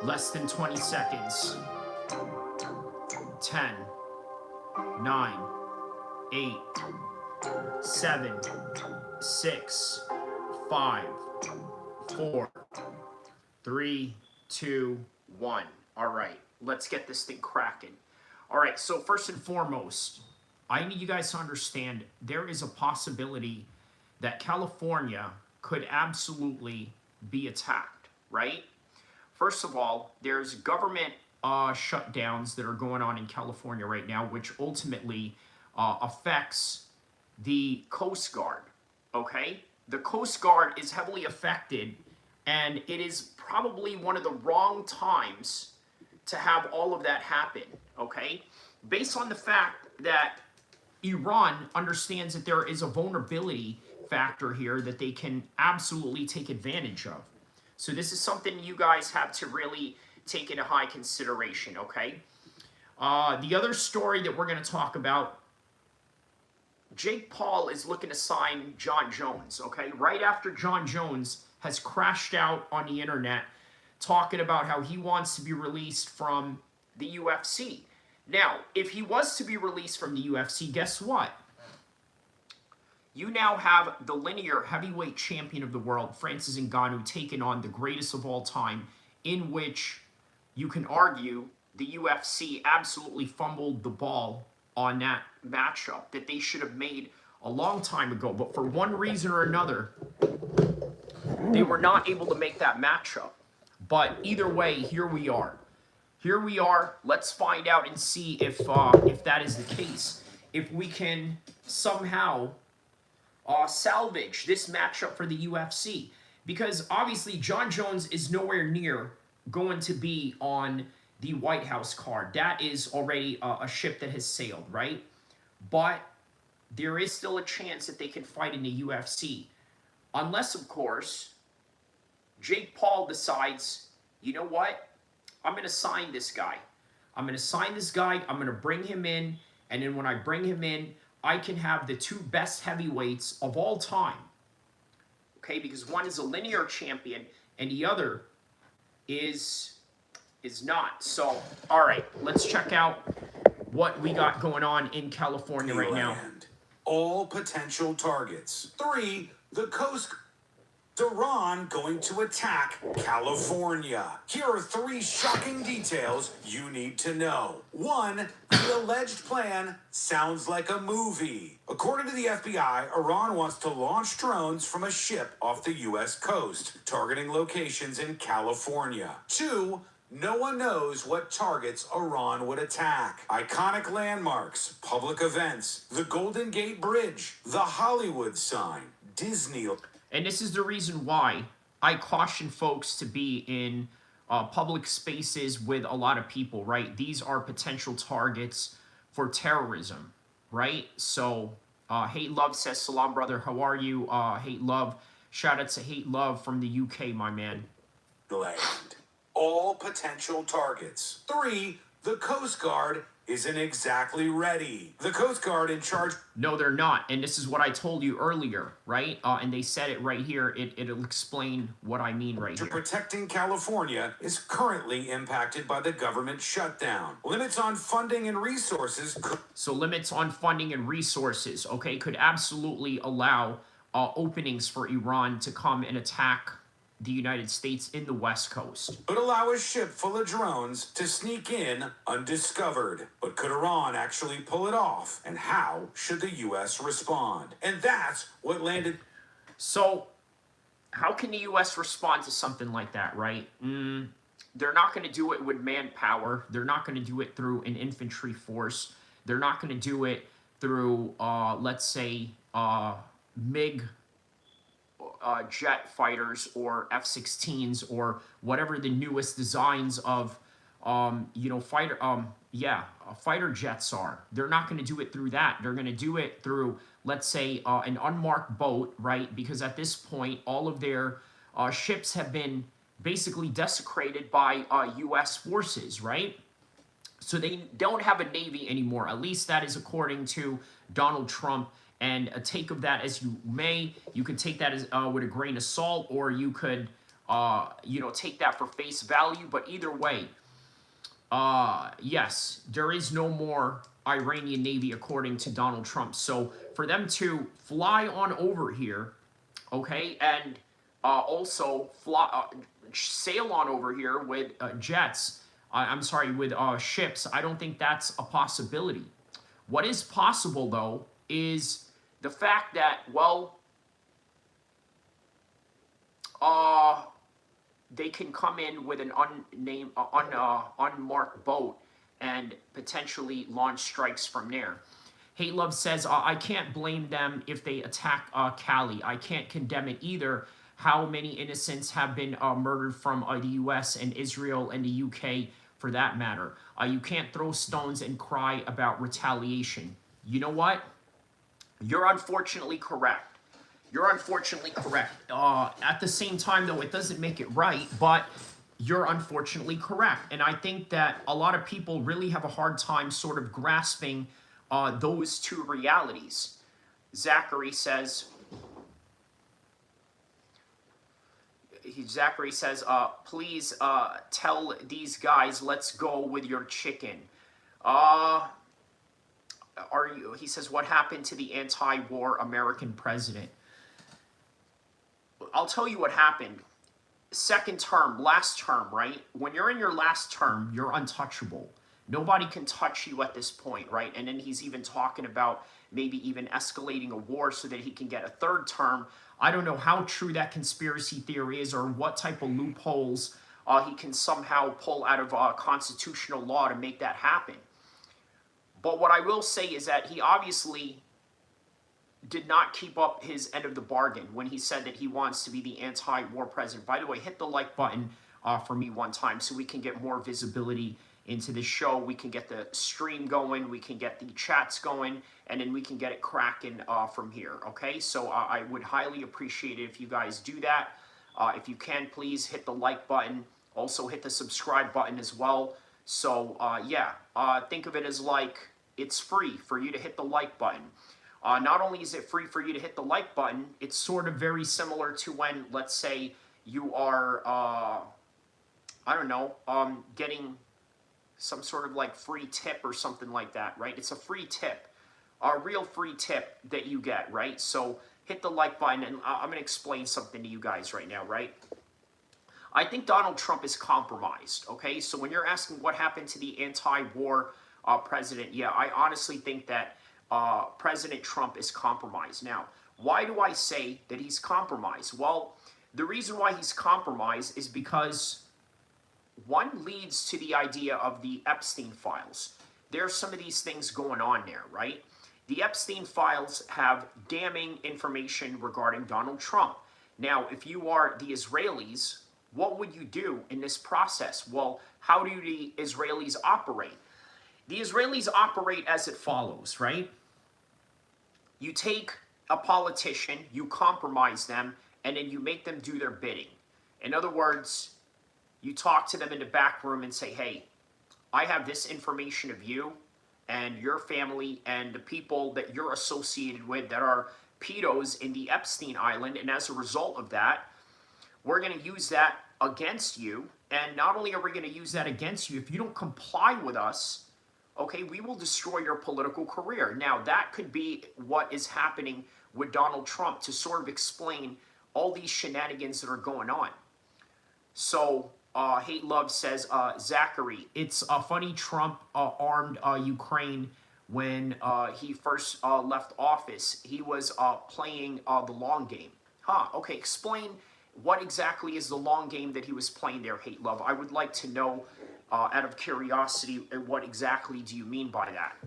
Less than 20 seconds. 10, 9, 8, 7, 6, 5, 4, 3, 2, 1. All right, let's get this thing cracking. All right, so first and foremost, I need you guys to understand there is a possibility that California could absolutely be attacked, right? First of all, there's government shutdowns that are going on in California right now, which ultimately affects the Coast Guard, okay? The Coast Guard is heavily affected, and it is probably one of the wrong times to have all of that happen, okay? Based on the fact that Iran understands that there is a vulnerability factor here that they can absolutely take advantage of. So this is something you guys have to really take into high consideration, okay? The other story that we're going to talk about, Jake Paul is looking to sign Jon Jones, okay? Right after Jon Jones has crashed out on the internet talking about how he wants to be released from the UFC. Now, if he was to be released from the UFC, guess what? You now have the linear heavyweight champion of the world, Francis Ngannou, taking on the greatest of all time, in which you can argue the UFC absolutely fumbled the ball on that matchup that they should have made a long time ago. But for one reason or another, they were not able to make that matchup. But either way, here we are. Here we are. Let's find out and see if that is the case. If we can somehow salvage this matchup for the UFC. Because obviously Jon Jones is nowhere near going to be on the White House card. That is already a ship that has sailed, right? But there is still a chance that they can fight in the UFC. Unless, of course, Jake Paul decides, you know what? I'm going to sign this guy. I'm going to sign this guy. I'm going to bring him in. And then when I bring him in, I can have the two best heavyweights of all time. Okay, because one is a linear champion and the other is not. So, all right, let's check out what we got going on in California right now. All potential targets. 3, the Coast Iran going to attack California. Here are 3 shocking details you need to know. 1, the alleged plan sounds like a movie. According to the FBI, Iran wants to launch drones from a ship off the U.S. coast, targeting locations in California. 2, no one knows what targets Iran would attack. Iconic landmarks, public events, the Golden Gate Bridge, the Hollywood sign, Disney. And this is the reason why I caution folks to be in public spaces with a lot of people, right? These are potential targets for terrorism, right? So, Hate Love says, Salam, brother. How are you? Hate Love. Shout out to Hate Love from the UK, my man. Land. All potential targets. 3, the Coast Guard isn't exactly ready. The Coast Guard in charge... No, they're not. And this is what I told you earlier, right? And they said it right here. It'll explain what I mean right here. Protecting California is currently impacted by the government shutdown. Limits on funding and resources... So limits on funding and resources, okay, could absolutely allow openings for Iran to come and attack the United States in the West Coast. Could allow a ship full of drones to sneak in undiscovered. But could Iran actually pull it off? And how should the U.S. respond? And that's what landed... So, how can the U.S. respond to something like that, right? They're not going to do it with manpower. They're not going to do it through an infantry force. They're not going to do it through, let's say, MiG jet fighters or F-16s or whatever the newest designs of, fighter jets are. They're not going to do it through that. They're going to do it through, let's say, an unmarked boat, right? Because at this point, all of their ships have been basically desecrated by U.S. forces, right? So they don't have a navy anymore. At least that is according to Donald Trump. And take of that as you may. You could take that as with a grain of salt, or you could you know, take that for face value. But either way, yes, there is no more Iranian Navy according to Donald Trump. So for them to fly on over here, okay, and also sail on over here with jets, I'm sorry, with ships, I don't think that's a possibility. What is possible, though, is the fact that, well, they can come in with an unmarked boat and potentially launch strikes from there. Hate Love says, I can't blame them if they attack Cali. I can't condemn it either. How many innocents have been murdered from the US and Israel and the UK for that matter? You can't throw stones and cry about retaliation. You know what? You're unfortunately correct. You're unfortunately correct. At the same time, though, it doesn't make it right, but you're unfortunately correct. And I think that a lot of people really have a hard time sort of grasping those two realities. Zachary says, please tell these guys, let's go with your chicken. He says, what happened to the anti-war American president? I'll tell you what happened. Second term, last term, right? When you're in your last term, you're untouchable. Nobody can touch you at this point, right? And then he's even talking about maybe even escalating a war so that he can get a third term. I don't know how true that conspiracy theory is or what type of loopholes he can somehow pull out of constitutional law to make that happen. But what I will say is that he obviously did not keep up his end of the bargain when he said that he wants to be the anti-war president. By the way, hit the like button for me one time so we can get more visibility into the show. We can get the stream going, we can get the chats going, and then we can get it cracking from here, okay? So I would highly appreciate it if you guys do that. If you can, please hit the like button. Also hit the subscribe button as well. So yeah, think of it as like it's free for you to hit the like button. Not only is it free for you to hit the like button, it's sort of very similar to when, let's say, you are, I don't know, getting some sort of like free tip or something like that, right? It's a free tip, a real free tip that you get, right? So hit the like button, and I'm going to explain something to you guys right now, right? I think Donald Trump is compromised, okay? So when you're asking what happened to the anti-war president, yeah, I honestly think that President Trump is compromised. Now, why do I say that he's compromised? Well, the reason why he's compromised is because one leads to the idea of the Epstein files. There's some of these things going on there, right? The Epstein files have damning information regarding Donald Trump. Now, if you are the Israelis, what would you do in this process? Well, how do the Israelis operate? The Israelis operate as it follows, right? You take a politician, you compromise them, and then you make them do their bidding. In other words, you talk to them in the back room and say, hey, I have this information of you and your family and the people that you're associated with that are pedos in the Epstein Island, and as a result of that, we're going to use that against you. And not only are we going to use that against you, if you don't comply with us, okay, we will destroy your political career. Now, that could be what is happening with Donald Trump to sort of explain all these shenanigans that are going on. So, Hate Love says, Zachary, it's funny Trump armed Ukraine when he first left office. He was playing the long game. Okay, explain what exactly is the long game that he was playing there, Hate Love. I would like to know, out of curiosity, what exactly do you mean by that?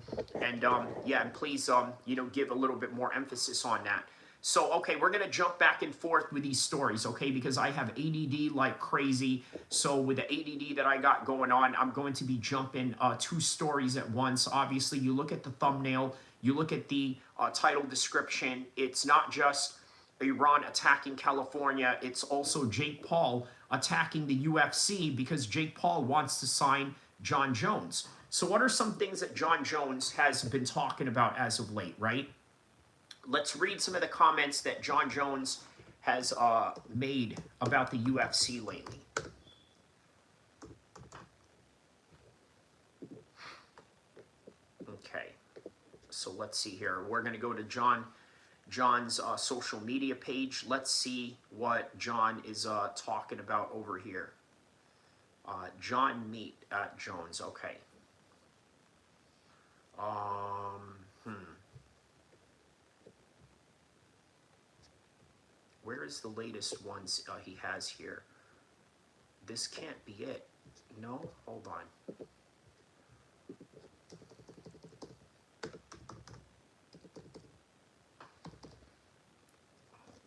And yeah, and please, you know, give a little bit more emphasis on that. So, okay, we're going to jump back and forth with these stories, okay, because I have ADD like crazy. So with the ADD that I got going on, I'm going to be jumping two stories at once. Obviously, you look at the thumbnail, you look at the title description. It's not just Iran attacking California. It's also Jake Paul attacking the UFC because Jake Paul wants to sign Jon Jones. So what are some things that Jon Jones has been talking about as of late, right? Let's read some of the comments that Jon Jones has made about the UFC lately. Okay, so let's see here. We're going to go to John's social media page. Let's see what Jon is talking about over here. Jon Meat at Jones. Okay. Where is the latest ones he has here? This can't be it. No? Hold on.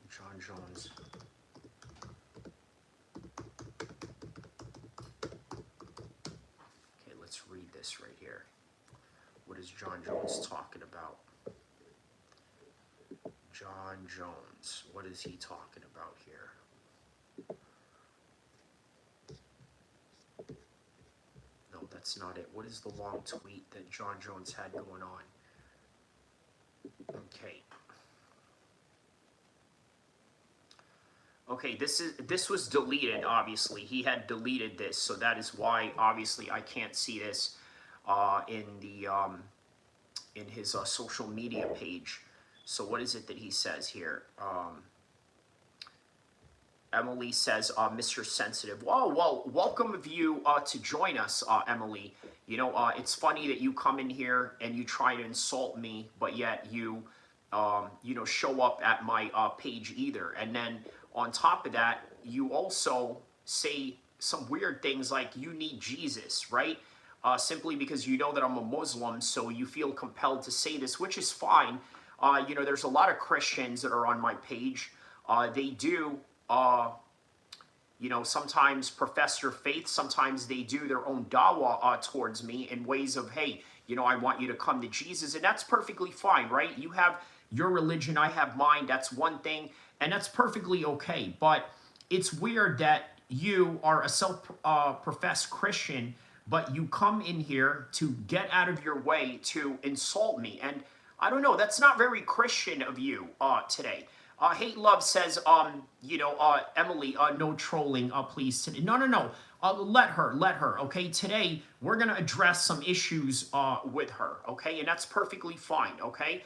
Jon Jones. Okay, let's read this right here. What is Jon Jones talking about? Jon Jones. What is he talking about here? No, that's not it. What is the long tweet that Jon Jones had going on? Okay. Okay, this was deleted, obviously. He had deleted this, so that is why, obviously, I can't see this in his social media page. So what is it that he says here? Emily says, Mr. Sensitive. Whoa, well, welcome of you to join us, Emily. You know, it's funny that you come in here and you try to insult me, but yet you, you know, show up at my page either. And then on top of that, you also say some weird things like you need Jesus, right? Simply because you know that I'm a Muslim, so you feel compelled to say this, which is fine. You know, there's a lot of Christians that are on my page. They do, you know, sometimes profess their faith. Sometimes they do their own dawah towards me in ways of, hey, you know, I want you to come to Jesus. And that's perfectly fine, right? You have your religion, I have mine. That's one thing. And that's perfectly okay. But it's weird that you are a self-professed Christian, but you come in here to get out of your way to insult me. And I don't know, that's not very Christian of you today. Hate Love says, you know, Emily, no trolling, please. Today. No. Let her, okay? Today, we're going to address some issues with her, okay? And that's perfectly fine, okay?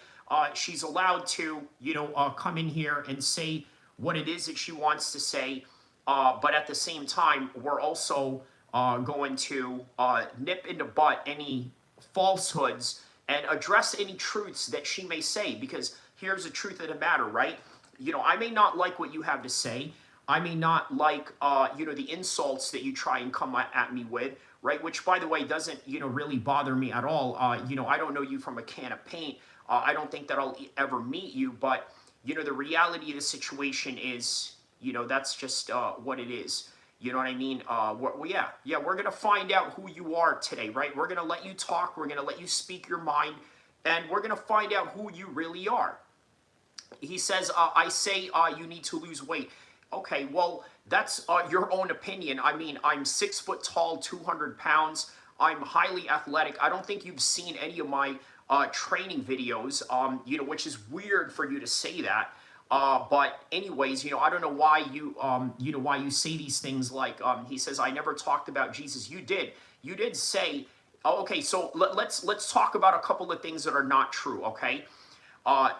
She's allowed to, you know, come in here and say what it is that she wants to say. But at the same time, we're also going to nip in the butt any falsehoods and address any truths that she may say, because here's the truth of the matter, right? You know, I may not like what you have to say. I may not like, you know, the insults that you try and come at me with, right? Which, by the way, doesn't, you know, really bother me at all. You know, I don't know you from a can of paint. I don't think that I'll ever meet you, but, you know, the reality of the situation is, you know, that's just what it is. You know what I mean? Yeah, we're going to find out who you are today, right? We're going to let you talk. We're going to let you speak your mind, and we're going to find out who you really are. He says, I say you need to lose weight. Okay, well, that's your own opinion. I mean, I'm 6 foot tall, 200 pounds. I'm highly athletic. I don't think you've seen any of my training videos, you know, which is weird for you to say that. But anyways, you know, I don't know why you, you know, why you say these things like, he says, I never talked about Jesus. You did say, oh, okay, so let's talk about a couple of things that are not true, okay?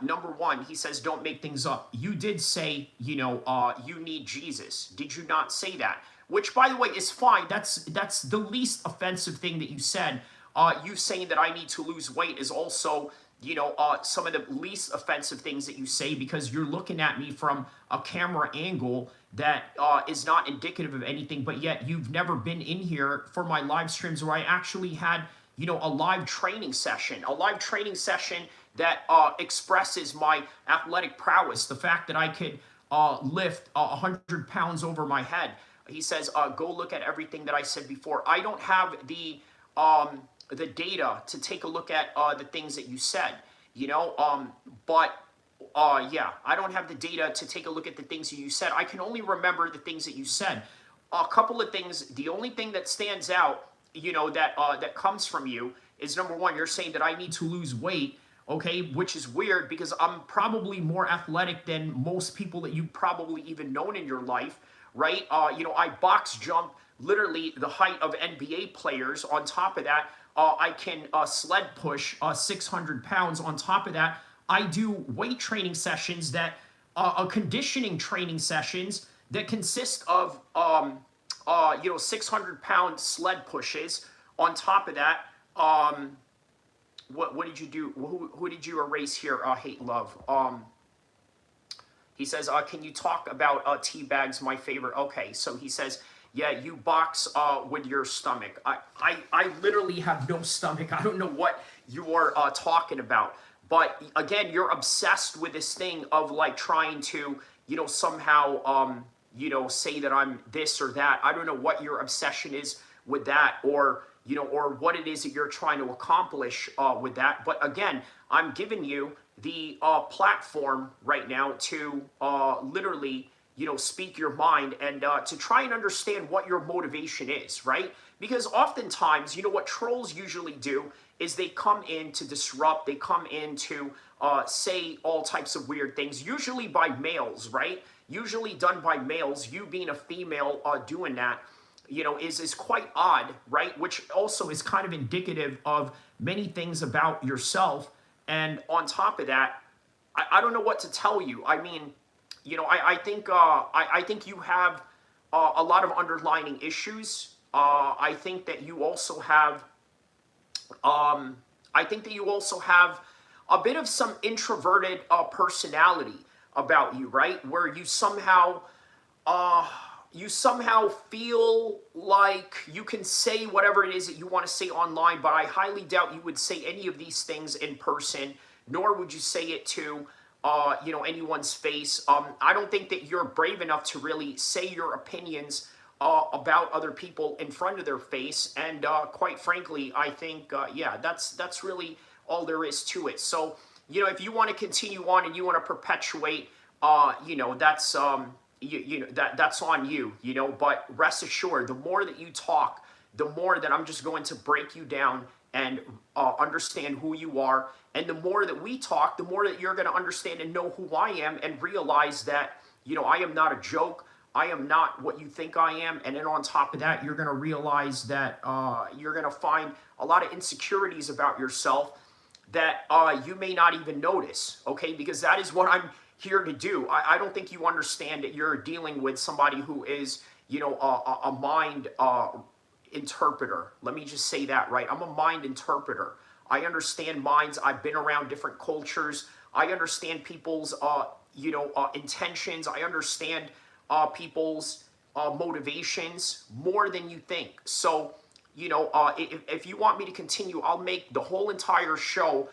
Number one, he says, don't make things up. You did say, you know, you need Jesus. Did you not say that? Which, by the way, is fine. That's the least offensive thing that you said. You saying that I need to lose weight is also, you know, some of the least offensive things that you say, because you're looking at me from a camera angle that is not indicative of anything, but yet you've never been in here for my live streams where I actually had, you know, a live training session that expresses my athletic prowess, the fact that I could lift 100 pounds over my head. He says, go look at everything that I said before. I don't have the data to take a look at the things that you said, you know, yeah, I don't have the data to take a look at the things that you said. I can only remember the things that you said. A couple of things, the only thing that stands out, you know, that that comes from you is, number one, you're saying that I need to lose weight. okay, which is weird because I'm probably more athletic than most people that you've probably even known in your life, right? You know, I box jump literally the height of NBA players. On top of that, I can sled push 600 pounds. On top of that, I do weight training sessions that conditioning training sessions that consist of you know, 600-pound sled pushes. On top of that, what did you do? Who did you erase here? Hate love. He says, can you talk about tea bags? My favorite. Okay, so he says, yeah, you box with your stomach. I literally have no stomach. I don't know what you are talking about. But again, you're obsessed with this thing of like trying to, you know, somehow, you know, say that I'm this or that. I don't know what your obsession is with that, or, you know, or what it is that you're trying to accomplish with that. But again, I'm giving you the platform right now to literally, you know, speak your mind and to try and understand what your motivation is, right? Because oftentimes, you know, what trolls usually do is they come in to disrupt, they come in to say all types of weird things, usually by males, right? Usually done by males. You being a female doing that, you know, is quite odd, right? Which also is kind of indicative of many things about yourself. And on top of that, I don't know what to tell you. I mean, you know, I think you have a lot of underlying issues. I think that you also have I think that you also have a bit of some introverted personality about you, right? Where you somehow feel like you can say whatever it is that you want to say online, but I highly doubt you would say any of these things in person, nor would you say it to you know, anyone's face. I don't think that you're brave enough to really say your opinions about other people in front of their face. And quite frankly, I think, yeah, that's really all there is to it. So, you know, if you want to continue on and you want to perpetuate, you know, that's you know, that's on you, you know. But rest assured, the more that you talk, the more that I'm just going to break you down and understand who you are. And the more that we talk, the more that you're going to understand and know who I am and realize that, you know, I am not a joke. I am not what you think I am. And then on top of that, you're going to realize that you're going to find a lot of insecurities about yourself that you may not even notice, okay? Because that is what I'm here to do. I don't think you understand that you're dealing with somebody who is, you know, a mind interpreter. Let me just say that, right? I'm a mind interpreter. I understand minds. I've been around different cultures. I understand people's, you know, intentions. I understand people's motivations more than you think. So, you know, if you want me to continue, I'll make the whole entire show,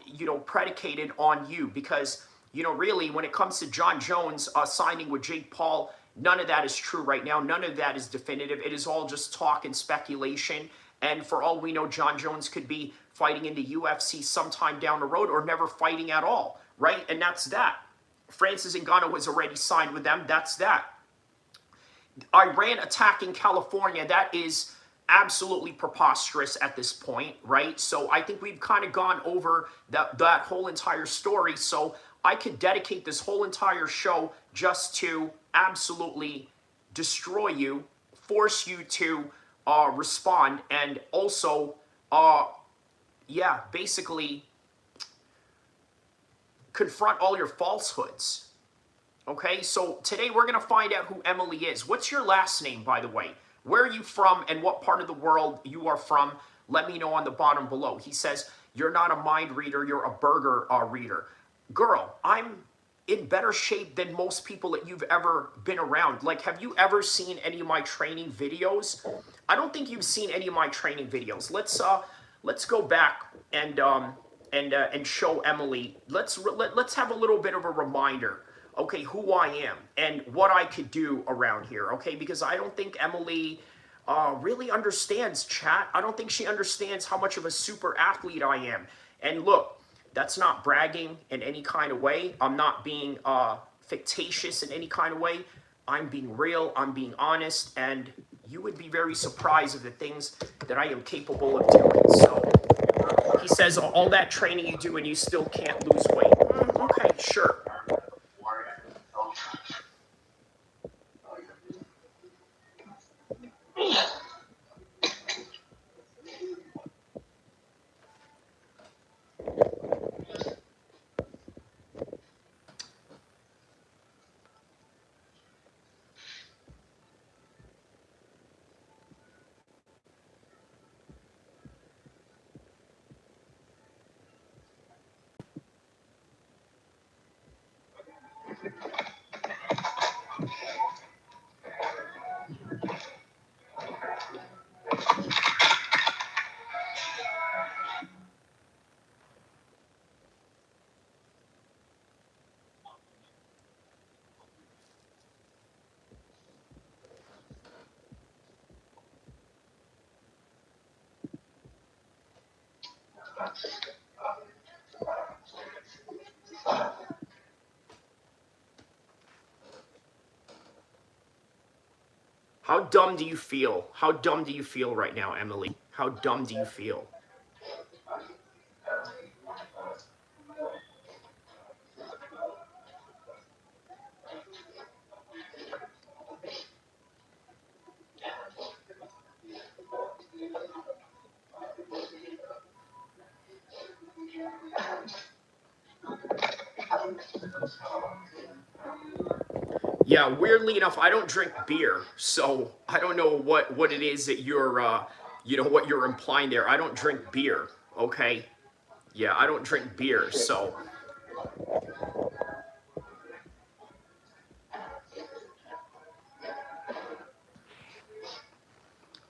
you know, predicated on you. Because, you know, really, when it comes to Jon Jones signing with Jake Paul, none of that is true right now. None of that is definitive. It is all just talk and speculation. And for all we know, Jon Jones could be fighting in the UFC sometime down the road or never fighting at all, right? And that's that. Francis Ngannou has already signed with them. That's that. Iran attacking California, that is absolutely preposterous at this point, right? So I think we've kind of gone over that whole entire story. So I could dedicate this whole entire show just to absolutely destroy you, force you to respond, and also, yeah, basically confront all your falsehoods. Okay, so today we're going to find out who Emily is. What's your last name, by the way? Where are you from and what part of the world you are from? Let me know on the bottom below. He says, you're not a mind reader, you're a burger reader. Girl, I'm in better shape than most people that you've ever been around. Like, have you ever seen any of my training videos? I don't think you've seen any of my training videos. Let's go back and show Emily. Let's have a little bit of a reminder, okay, who I am and what I could do around here, okay? Because I don't think Emily really understands, chat. I don't think she understands how much of a super athlete I am. And look, that's not bragging in any kind of way. I'm not being fictitious in any kind of way. I'm being real, I'm being honest, and you would be very surprised of the things that I am capable of doing. So He says all that training you do and you still can't lose weight. Okay, sure. How dumb do you feel? How dumb do you feel right now, Emily? How dumb do you feel? Yeah, weirdly enough, I don't drink beer, so I don't know what it is that you're what you're implying there. I don't drink beer, okay? Yeah, I don't drink beer, so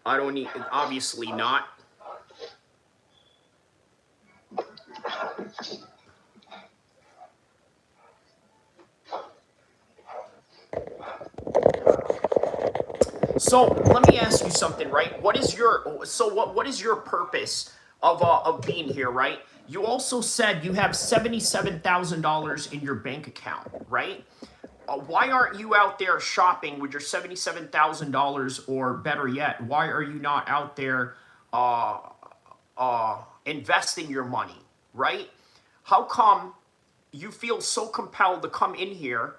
I don't need, obviously not. So let me ask you something, right? What is your purpose of being here, right? You also said you have $77,000 in your bank account, right? Why aren't you out there shopping with your $77,000, or better yet, why are you not out there investing your money, right? How come you feel so compelled to come in here?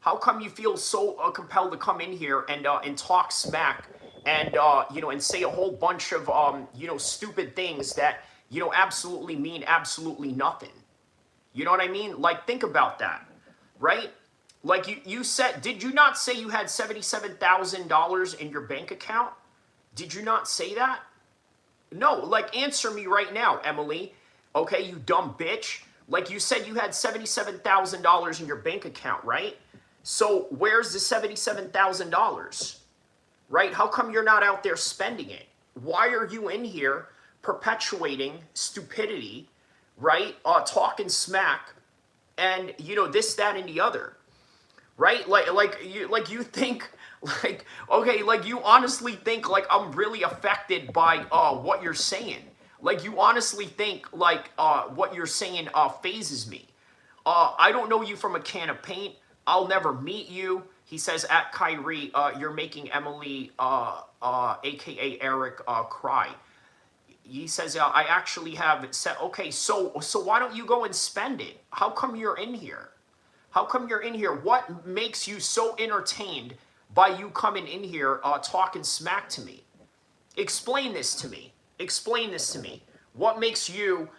How come you feel so compelled to come in here and talk smack and and say a whole bunch of stupid things that absolutely mean absolutely nothing? You know what I mean? Like, think about that, right? Like you said, did you not say you had $77,000 in your bank account? Did you not say that? No, like, answer me right now, Emily. Okay, you dumb bitch. Like, you said you had $77,000 in your bank account, right? So where's the $77,000? Right? How come you're not out there spending it? Why are you in here perpetuating stupidity, right? Talking smack, and this, that, and the other, right? Like you think, like, okay, like, you honestly think like I'm really affected by what you're saying. Like, you honestly think like what you're saying phases me. I don't know you from a can of paint. I'll never meet you. He says, at Kyrie, you're making Emily, aka Eric, cry. He says, I actually have said, okay, so why don't you go and spend it? How come you're in here? How come you're in here? What makes you so entertained by you coming in here talking smack to me? Explain this to me. Explain this to me. What makes you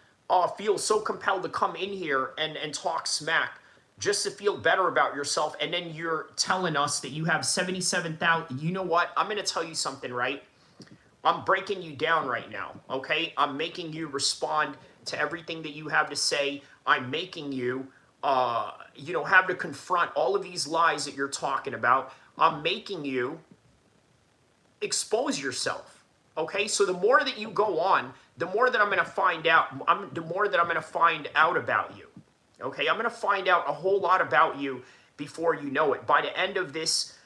feel so compelled to come in here and talk smack just to feel better about yourself? And then you're telling us that you have 77,000. You know what? I'm going to tell you something, right? I'm breaking you down right now, okay? I'm making you respond to everything that you have to say. I'm making you, have to confront all of these lies that you're talking about. I'm making you expose yourself, okay? So the more that you go on, the more that I'm going to find out. The more that I'm going to find out about you, okay? I'm going to find out a whole lot about you before you know it. By the end of this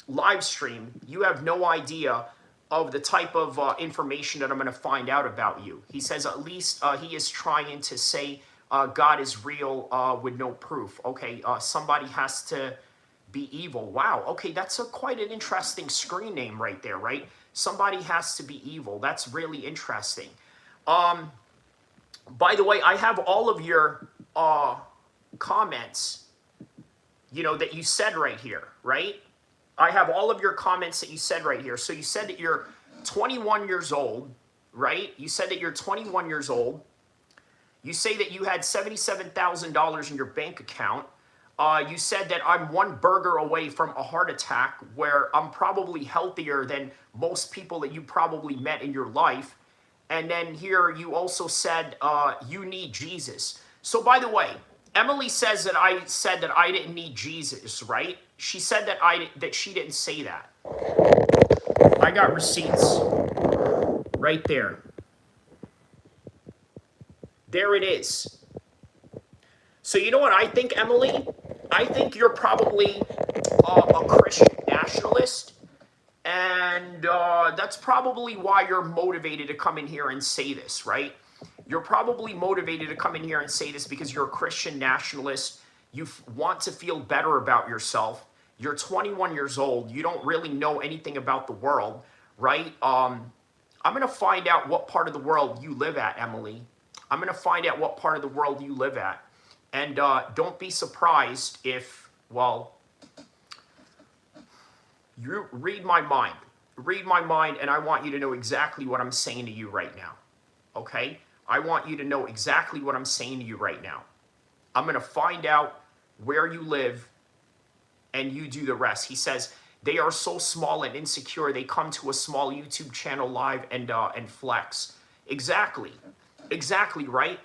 live stream, you have no idea of the type of information that I'm going to find out about you. He says at least he is trying to say God is real with no proof. Okay, somebody has to be evil. Wow, okay, that's quite an interesting screen name right there, right? Somebody has to be evil. That's really interesting. By the way, I have all of your comments, that you said right here, right? I have all of your comments that you said right here. So you said that you're 21 years old, right? You said that you're 21 years old. You say that you had $77,000 in your bank account. You said that I'm one burger away from a heart attack, where I'm probably healthier than most people that you probably met in your life. And then here you also said you need Jesus. So by the way, Emily says that I said that I didn't need Jesus, right? She said that she didn't say that. I got receipts right there. There it is. So you know what I think, Emily? I think you're probably a Christian nationalist, and that's probably why you're motivated to come in here and say this, right? You're probably motivated to come in here and say this because you're a Christian nationalist. You want to feel better about yourself. You're 21 years old. You don't really know anything about the world, right? I'm going to find out what part of the world you live at, Emily. I'm going to find out what part of the world you live at. And don't be surprised if, well, you read my mind. Read my mind, and I want you to know exactly what I'm saying to you right now. Okay? I want you to know exactly what I'm saying to you right now. I'm going to find out where you live, and you do the rest. He says, they are so small and insecure, they come to a small YouTube channel live and flex. Exactly. Exactly, right?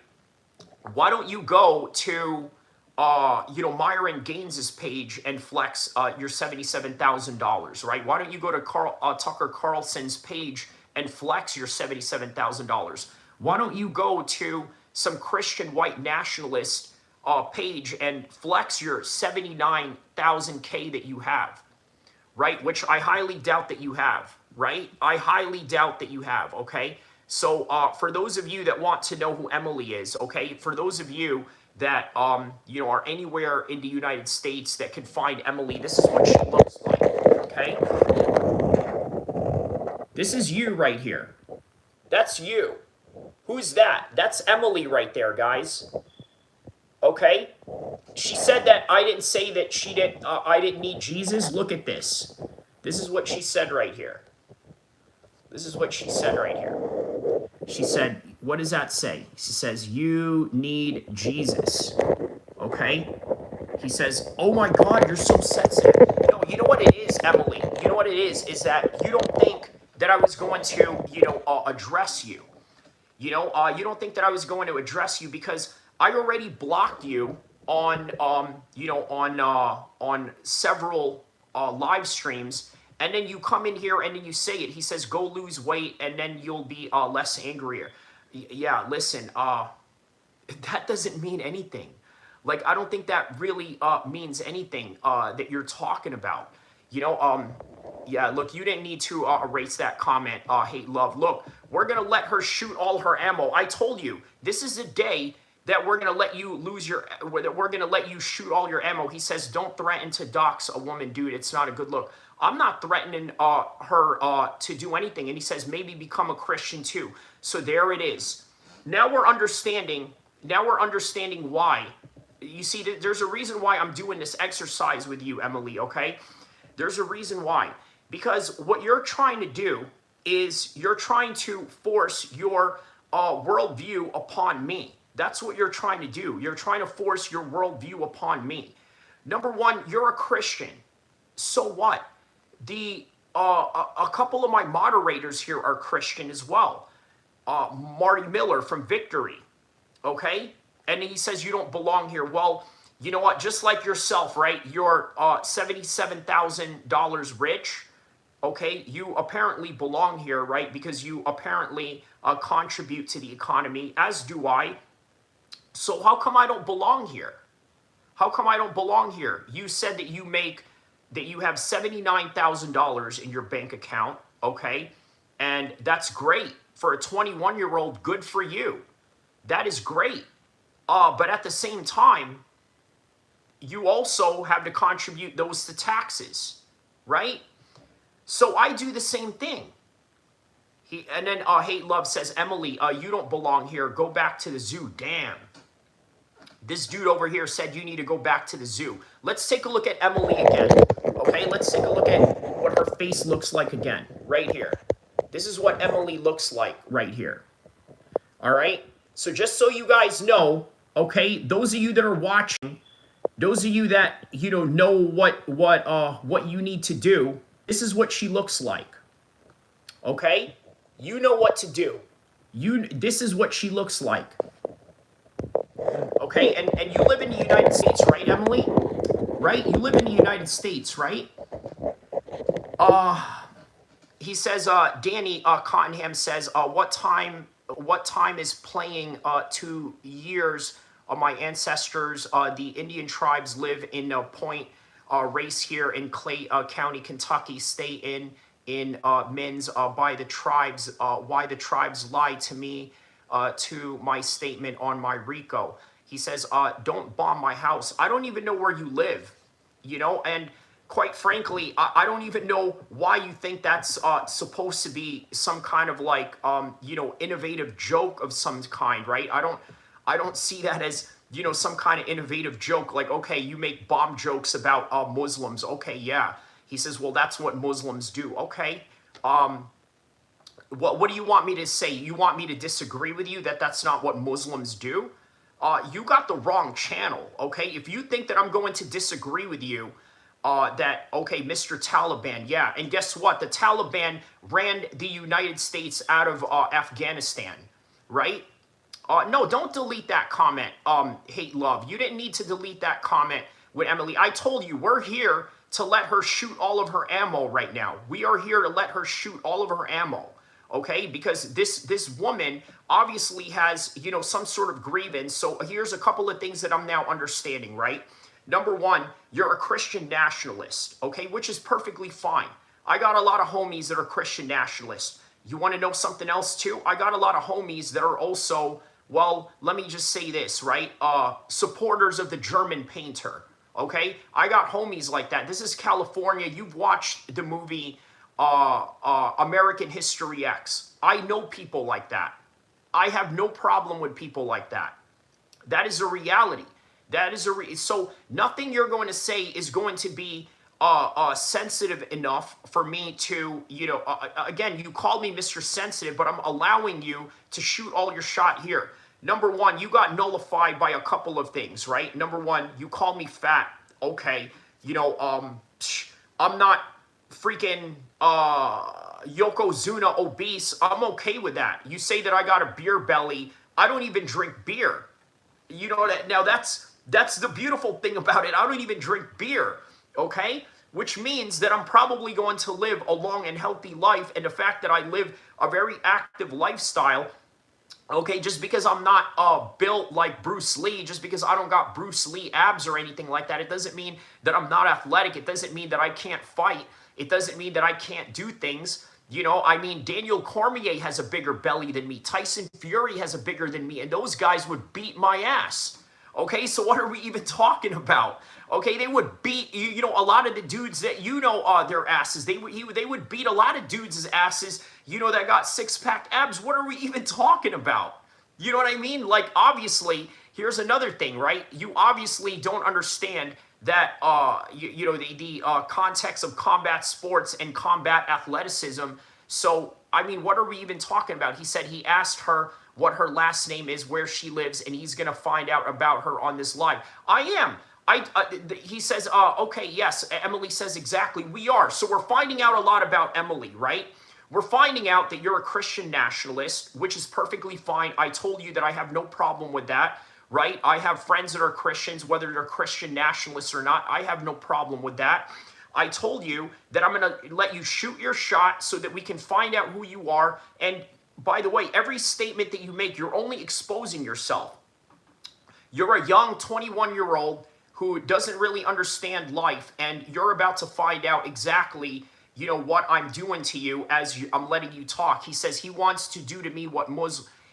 Why don't you go to, Myron Gaines's page and flex your $77,000, right? Why don't you go to Tucker Carlson's page and flex your $77,000? Why don't you go to some Christian white nationalist page and flex your 79,000 K that you have, right? Which I highly doubt that you have, right? I highly doubt that you have, okay? So for those of you that want to know who Emily is, okay, for those of you that are anywhere in the United States that can find Emily, this is what she looks like, okay? This is you right here. That's you. Who's that? That's Emily right there, guys. Okay? She said that I didn't say that I didn't need Jesus. Look at this. This is what she said right here. This is what she said right here. She said, what does that say? She says, you need Jesus. Okay? He says, oh my God, you're so sensitive. You know what it is, Emily? You know what it is that you don't think that I was going to, address you. You don't think that I was going to address you because I already blocked you on, on several live streams. And then you come in here and then you say it. He says, go lose weight and then you'll be less angrier. Yeah, listen, that doesn't mean anything. Like, I don't think that really means anything that you're talking about. Yeah, look, you didn't need to erase that comment, hate love. Look, we're going to let her shoot all her ammo. I told you, this is a day that we're going to let you that we're going to let you shoot all your ammo. He says, don't threaten to dox a woman, dude. It's not a good look. I'm not threatening her to do anything. And he says, maybe become a Christian too. So there it is. Now we're understanding why. You see, there's a reason why I'm doing this exercise with you, Emily, okay? There's a reason why. Because what you're trying to do is you're trying to force your worldview upon me. That's what you're trying to do. You're trying to force your worldview upon me. Number one, you're a Christian. So what? A couple of my moderators here are Christian as well. Marty Miller from Victory, okay? And he says you don't belong here. Well, you know what? Just like yourself, right? You're $77,000 rich, okay? You apparently belong here, right? Because you apparently contribute to the economy, as do I. So how come I don't belong here? How come I don't belong here? You said that you have $79,000 in your bank account, okay? And that's great. For a 21-year-old, good for you. That is great. But at the same time, you also have to contribute those to taxes, right? So I do the same thing. And then Hate Love says, Emily, you don't belong here. Go back to the zoo. Damn. This dude over here said you need to go back to the zoo. Let's take a look at Emily again. Okay, let's take a look at what her face looks like again. Right here. This is what Emily looks like right here. All right? So just so you guys know, okay, those of you that are watching, those of you that, you know what you need to do, this is what she looks like. Okay? You know what to do. This is what she looks like. Okay, and you live in the United States, right, Emily? Right? You live in the United States, right? He says, Danny Cottenham says, what time is playing 2 years of my ancestors? The Indian tribes live in Point Race here in Clay County, Kentucky. Stay in Mins by the tribes. Why the tribes lied to me to my statement on my RICO. He says, don't bomb my house. I don't even know where you live, you know, and quite frankly, I don't even know why you think that's supposed to be some kind of like, you know, innovative joke of some kind, right? I don't see that as, you know, some kind of innovative joke. Like, okay, you make bomb jokes about Muslims. Okay, yeah. He says, well, that's what Muslims do. Okay. What do you want me to say? You want me to disagree with you that that's not what Muslims do? You got the wrong channel, okay? If you think that I'm going to disagree with you, okay, Mr. Taliban, yeah. And guess what? The Taliban ran the United States out of Afghanistan, right? No, don't delete that comment, Hate Love. You didn't need to delete that comment with Emily. I told you, we're here to let her shoot all of her ammo right now. We are here to let her shoot all of her ammo. Okay, because this woman obviously has, you know, some sort of grievance. So here's a couple of things that I'm now understanding, right? Number one, you're a Christian nationalist, okay, which is perfectly fine. I got a lot of homies that are Christian nationalists. You want to know something else too? I got a lot of homies that are also, well, let me just say this, right? Supporters of the German painter, okay? I got homies like that. This is California. You've watched the movie American History X. I know people like that. I have no problem with people like that. That is a reality. That is so nothing you're going to say is going to be sensitive enough for me to, you know, again, you called me Mr. Sensitive, but I'm allowing you to shoot all your shot here. Number one, you got nullified by a couple of things, right? Number one, you called me fat. Okay, you know, I'm not freaking Yokozuna obese. I'm okay with that. You say that I got a beer belly. I don't even drink beer. You know that now that's the beautiful thing about it. I don't even drink beer, okay? Which means that I'm probably going to live a long and healthy life, and the fact that I live a very active lifestyle, okay, just because I'm not built like Bruce Lee, just because I don't got Bruce Lee abs or anything like that, it doesn't mean that I'm not athletic. It doesn't mean that I can't fight. It doesn't mean that I can't do things. You know, I mean, Daniel Cormier has a bigger belly than me. Tyson Fury has a bigger than me, and those guys would beat my ass. Okay, so what are we even talking about? Okay, they would beat, you know, a lot of the dudes that, you know, their asses. They would beat a lot of dudes' asses, you know, that got six-pack abs. What are we even talking about? You know what I mean? Like, obviously, here's another thing, right? You obviously don't understand that, you know, the context of combat sports and combat athleticism. So, I mean, what are we even talking about? He said he asked her what her last name is, where she lives, and he's going to find out about her on this live. I am. He says, okay, yes, Emily says exactly, we are. So we're finding out a lot about Emily, right? We're finding out that you're a Christian nationalist, which is perfectly fine. I told you that I have no problem with that, right? I have friends that are Christians, whether they're Christian nationalists or not. I have no problem with that. I told you that I'm going to let you shoot your shot so that we can find out who you are. And by the way, every statement that you make, you're only exposing yourself. You're a young 21-year-old who doesn't really understand life, and you're about to find out exactly, you know, what I'm doing to you as I'm letting you talk. He says he wants to do to me what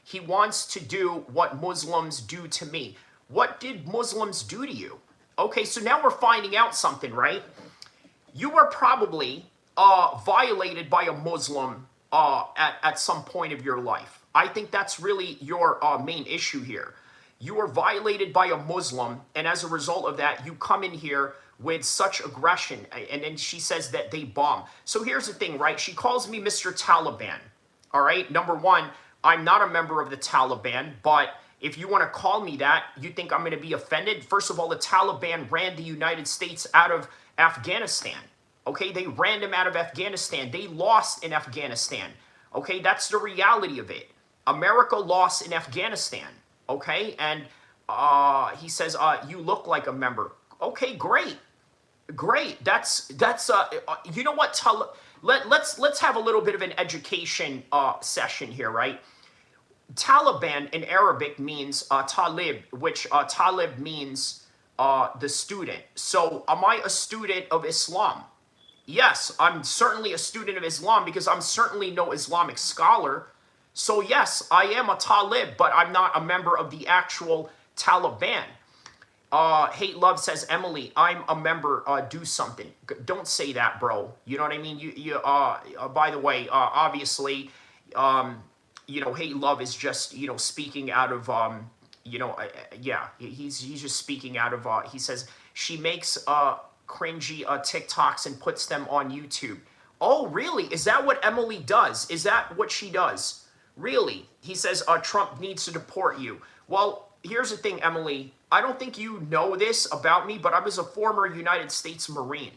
he wants to do what Muslims do to me. What did Muslims do to you? Okay, so now we're finding out something, right? You were probably violated by a Muslim at some point of your life. I think that's really your main issue here. You were violated by a Muslim, and as a result of that, you come in here with such aggression, and then she says that they bomb. So here's the thing, right? She calls me Mr. Taliban, all right? Number one, I'm not a member of the Taliban, but if you want to call me that, you think I'm going to be offended? First of all, the Taliban ran the United States out of Afghanistan, okay? They ran them out of Afghanistan. They lost in Afghanistan, okay? That's the reality of it. America lost in Afghanistan, okay? And he says, you look like a member. Okay, great. Great. That's you know what? Let's have a little bit of an education session here, right? Taliban in Arabic means talib, which talib means the student. So am I a student of Islam? Yes, I'm certainly a student of Islam because I'm certainly no Islamic scholar. So yes, I am a talib, but I'm not a member of the actual Taliban. Hate Love says, Emily, I'm a member, do something. Don't say that, bro. You know what I mean? By the way, obviously, you know, Hate Love is just, you know, speaking out of, you know, yeah, he's just speaking out of, he says, she makes cringy TikToks and puts them on YouTube. Oh, really? Is that what Emily does? Is that what she does? Really? He says, Trump needs to deport you. Well, here's the thing, Emily. I don't think you know this about me, but I was a former United States Marine,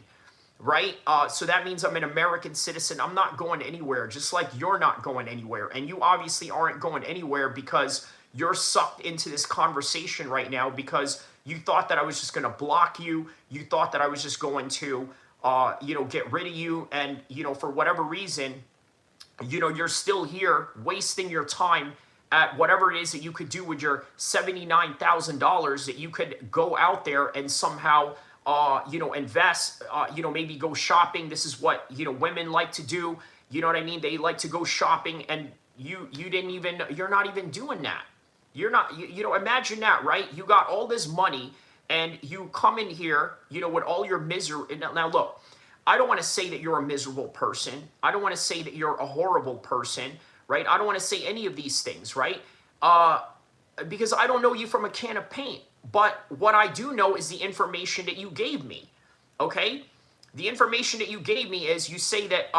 right? So that means I'm an American citizen. I'm not going anywhere, just like you're not going anywhere. And you obviously aren't going anywhere because you're sucked into this conversation right now because you thought that I was just going to block you. You thought that I was just going to, you know, get rid of you. And, you know, for whatever reason, you know, you're still here wasting your time at whatever it is that you could do with your $79,000 that you could go out there and somehow, you know, invest, you know, maybe go shopping. This is what, you know, women like to do. You know what I mean? They like to go shopping, and you're not even doing that. You're not, you know, imagine that, right? You got all this money and you come in here, you know, with all your misery. Now look, I don't want to say that you're a miserable person. I don't want to say that you're a horrible person, right? I don't want to say any of these things, right? Because I don't know you from a can of paint. But what I do know is the information that you gave me, okay? The information that you gave me is you say that,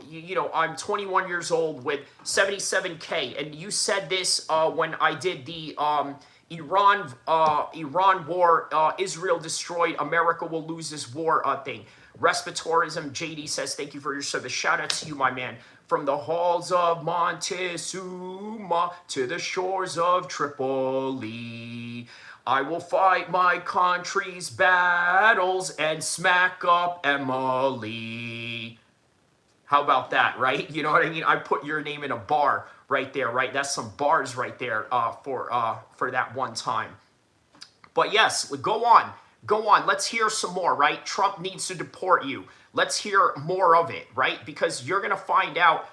you know, I'm 21 years old with 77K. And you said this when I did the Iran war, Israel destroyed, America will lose this war thing. Respiratorism, JD says, thank you for your service. Shout out to you, my man. From the halls of Montezuma to the shores of Tripoli, I will fight my country's battles and smack up Emily. How about that, right? You know what I mean? I put your name in a bar right there, right? That's some bars right there for that one time. But yes, go on. Go on. Let's hear some more, right? Trump needs to deport you. Let's hear more of it, right? Because you're going to find out,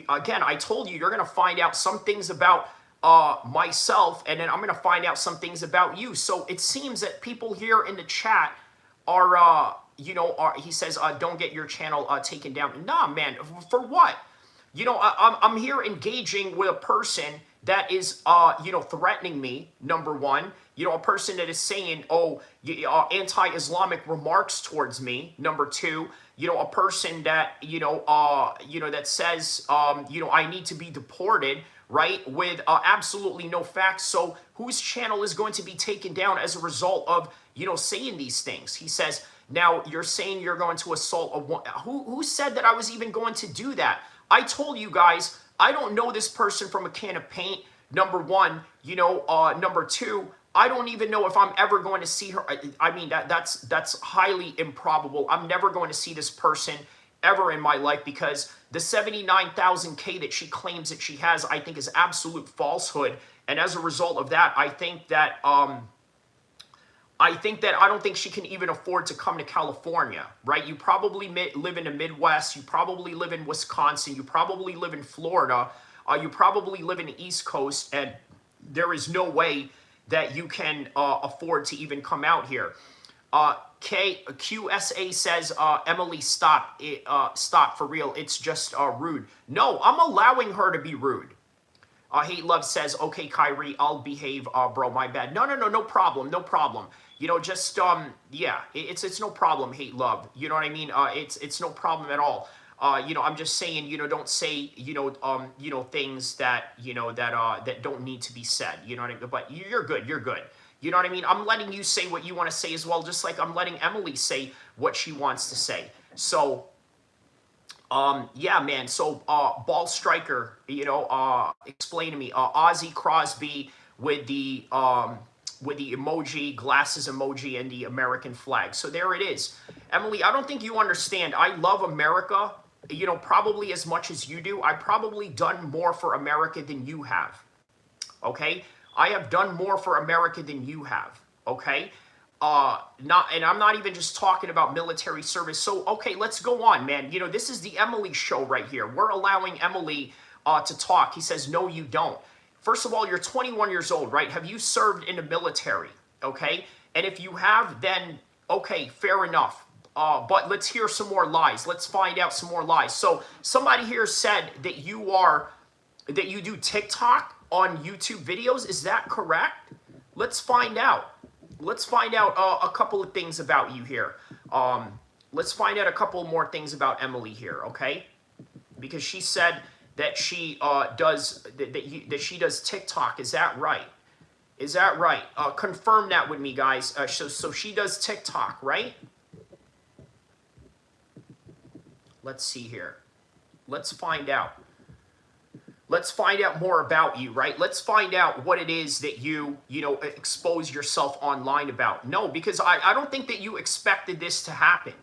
again, I told you, you're going to find out some things about myself, and then I'm going to find out some things about you. So it seems that people here in the chat are, you know, he says, don't get your channel taken down. Nah, man, for what? You know, I'm here engaging with a person that is, you know, threatening me, number one. You know, a person that is saying, oh, anti-Islamic remarks towards me, number two. You know, a person that, you know, that says, you know, I need to be deported, right, with absolutely no facts. So whose channel is going to be taken down as a result of, you know, saying these things? He says, now you're saying you're going to assault a woman. Who said that I was even going to do that? I told you guys, I don't know this person from a can of paint, number one. You know, number two, I don't even know if I'm ever going to see her. I mean, that's highly improbable. I'm never going to see this person ever in my life because the 79,000K that she claims that she has, I think is absolute falsehood. And as a result of that, I think that I don't think she can even afford to come to California, right? You probably live in the Midwest. You probably live in Wisconsin. You probably live in Florida. You probably live in the East Coast, and there is no way that you can afford to even come out here. QSA says, Emily, stop. Stop for real. It's just rude. No, I'm allowing her to be rude. Hate Love says, okay, Kyrie, I'll behave, bro, my bad. No problem, no problem. You know, just, yeah, it's no problem, Hate Love. You know what I mean? It's no problem at all. You know, I'm just saying, you know, don't say, you know, things that, you know, that don't need to be said. You know what I mean? But you're good, you're good. You know what I mean? I'm letting you say what you want to say as well, just like I'm letting Emily say what she wants to say. So, yeah, man. So, Ball Striker, you know, explain to me, Ozzy Crosby with the emoji, glasses emoji, and the American flag. So there it is. Emily, I don't think you understand. I love America, you know, probably as much as you do. I've probably done more for America than you have. Okay? I have done more for America than you have. Okay? And I'm not even just talking about military service. So, okay, let's go on, man. You know, this is the Emily show right here. We're allowing Emily to talk. He says, no, you don't. First of all, you're 21 years old, right? Have you served in the military? Okay? And if you have, then, okay, fair enough. But let's hear some more lies. Let's find out some more lies. So somebody here said that you do TikTok on YouTube videos. Is that correct? Let's find out. Let's find out a couple of things about you here. Let's find out a couple more things about Emily here, okay? Because she said that she does she does TikTok. Is that right? Is that right? Confirm that with me, guys. So she does TikTok, right? Let's see here. Let's find out. Let's find out more about you, right? Let's find out what it is that you know, expose yourself online about. No, because I don't think that you expected this to happen.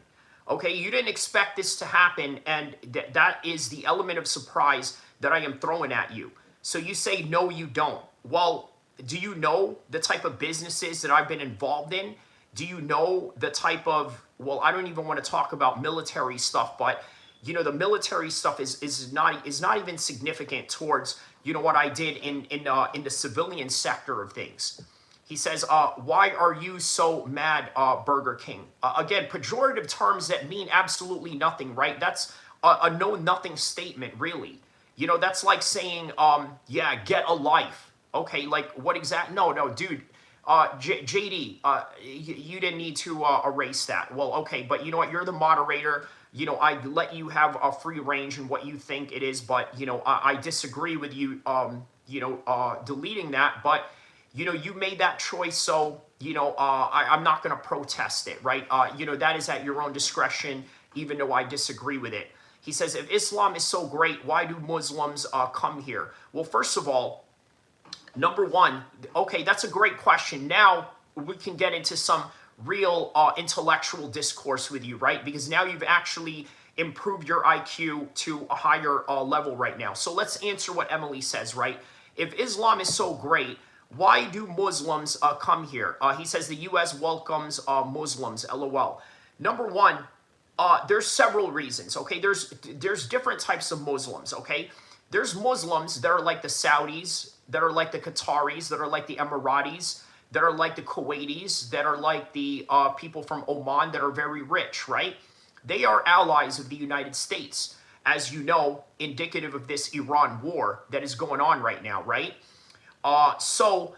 Okay, you didn't expect this to happen, and that is the element of surprise that I am throwing at you. So you say, no, you don't. Well, do you know the type of businesses that I've been involved in? Do you know the type of, well, I don't even want to talk about military stuff, but you know, the military stuff is not even significant towards, you know, what I did in the civilian sector of things. He says, why are you so mad, Burger King? Again, pejorative terms that mean absolutely nothing, right? That's a know-nothing statement, really. You know, that's like saying, yeah, get a life. Okay, like what exact? No, dude. JD, you didn't need to erase that. Well, okay, but you know what? You're the moderator. You know, I let you have a free range in what you think it is, but, you know, I disagree with you, deleting that. But, you know, you made that choice, so, you know, I'm not going to protest it, right? You know, that is at your own discretion, even though I disagree with it. He says, if Islam is so great, why do Muslims come here? Well, first of all, number one, okay, that's a great question. Now we can get into some real intellectual discourse with you, right? Because now you've actually improved your IQ to a higher level right now. So let's answer what Emily says, right? If Islam is so great, why do Muslims come here? He says the U.S. welcomes Muslims, LOL. Number one, there's several reasons, okay? There's different types of Muslims, okay? There's Muslims that are like the Saudis, that are like the Qataris, that are like the Emiratis, that are like the Kuwaitis, that are like the people from Oman that are very rich, right? They are allies of the United States, as you know, indicative of this Iran war that is going on right now, right? So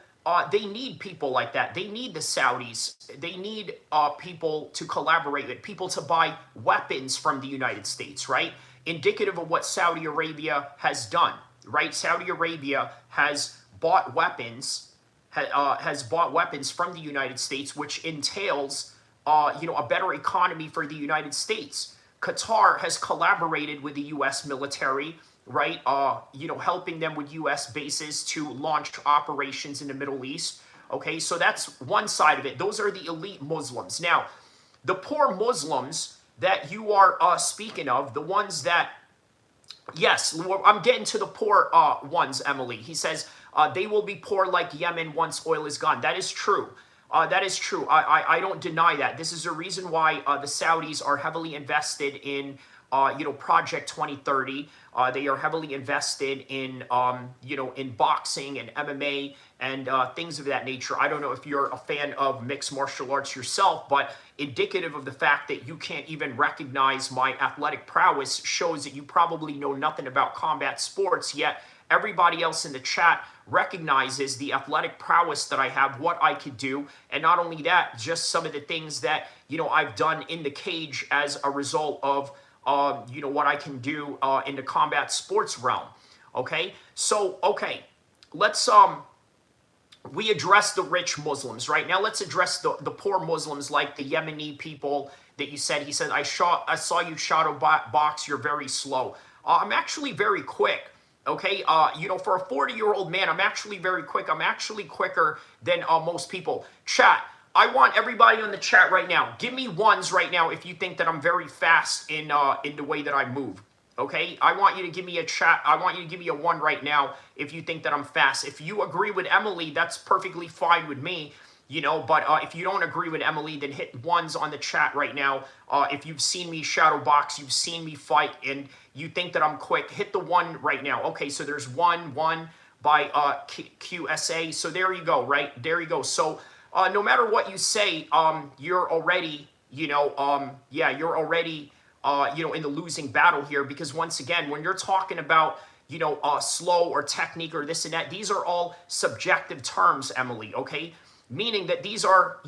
they need people like that. They need the Saudis. They need people to collaborate with, people to buy weapons from the United States, right? Indicative of what Saudi Arabia has done, right? Saudi Arabia has bought weapons from the United States, which entails, you know, a better economy for the United States. Qatar has collaborated with the U.S. military, right? You know, helping them with U.S. bases to launch operations in the Middle East. Okay, so that's one side of it. Those are the elite Muslims. Now, the poor Muslims that you are speaking of, the ones that, yes, I'm getting to the poor ones, Emily. He says, they will be poor like Yemen once oil is gone. That is true. That is true. I don't deny that. This is a reason why the Saudis are heavily invested in Project 2030. They are heavily invested in, in boxing and MMA and things of that nature. I don't know if you're a fan of mixed martial arts yourself, but indicative of the fact that you can't even recognize my athletic prowess shows that you probably know nothing about combat sports, yet everybody else in the chat recognizes the athletic prowess that I have, what I could do, and not only that, just some of the things that, I've done in the cage as a result of, what I can do in the combat sports realm. Okay, so, let's, we address the rich Muslims, right? Now let's address the poor Muslims, like the Yemeni people that you said. He said, I saw you shadow box, you're very slow. I'm actually very quick. Okay, for a 40-year-old man, I'm actually very quick. I'm actually quicker than most people. Chat, I want everybody on the chat right now. Give me ones right now if you think that I'm very fast in the way that I move. Okay, I want you to give me a chat. I want you to give me a 1 right now if you think that I'm fast. If you agree with Emily, that's perfectly fine with me. But if you don't agree with Emily, then hit 1s on the chat right now. If you've seen me shadow box, you've seen me fight, and you think that I'm quick, hit the 1 right now. Okay, so there's 1 by QSA. So there you go, right? There you go. So no matter what you say, you're already, you're already, in the losing battle here, because once again, when you're talking about, slow or technique or this and that, these are all subjective terms, Emily, okay? Meaning that these are,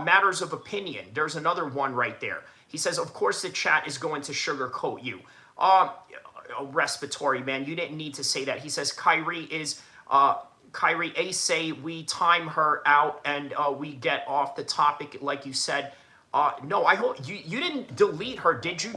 matters of opinion. There's another 1 right there. He says, of course the chat is going to sugarcoat you. Respiratory, man, you didn't need to say that. He says, Kyrie A say we time her out and we get off the topic like you said. No, I hope you didn't delete her, did you?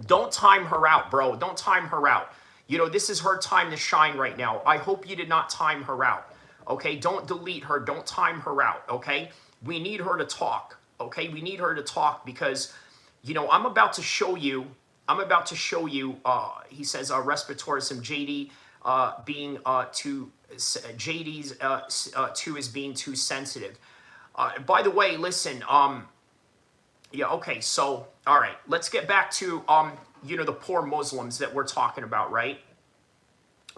Don't time her out, bro. Don't time her out. This is her time to shine right now. I hope you did not time her out. Okay, don't delete her. Don't time her out. Okay, we need her to talk. Okay, we need her to talk because, I'm about to show you. He says, respiratorism, JD being too, JD's 2 is being too sensitive. By the way, listen. Okay. So, all right. Let's get back to the poor Muslims that we're talking about, right?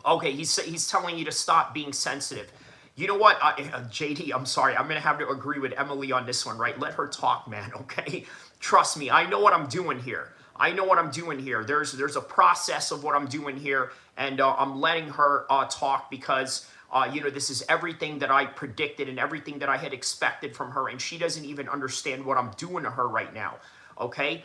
Okay. He's telling you to stop being sensitive. You know what, JD, I'm sorry. I'm going to have to agree with Emily on this one, right? Let her talk, man, okay? Trust me. I know what I'm doing here. There's a process of what I'm doing here, and I'm letting her talk because, this is everything that I predicted and everything that I had expected from her, and she doesn't even understand what I'm doing to her right now, okay?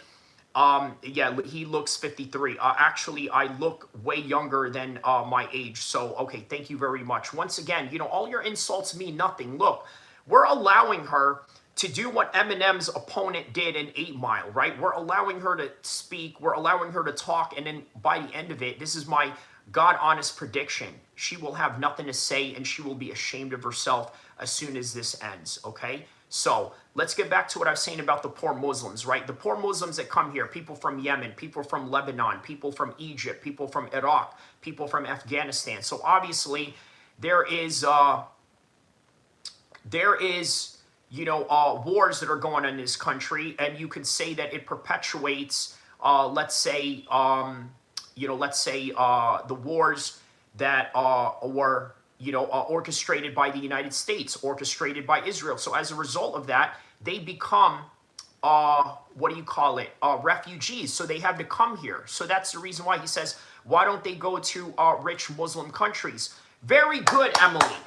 Yeah, he looks 53. Actually, I look way younger than my age. So, okay, thank you very much. Once again, all your insults mean nothing. Look, we're allowing her to do what Eminem's opponent did in 8 Mile, right? We're allowing her to speak. We're allowing her to talk. And then by the end of it, this is my God-honest prediction. She will have nothing to say and she will be ashamed of herself as soon as this ends, okay? So let's get back to what I was saying about the poor Muslims, right? The poor Muslims that come here, people from Yemen, people from Lebanon, people from Egypt, people from Iraq, people from Afghanistan. So obviously there is wars that are going on in this country, and you could say that it perpetuates, let's say the wars that were orchestrated by the United States, orchestrated by Israel. So as a result of that, they become, refugees. So they have to come here. So that's the reason why he says, why don't they go to rich Muslim countries? Very good, Emily.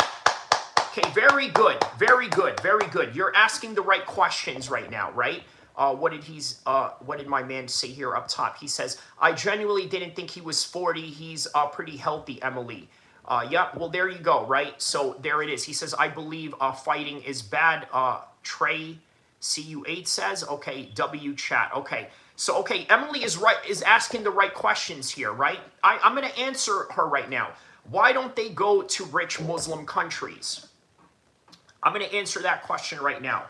Okay, very good, very good, very good. You're asking the right questions right now, right? What did my man say here up top? He says, I genuinely didn't think he was 40. He's pretty healthy, Emily. Yeah, well, there you go, right? So there it is. He says, I believe fighting is bad. Trey CU8 says, okay, W chat. Okay, so, okay, Emily is asking the right questions here, right? I'm going to answer her right now. Why don't they go to rich Muslim countries? I'm going to answer that question right now.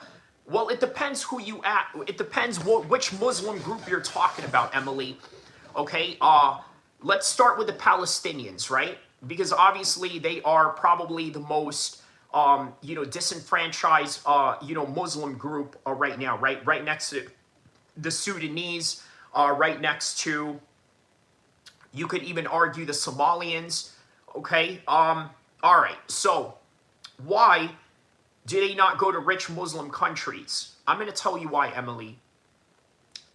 Well, it depends who you at. It depends which Muslim group you're talking about, Emily. Okay, let's start with the Palestinians, right? Because obviously they are probably the most, disenfranchised, Muslim group right now, right? Right next to the Sudanese, right next to, you could even argue, the Somalians. Okay, all right, so why do they not go to rich Muslim countries? I'm going to tell you why, Emily.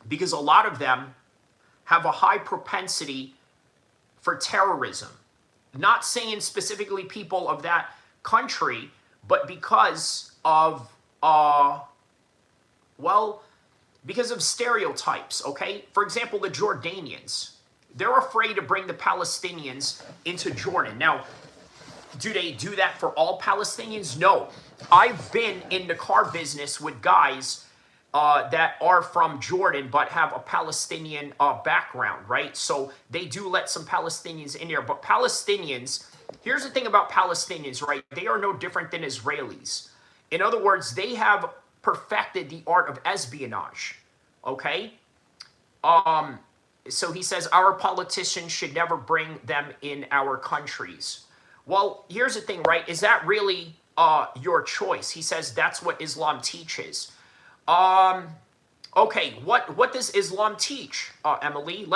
Because a lot of them have a high propensity for terrorism. Not saying specifically people of that country, but because of, well, because of stereotypes, okay? For example, the Jordanians. They're afraid to bring the Palestinians into Jordan. Now, do they do that for all Palestinians? No. I've been in the car business with guys that are from Jordan but have a Palestinian background, right? So they do let some Palestinians in there. But Palestinians, here's the thing about Palestinians, right? They are no different than Israelis. In other words, they have perfected the art of espionage, okay? So he says, our politicians should never bring them in our countries. Well, here's the thing, right? Is that really your choice? He says that's what Islam teaches. Okay, what does Islam teach, Emily?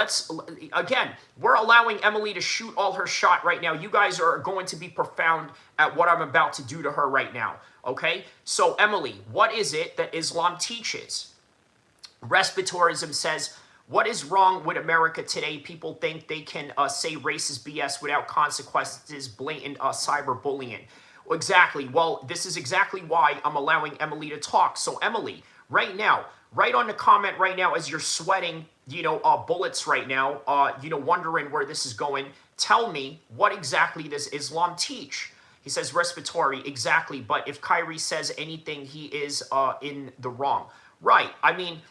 Again, we're allowing Emily to shoot all her shot right now. You guys are going to be profound at what I'm about to do to her right now, okay? So, Emily, what is it that Islam teaches? Respiratorism says, what is wrong with America today? People think they can say racist BS without consequences, blatant cyberbullying. Exactly. Well, this is exactly why I'm allowing Emily to talk. So, Emily, right now, write on the comment right now as you're sweating, bullets right now, wondering where this is going. Tell me, what exactly does Islam teach? He says respiratory, exactly. But if Kyrie says anything, he is in the wrong. Right. I mean,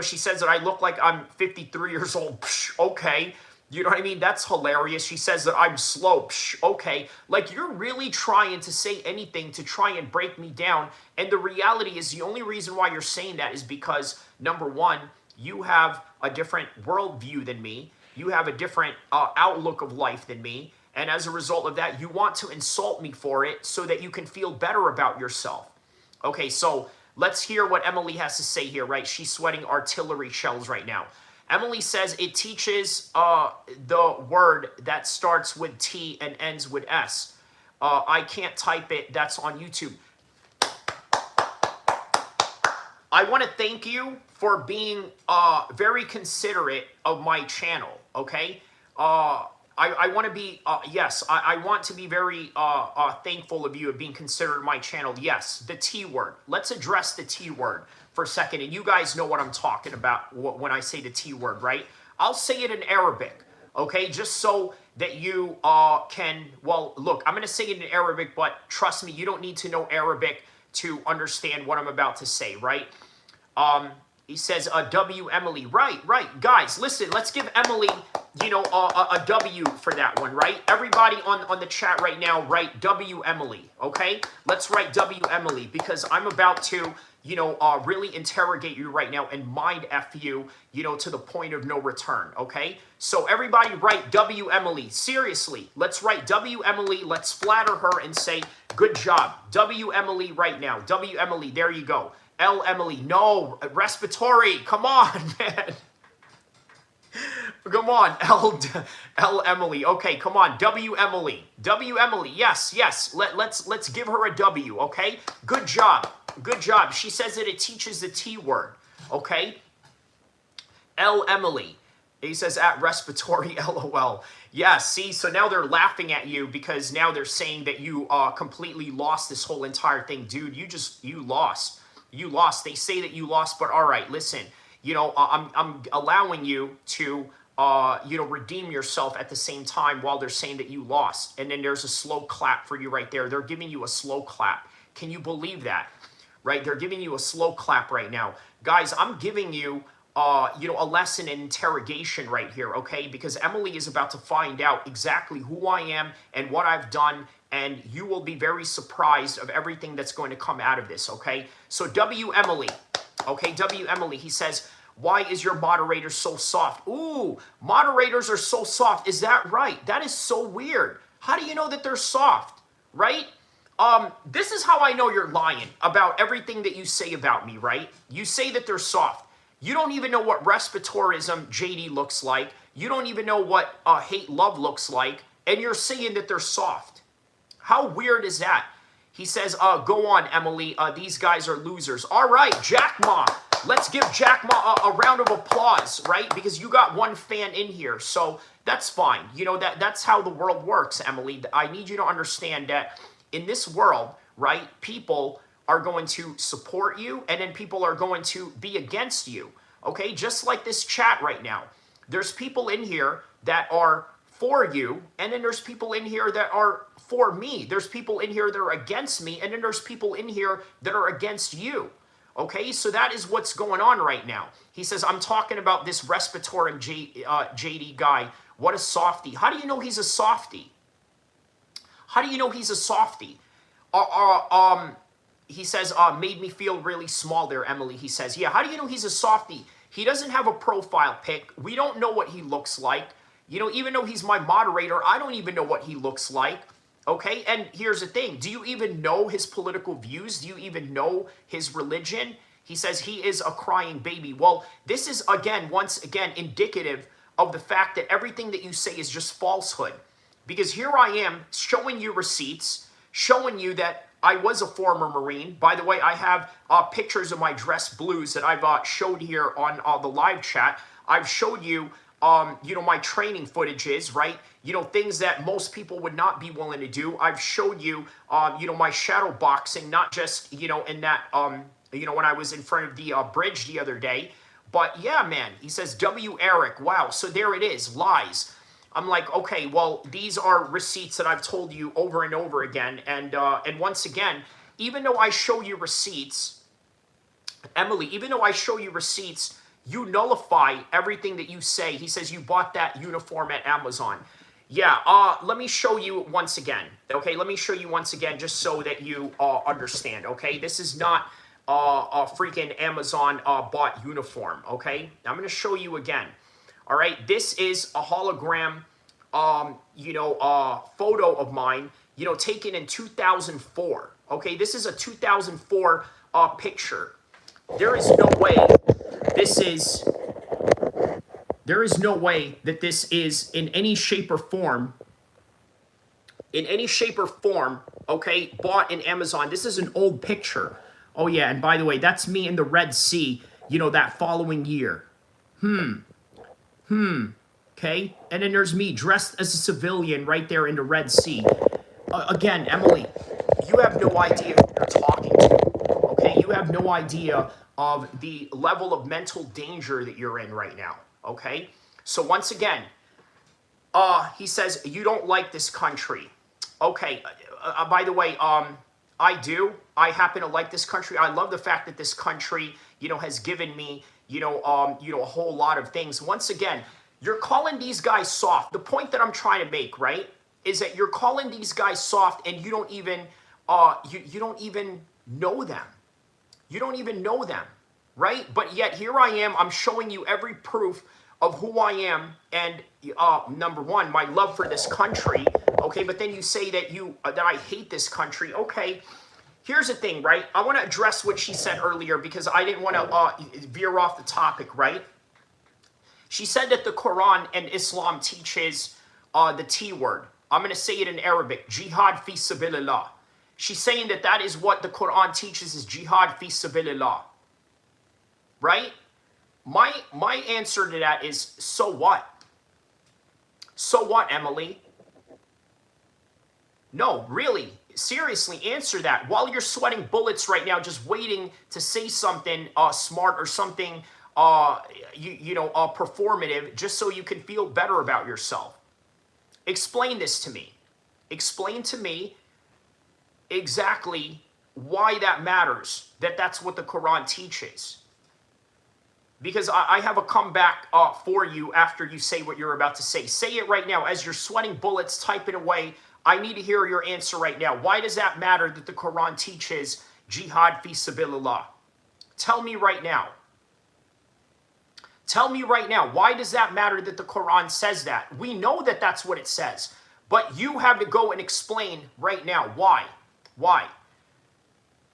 she says that I look like I'm 53 years old. Psh, okay. You know what I mean? That's hilarious. She says that I'm slow. Psh, okay. Like, you're really trying to say anything to try and break me down. And the reality is the only reason why you're saying that is because, number one, you have a different worldview than me. You have a different outlook of life than me. And as a result of that, you want to insult me for it so that you can feel better about yourself. Okay, so let's hear what Emily has to say here, right? She's sweating artillery shells right now. Emily says it teaches the word that starts with T and ends with S. I can't type it. That's on YouTube. I want to thank you for being very considerate of my channel, okay? I want to be, yes, I want to be very thankful of you of being considerate of my channel. Yes, the T word. Let's address the T word for a second. And you guys know what I'm talking about when I say the T word, right? I'll say it in Arabic, okay? Just so that you can, well, look, I'm going to say it in Arabic, but trust me, you don't need to know Arabic to understand what I'm about to say, right? He says, W Emily. Right. Guys, listen, let's give Emily, a W for that one, right? Everybody on the chat right now, write W Emily, okay? Let's write W Emily because I'm about to, really interrogate you right now and mind F you, to the point of no return, okay? So everybody write W Emily. Seriously, let's write W Emily. Let's flatter her and say, good job. W Emily right now. W Emily, there you go. L Emily, no, respiratory, come on, man. Come on, L Emily, okay, come on, W Emily, yes, let's give her a W, okay? Good job. She says that it teaches the T word, okay? L Emily, he says at respiratory, LOL. Yeah, see, so now they're laughing at you because now they're saying that you completely lost this whole entire thing. Dude, you lost. You lost. They say that you lost, but all right, listen, I'm allowing you to, redeem yourself at the same time while they're saying that you lost. And then there's a slow clap for you right there. They're giving you a slow clap. Can you believe that? Right? They're giving you a slow clap right now. Guys, I'm giving you, a lesson in interrogation right here, okay? Because Emily is about to find out exactly who I am and what I've done, and you will be very surprised of everything that's going to come out of this, okay? So W Emily, okay, W Emily, he says, why is your moderator so soft? Ooh, moderators are so soft. Is that right? That is so weird. How do you know that they're soft, right? This is how I know you're lying about everything that you say about me, right? You say that they're soft. You don't even know what respiratorism, JD, looks like. You don't even know what hate-love looks like. And you're saying that they're soft. How weird is that? He says, go on, Emily. These guys are losers. All right, Jack Ma. Let's give Jack Ma a round of applause, right? Because you got one fan in here. So that's fine. You know, that's how the world works, Emily. I need you to understand that in this world, right, people are going to support you, and then people are going to be against you, okay? Just like this chat right now. There's people in here that are for you, and then there's people in here that are for me. There's people in here that are against me, and then there's people in here that are against you, okay? So that is what's going on right now. He says, I'm talking about this respiratory JD guy. What a softie. How do you know he's a softie? How do you know he's a softie? He says, made me feel really small there, Emily. He says, yeah, how do you know he's a softie? He doesn't have a profile pic. We don't know what he looks like. You know, even though he's my moderator, I don't even know what he looks like. Okay, and here's the thing. Do you even know his political views? Do you even know his religion? He says he is a crying baby. Well, this is, once again, indicative of the fact that everything that you say is just falsehood. Because here I am showing you receipts, showing you that I was a former Marine. By the way, I have pictures of my dress blues that I've showed here on the live chat. I've showed you, you know, my training footages, right? You know, things that most people would not be willing to do. I've showed you, you know, my shadow boxing, not just, you know, in that, you know, when I was in front of the bridge the other day. But yeah, man, he says, W. Eric, wow, so there it is, lies. I'm like, okay, well, these are receipts that I've told you over and over again. And once again, even though I show you receipts, Emily, even though I show you receipts, you nullify everything that you say. He says you bought that uniform at Amazon. Yeah, let me show you once again. Okay, let me show you once again just so that you understand, okay? This is not a freaking Amazon bought uniform, okay? I'm going to show you again. All right, this is a hologram, you know, photo of mine, you know, taken in 2004. Okay, this is a 2004 picture. There is no way that this is in any shape or form, okay, bought in Amazon. This is an old picture. Oh yeah, and by the way, that's me in the Red Sea, you know, that following year. Okay, and then there's me dressed as a civilian right there in the Red Sea. Again, Emily, you have no idea who you're talking to, okay? You have no idea of the level of mental danger that you're in right now, okay? So once again, he says, you don't like this country. Okay, by the way, I do. I happen to like this country. I love the fact that this country, you know, has given me, you know, a whole lot of things. Once again, you're calling these guys soft. The point that I'm trying to make, right, is that you're calling these guys soft, and you don't even, you don't even know them. You don't even know them, right? But yet here I am. I'm showing you every proof of who I am, and number one, my love for this country. Okay, but then you say that that I hate this country. Okay. Here's the thing, right? I want to address what she said earlier because I didn't want to veer off the topic, right? She said that the Quran and Islam teaches the T word. I'm going to say it in Arabic, jihad fi sabilillah. She's saying that that is what the Quran teaches, is jihad fi sabilillah. Right? My answer to that is, so what? So what, Emily? No, really. Seriously, answer that. While you're sweating bullets right now, just waiting to say something smart or something, performative, just so you can feel better about yourself. Explain this to me. Explain to me exactly why that matters, that's what the Quran teaches. Because I have a comeback for you after you say what you're about to say. Say it right now. As you're sweating bullets, typing away, I need to hear your answer right now. Why does that matter that the Quran teaches jihad fi sabilillah? Tell me right now. Tell me right now. Why does that matter that the Quran says that? We know that that's what it says. But you have to go and explain right now. Why? Why?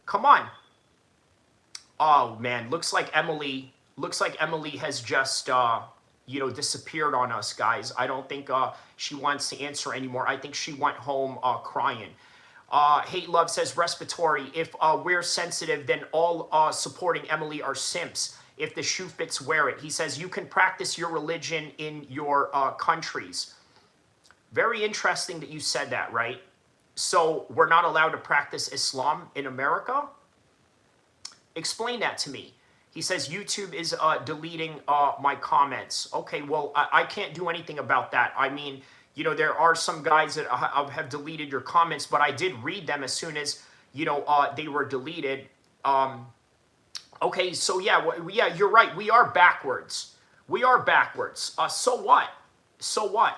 Come on. Oh, man. Looks like Emily looks like Emily has just, you know, disappeared on us, guys. I don't think she wants to answer anymore. I think she went home crying. Hate Love says, respiratory. If we're sensitive, then all supporting Emily are simps. If the shoe fits, wear it. He says, you can practice your religion in your countries. Very interesting that you said that, right? So we're not allowed to practice Islam in America? Explain that to me. He says, YouTube is deleting my comments. Okay, well, I can't do anything about that. I mean, you know, there are some guys that have deleted your comments, but I did read them as soon as, you know, they were deleted. Okay, so yeah, yeah, you're right. We are backwards. We are backwards. So what? So what?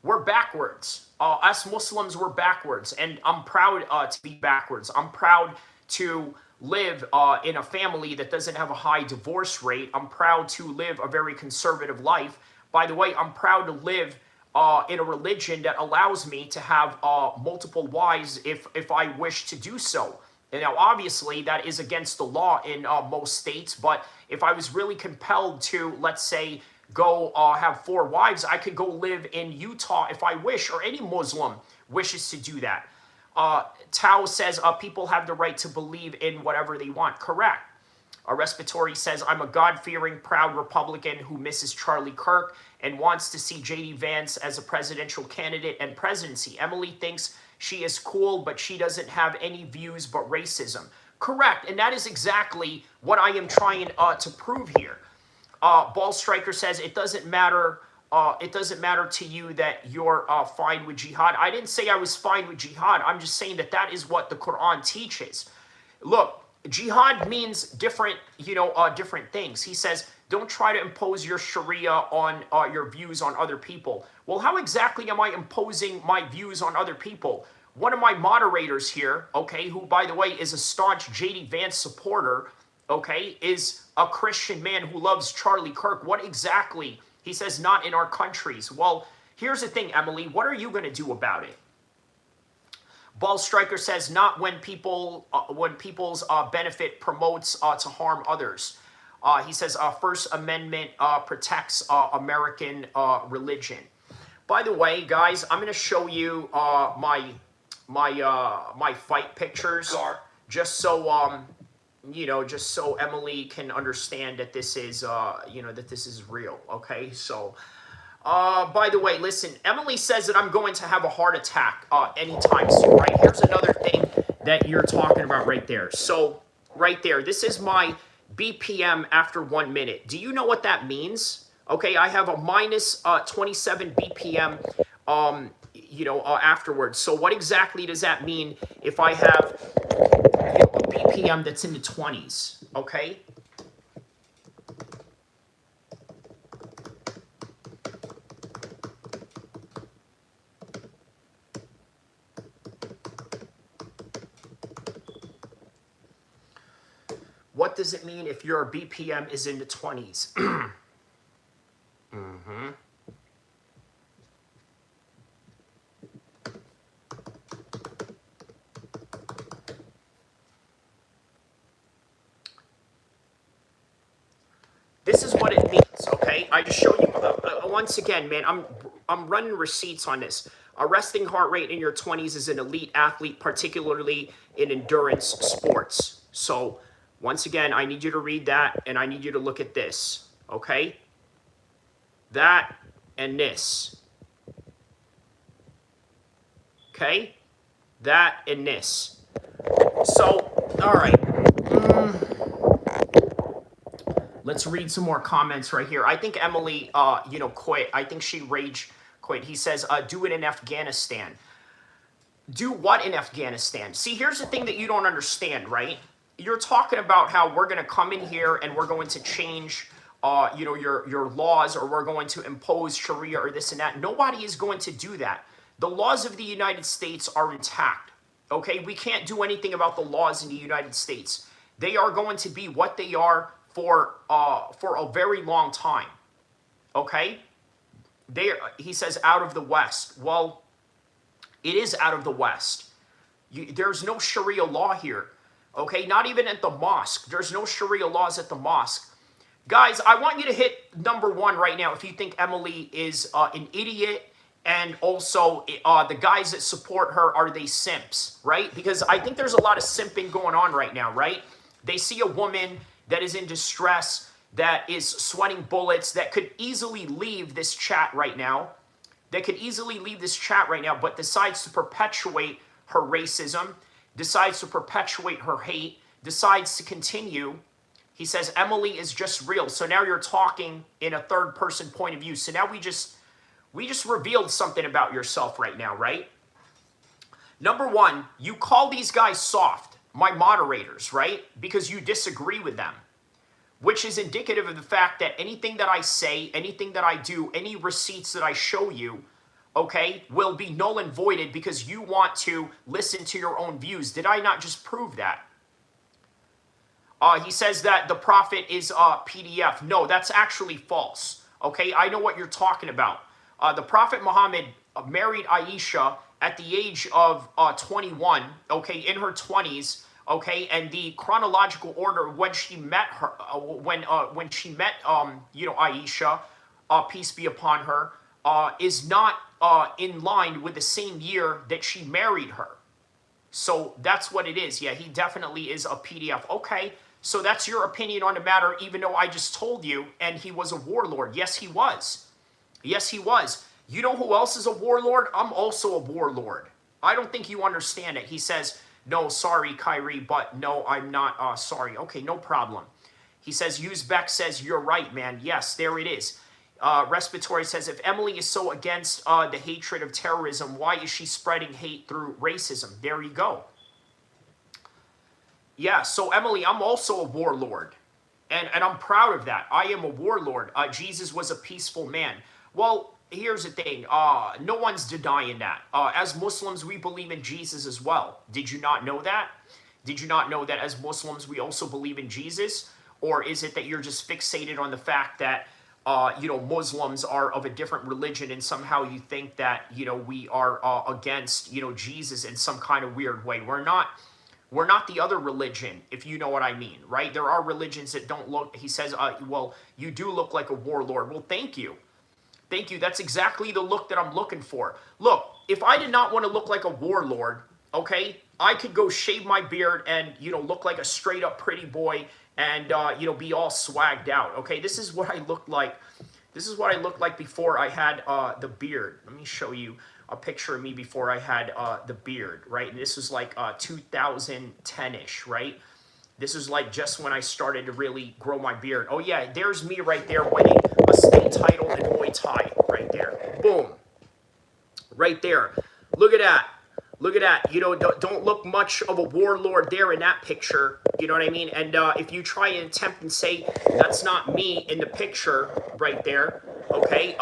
We're backwards. Us Muslims, we're backwards. And I'm proud to be backwards. I'm proud to live in a family that doesn't have a high divorce rate. I'm proud to live a very conservative life. By the way, I'm proud to live in a religion that allows me to have multiple wives if I wish to do so. And now, obviously, that is against the law in most states. But if I was really compelled to, let's say, go have 4 wives, I could go live in Utah if I wish, or any Muslim wishes to do that. Tao says people have the right to believe in whatever they want. Correct. Respiratory says, I'm a God-fearing, proud Republican who misses Charlie Kirk and wants to see J.D. Vance as a presidential candidate and presidency. Emily thinks she is cool, but she doesn't have any views but racism. Correct, and that is exactly what I am trying to prove here. Ball Striker says, it doesn't matter to you that you're fine with jihad. I didn't say I was fine with jihad. I'm just saying that that is what the Quran teaches. Look, jihad means different, you know, different things. He says, don't try to impose your Sharia on your views on other people. Well, how exactly am I imposing my views on other people? One of my moderators here, okay, who, by the way, is a staunch J.D. Vance supporter, okay, is a Christian man who loves Charlie Kirk. What exactly? He says, not in our countries. Well, here's the thing, Emily. What are you going to do about it? Ball Striker says, not when people's benefit promotes to harm others. He says, First Amendment protects American religion. By the way, guys, I'm going to show you my fight pictures, just so you know, just so Emily can understand that this is you know, that this is real. Okay, so. By the way, listen, Emily says that I'm going to have a heart attack anytime soon, right? Here's another thing that you're talking about right there. So, right there, this is my BPM after 1 minute. Do you know what that means? Okay, I have a minus 27 BPM, you know, afterwards. So what exactly does that mean if I have, you know, a BPM that's in the 20s, okay? What does it mean if your BPM is in the 20s? This is what it means, okay? I just showed you, once again, man, I'm running receipts on this. A resting heart rate in your 20s is an elite athlete, particularly in endurance sports. So, once again, I need you to read that, and I need you to look at this, okay? That and this. Okay? That and this. So, all right. Let's read some more comments right here. I think Emily, you know, quit. I think she rage quit. He says, do it in Afghanistan. Do what in Afghanistan? See, here's the thing that you don't understand, right? You're talking about how we're going to come in here and we're going to change, you know, your laws, or we're going to impose Sharia or this and that. Nobody is going to do that. The laws of the United States are intact. Okay, we can't do anything about the laws in the United States. They are going to be what they are for a very long time. Okay, he says out of the West. Well, it is out of the West. There's no Sharia law here. Okay, not even at the mosque. There's no Sharia laws at the mosque. Guys, I want you to hit number 1 right now if you think Emily is an idiot, and also the guys that support her, are they simps, right? Because I think there's a lot of simping going on right now, right? They see a woman that is in distress, that is sweating bullets, that could easily leave this chat right now, but decides to perpetuate her racism, decides to perpetuate her hate, decides to continue. He says, Emily is just real. So now you're talking in a third person point of view. So now we just revealed something about yourself right now, right? Number 1, you call these guys soft, my moderators, right? Because you disagree with them, which is indicative of the fact that anything that I say, anything that I do, any receipts that I show you, okay, will be null and voided because you want to listen to your own views. Did I not just prove that? He says that the prophet is PDF. No, that's actually false. Okay, I know what you're talking about. The prophet Muhammad married Aisha at the age of 21, okay, in her 20s, okay, and the chronological order when she met her, when she met, Aisha, peace be upon her, is not in line with the same year that she married her. So that's what it is. Yeah, he definitely is a PDF. Okay, so that's your opinion on the matter, even though I just told you, and he was a warlord. Yes, he was. Yes, he was. You know who else is a warlord? I'm also a warlord. I don't think you understand it. He says, no, sorry, Kyrie, but no, I'm not sorry. Okay, no problem. He says, Uzbek says, you're right, man. Yes, there it is. Respiratory says, if Emily is so against the hatred of terrorism, why is she spreading hate through racism? There you go. Yeah, so Emily, I'm also a warlord. And I'm proud of that. I am a warlord. Jesus was a peaceful man. Well, here's the thing. No one's denying that. As Muslims, we believe in Jesus as well. Did you not know that? Did you not know that as Muslims, we also believe in Jesus? Or is it that you're just fixated on the fact that, Muslims are of a different religion and somehow you think that, we are against, Jesus in some kind of weird way? We're not. We're not the other religion, if you know what I mean, right? There are religions that don't look, he says, well, you do look like a warlord. Well, thank you. Thank you. That's exactly the look that I'm looking for. Look, if I did not want to look like a warlord, okay, I could go shave my beard and, look like a straight up pretty boy and, be all swagged out, okay? This is what I looked like. This is what I looked like before I had the beard. Let me show you a picture of me before I had the beard, right? And this was like 2010-ish, right? This is like just when I started to really grow my beard. Oh yeah, there's me right there winning a state title in Muay Thai, right there. Boom. Right there. Look at that. Look at that. Don't look much of a warlord there in that picture. You know what I mean? And if you try and attempt and say that's not me in the picture right there, okay,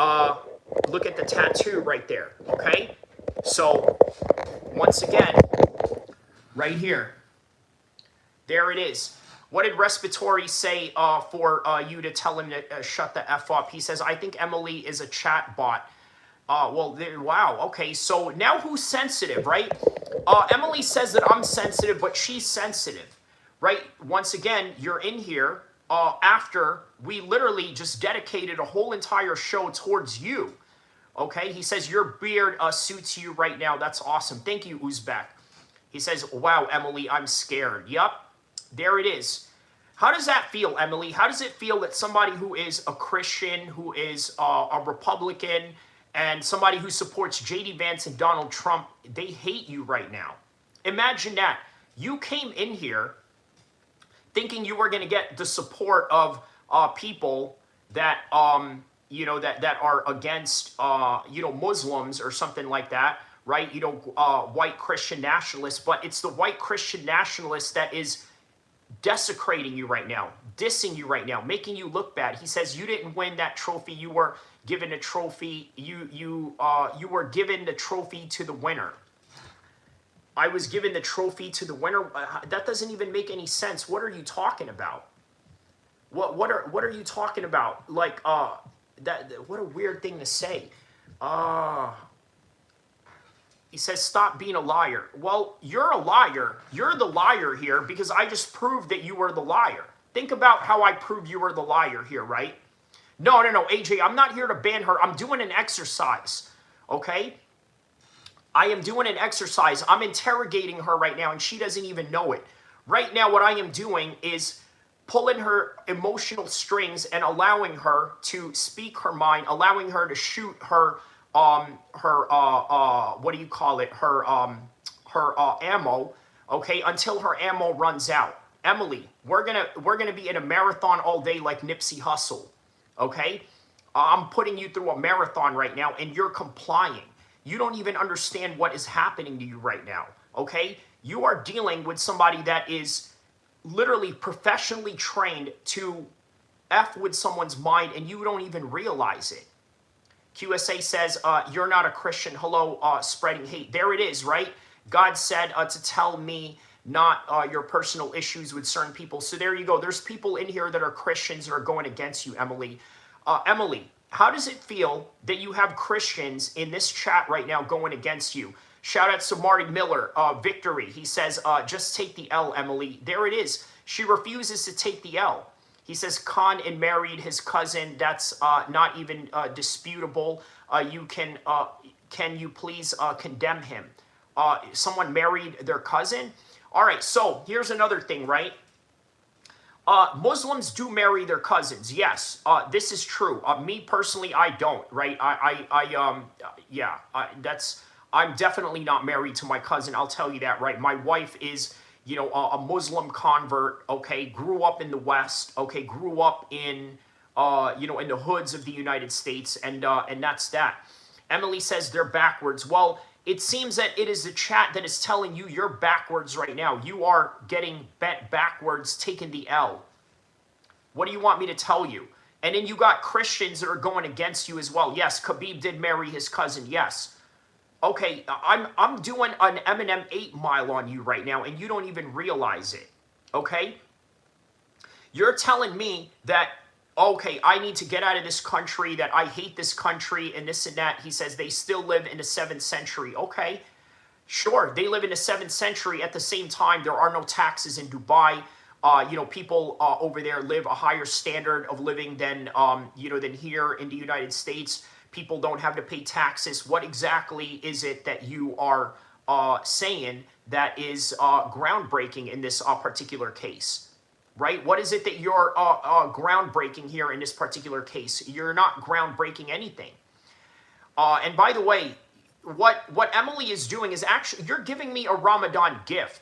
look at the tattoo right there, okay? So, once again, right here, there it is. What did Respiratory say for you to tell him to shut the F up? He says, I think Emily is a chat bot. Wow, okay, so now who's sensitive, right? Emily says that I'm sensitive, but she's sensitive, right? Once again, you're in here after we literally just dedicated a whole entire show towards you. Okay, he says your beard suits you right now. That's awesome. Thank you, Uzbek. He says, wow, Emily, I'm scared. Yup, there it is. How does that feel, Emily? How does it feel that somebody who is a Christian, who is a Republican, and somebody who supports J.D. Vance and Donald Trump, they hate you right now? Imagine that. You came in here thinking you were going to get the support of people that, that are against, Muslims or something like that, right? White Christian nationalists, but it's the white Christian nationalist that is desecrating you right now, dissing you right now, making you look bad. He says you didn't win that trophy. You were given a trophy. You were given the trophy to the winner. I was given the trophy to the winner. That doesn't even make any sense. What are you talking about? What are you talking about? Like that. What a weird thing to say. He says, stop being a liar. Well, you're a liar. You're the liar here because I just proved that you were the liar. Think about how I prove you are the liar here, right? No, no, no, AJ, I'm not here to ban her. I'm doing an exercise, okay? I am doing an exercise. I'm interrogating her right now, and she doesn't even know it. Right now, what I am doing is pulling her emotional strings and allowing her to speak her mind, allowing her to shoot her, what do you call it? Her ammo, okay, until her ammo runs out. Emily, we're gonna be in a marathon all day like Nipsey Hussle, okay? I'm putting you through a marathon right now, and you're complying. You don't even understand what is happening to you right now, okay? You are dealing with somebody that is literally professionally trained to F with someone's mind, and you don't even realize it. QSA says, you're not a Christian. Hello, spreading hate. There it is, right? God said to tell me not your personal issues with certain people. So there you go. There's people in here that are Christians that are going against you, Emily. Emily, how does it feel that you have Christians in this chat right now going against you? Shout out to Marty Miller, Victory. He says, just take the L, Emily. There it is. She refuses to take the L. He says, Khan and married his cousin. That's not even disputable. Can you please condemn him? Someone married their cousin? All right, so here's another thing, right? Muslims do marry their cousins. Yes, this is true. Me personally, I don't, right? I'm definitely not married to my cousin. I'll tell you that, right? My wife is, you know, a Muslim convert, okay? Grew up in the West, okay? Grew up in, you know, in the hoods of the United States, and that's that. Emily says they're backwards. Well, it seems that it is the chat that is telling you you're backwards right now. You are getting bent backwards, taking the L. What do you want me to tell you? And then you got Christians that are going against you as well. Yes, Khabib did marry his cousin. Yes. Okay, I'm doing an Eminem 8 Mile on you right now, and you don't even realize it. Okay? You're telling me that, okay, I need to get out of this country, that I hate this country, and this and that. He says they still live in the 7th century. Okay, sure, they live in the 7th century. At the same time, there are no taxes in Dubai. You know, people over there live a higher standard of living than, you know, than here in the United States. People don't have to pay taxes. What exactly is it that you are saying that is groundbreaking in this particular case? Right? What is it that you're groundbreaking here in this particular case? You're not groundbreaking anything. And by the way, what Emily is doing is actually, you're giving me a Ramadan gift.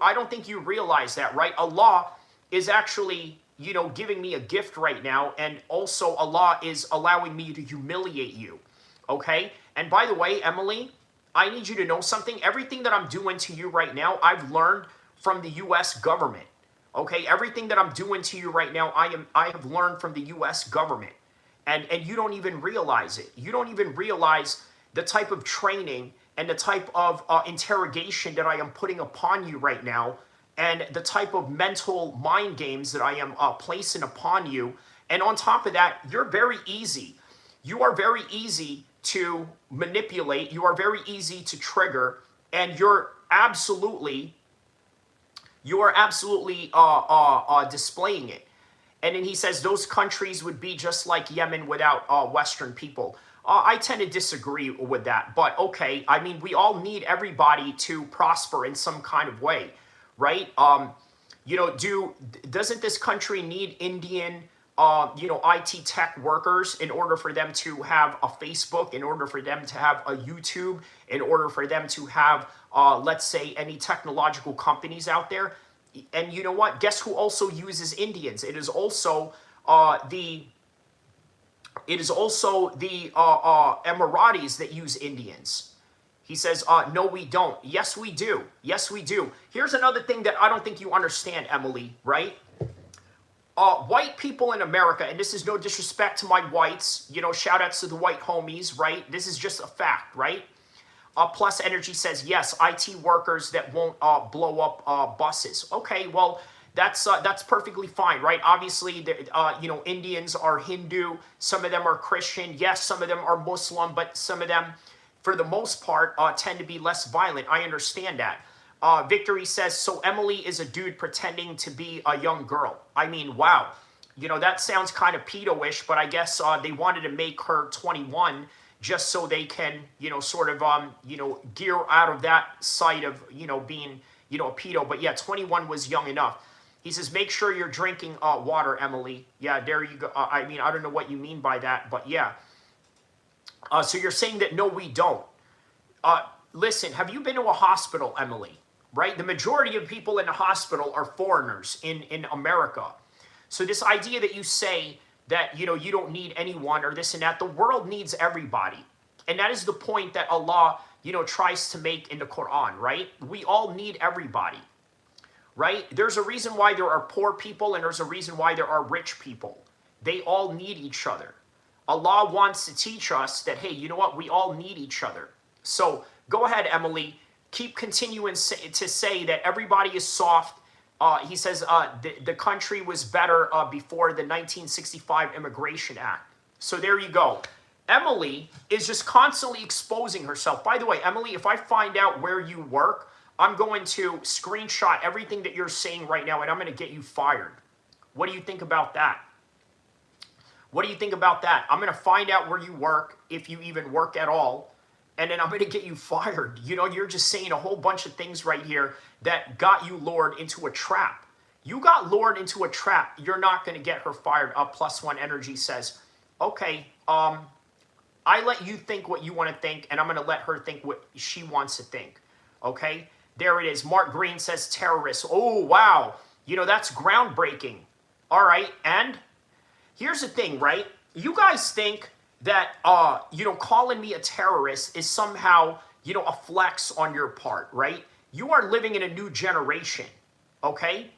I don't think you realize that, right? Allah is actually, you know, giving me a gift right now, and also Allah is allowing me to humiliate you, okay? And by the way, Emily, I need you to know something. Everything that I'm doing to you right now, I've learned from the U.S. government. Okay, everything that I'm doing to you right now, I have learned from the U.S. government, and you don't even realize it. You don't even realize the type of training and the type of interrogation that I am putting upon you right now, and the type of mental mind games that I am placing upon you. And on top of that, you're very easy. You are very easy to manipulate. You are very easy to trigger, and you're absolutely displaying it. And then he says those countries would be just like Yemen without Western people. I tend to disagree with that, but okay. I mean, we all need everybody to prosper in some kind of way, right? You know, doesn't this country need Indian, you know, IT tech workers in order for them to have a Facebook, in order for them to have a YouTube, in order for them to have, let's say, any technological companies out there? And you know what? Guess who also uses Indians? It is also the Emiratis that use Indians. He says, no, we don't. Yes, we do. Yes, we do. Here's another thing that I don't think you understand, Emily, right? White people in America, and this is no disrespect to my whites, you know, shout outs to the white homies, right? This is just a fact, right? Plus Energy says, yes, IT workers that won't blow up buses. Okay, well, that's perfectly fine, right? Obviously, you know, Indians are Hindu. Some of them are Christian. Yes, some of them are Muslim, but some of them, for the most part, tend to be less violent. I understand that. Victory says, so Emily is a dude pretending to be a young girl. I mean, wow. You know, that sounds kind of pedo-ish, but I guess they wanted to make her 21 just so they can, you know, sort of, you know, gear out of that side of, you know, being, you know, a pedo. But yeah, 21 was young enough. He says, make sure you're drinking water, Emily. Yeah, there you go. I mean, I don't know what you mean by that, but yeah. So you're saying that, no, we don't. Listen, have you been to a hospital, Emily? Right? The majority of people in the hospital are foreigners in America. So this idea that you say that, you know, you don't need anyone or this and that, the world needs everybody. And that is the point that Allah, you know, tries to make in the Quran, right? We all need everybody, right? There's a reason why there are poor people and there's a reason why there are rich people. They all need each other. Allah wants to teach us that, hey, you know what? We all need each other. So go ahead, Emily. Keep continuing to say that everybody is soft. He says the country was better before the 1965 Immigration Act. So there you go. Emily is just constantly exposing herself. By the way, Emily, if I find out where you work, I'm going to screenshot everything that you're saying right now, and I'm going to get you fired. What do you think about that? What do you think about that? I'm going to find out where you work, if you even work at all, and then I'm going to get you fired. You know, you're just saying a whole bunch of things right here that got you lured into a trap. You got lured into a trap. You're not going to get her fired. +1 energy says, okay, I let you think what you want to think, and I'm going to let her think what she wants to think. Okay? There it is. Mark Green says terrorists. Oh, wow. You know, that's groundbreaking. All right, and here's the thing, right? You guys think that, you know, calling me a terrorist is somehow, you know, a flex on your part, right? You are living in a new generation, okay?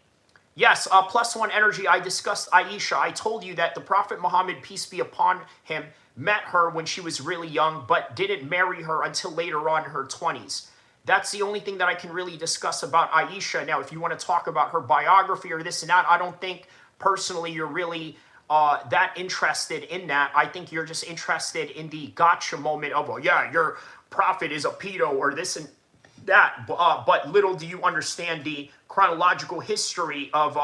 Yes, +1 energy, I discussed Aisha. I told you that the Prophet Muhammad, peace be upon him, met her when she was really young, but didn't marry her until later on in her 20s. That's the only thing that I can really discuss about Aisha. Now, if you want to talk about her biography or this and that, I don't think personally you're really that interested in that. I think you're just interested in the gotcha moment of, oh yeah, your prophet is a pedo or this and that. But little do you understand the chronological history of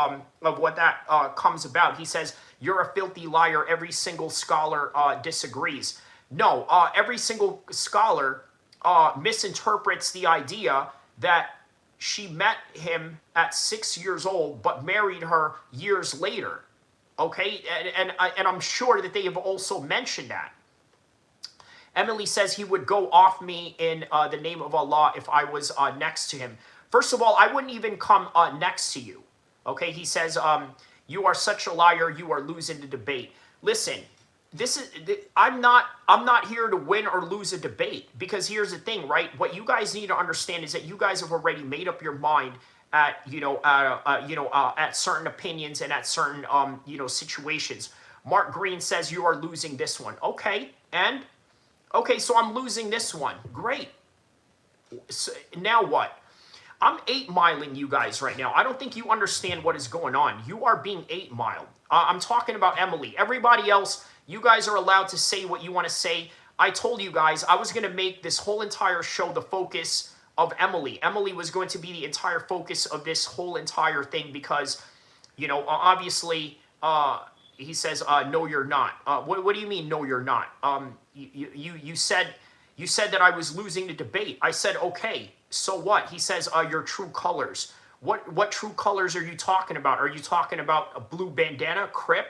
what that comes about. He says, you're a filthy liar. Every single scholar disagrees. No, every single scholar misinterprets the idea that she met him at 6 years old, but married her years later. Okay, and I'm sure that they have also mentioned that. Emily says he would go off me in the name of Allah if I was next to him. First of all, I wouldn't even come next to you. Okay, he says, you are such a liar, you are losing the debate. Listen, I'm not here to win or lose a debate, because here's the thing, right? What you guys need to understand is that you guys have already made up your mind at at certain opinions and at certain situations. Mark Green says you are losing this one. Okay, and okay, so I'm losing this one. Great. So now what? I'm 8-miling you guys right now. I don't think you understand what is going on. You are being 8-miled. I'm talking about Emily. Everybody else, you guys are allowed to say what you want to say. I told you guys I was going to make this whole entire show the focus of Emily. Emily was going to be the entire focus of this whole entire thing because, you know, obviously, he says, no, you're not. What do you mean, no, you're not? You said that I was losing the debate. I said, okay, so what? He says, your true colors. What true colors are you talking about? Are you talking about a blue bandana, Crip?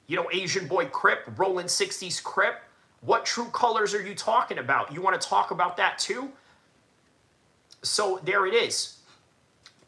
You know, Asian boy Crip, rolling 60s Crip? What true colors are you talking about? You want to talk about that too? So there it is.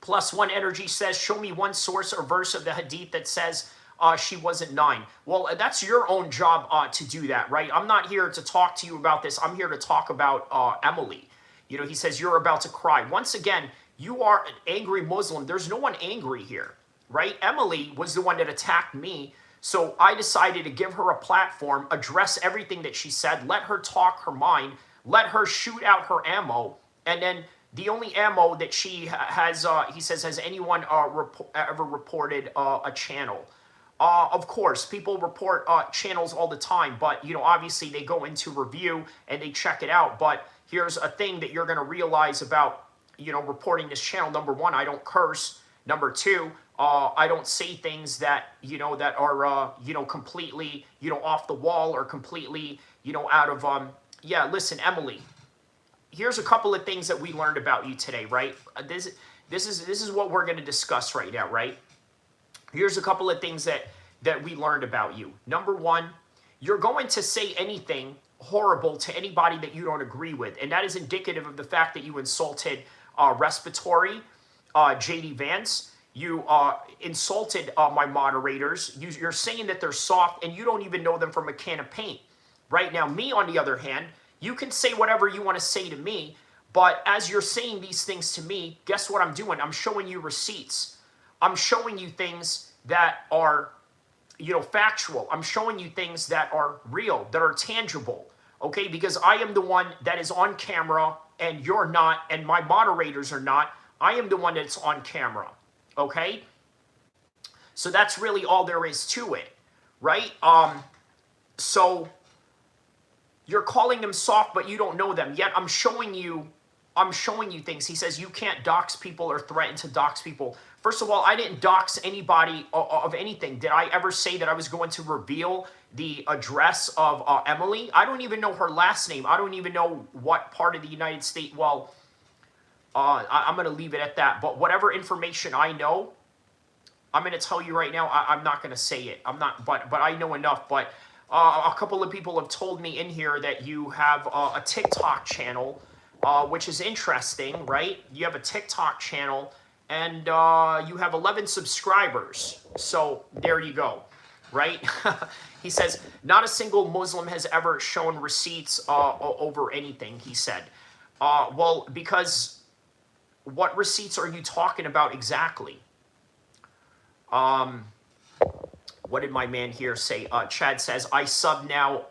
+1 energy says, show me one source or verse of the hadith that says she wasn't 9. Well, that's your own job to do that, right? I'm not here to talk to you about this. I'm here to talk about Emily. You know, he says, you're about to cry. Once again, you are an angry Muslim. There's no one angry here, right? Emily was the one that attacked me. So I decided to give her a platform, address everything that she said, let her talk her mind, let her shoot out her ammo, and then the only ammo that she has, he says, has anyone ever reported a channel? Of course, people report channels all the time, but, you know, obviously they go into review and they check it out. But here's a thing that you're going to realize about reporting this channel. Number one, I don't curse. Number two, I don't say things that, that are, completely, off the wall or completely, out of, yeah, listen, Emily, here's a couple of things that we learned about you today, right? This is what we're going to discuss right now, right? Here's a couple of things that we learned about you. Number one, you're going to say anything horrible to anybody that you don't agree with, and that is indicative of the fact that you insulted Respiratory, JD Vance. You insulted my moderators. You're saying that they're soft, and you don't even know them from a can of paint. Right now, me, on the other hand, you can say whatever you want to say to me, but as you're saying these things to me, guess what I'm doing? I'm showing you receipts. I'm showing you things that are, factual. I'm showing you things that are real, that are tangible, okay? Because I am the one that is on camera, and you're not, and my moderators are not. I am the one that's on camera, okay? So that's really all there is to it, right? So you're calling them soft, but you don't know them. Yet I'm showing you things. He says you can't dox people or threaten to dox people. First of all, I didn't dox anybody of anything. Did I ever say that I was going to reveal the address of Emily? I don't even know her last name. I don't even know what part of the United States. Well, I'm going to leave it at that. But whatever information I know, I'm going to tell you right now. I'm not going to say it. I'm not. But I know enough. But a couple of people have told me in here that you have a TikTok channel, which is interesting, right? You have a TikTok channel, and you have 11 subscribers. So there you go, right? He says, not a single Muslim has ever shown receipts over anything, he said. Well, because what receipts are you talking about exactly? What did my man here say? Chad says, I sub now,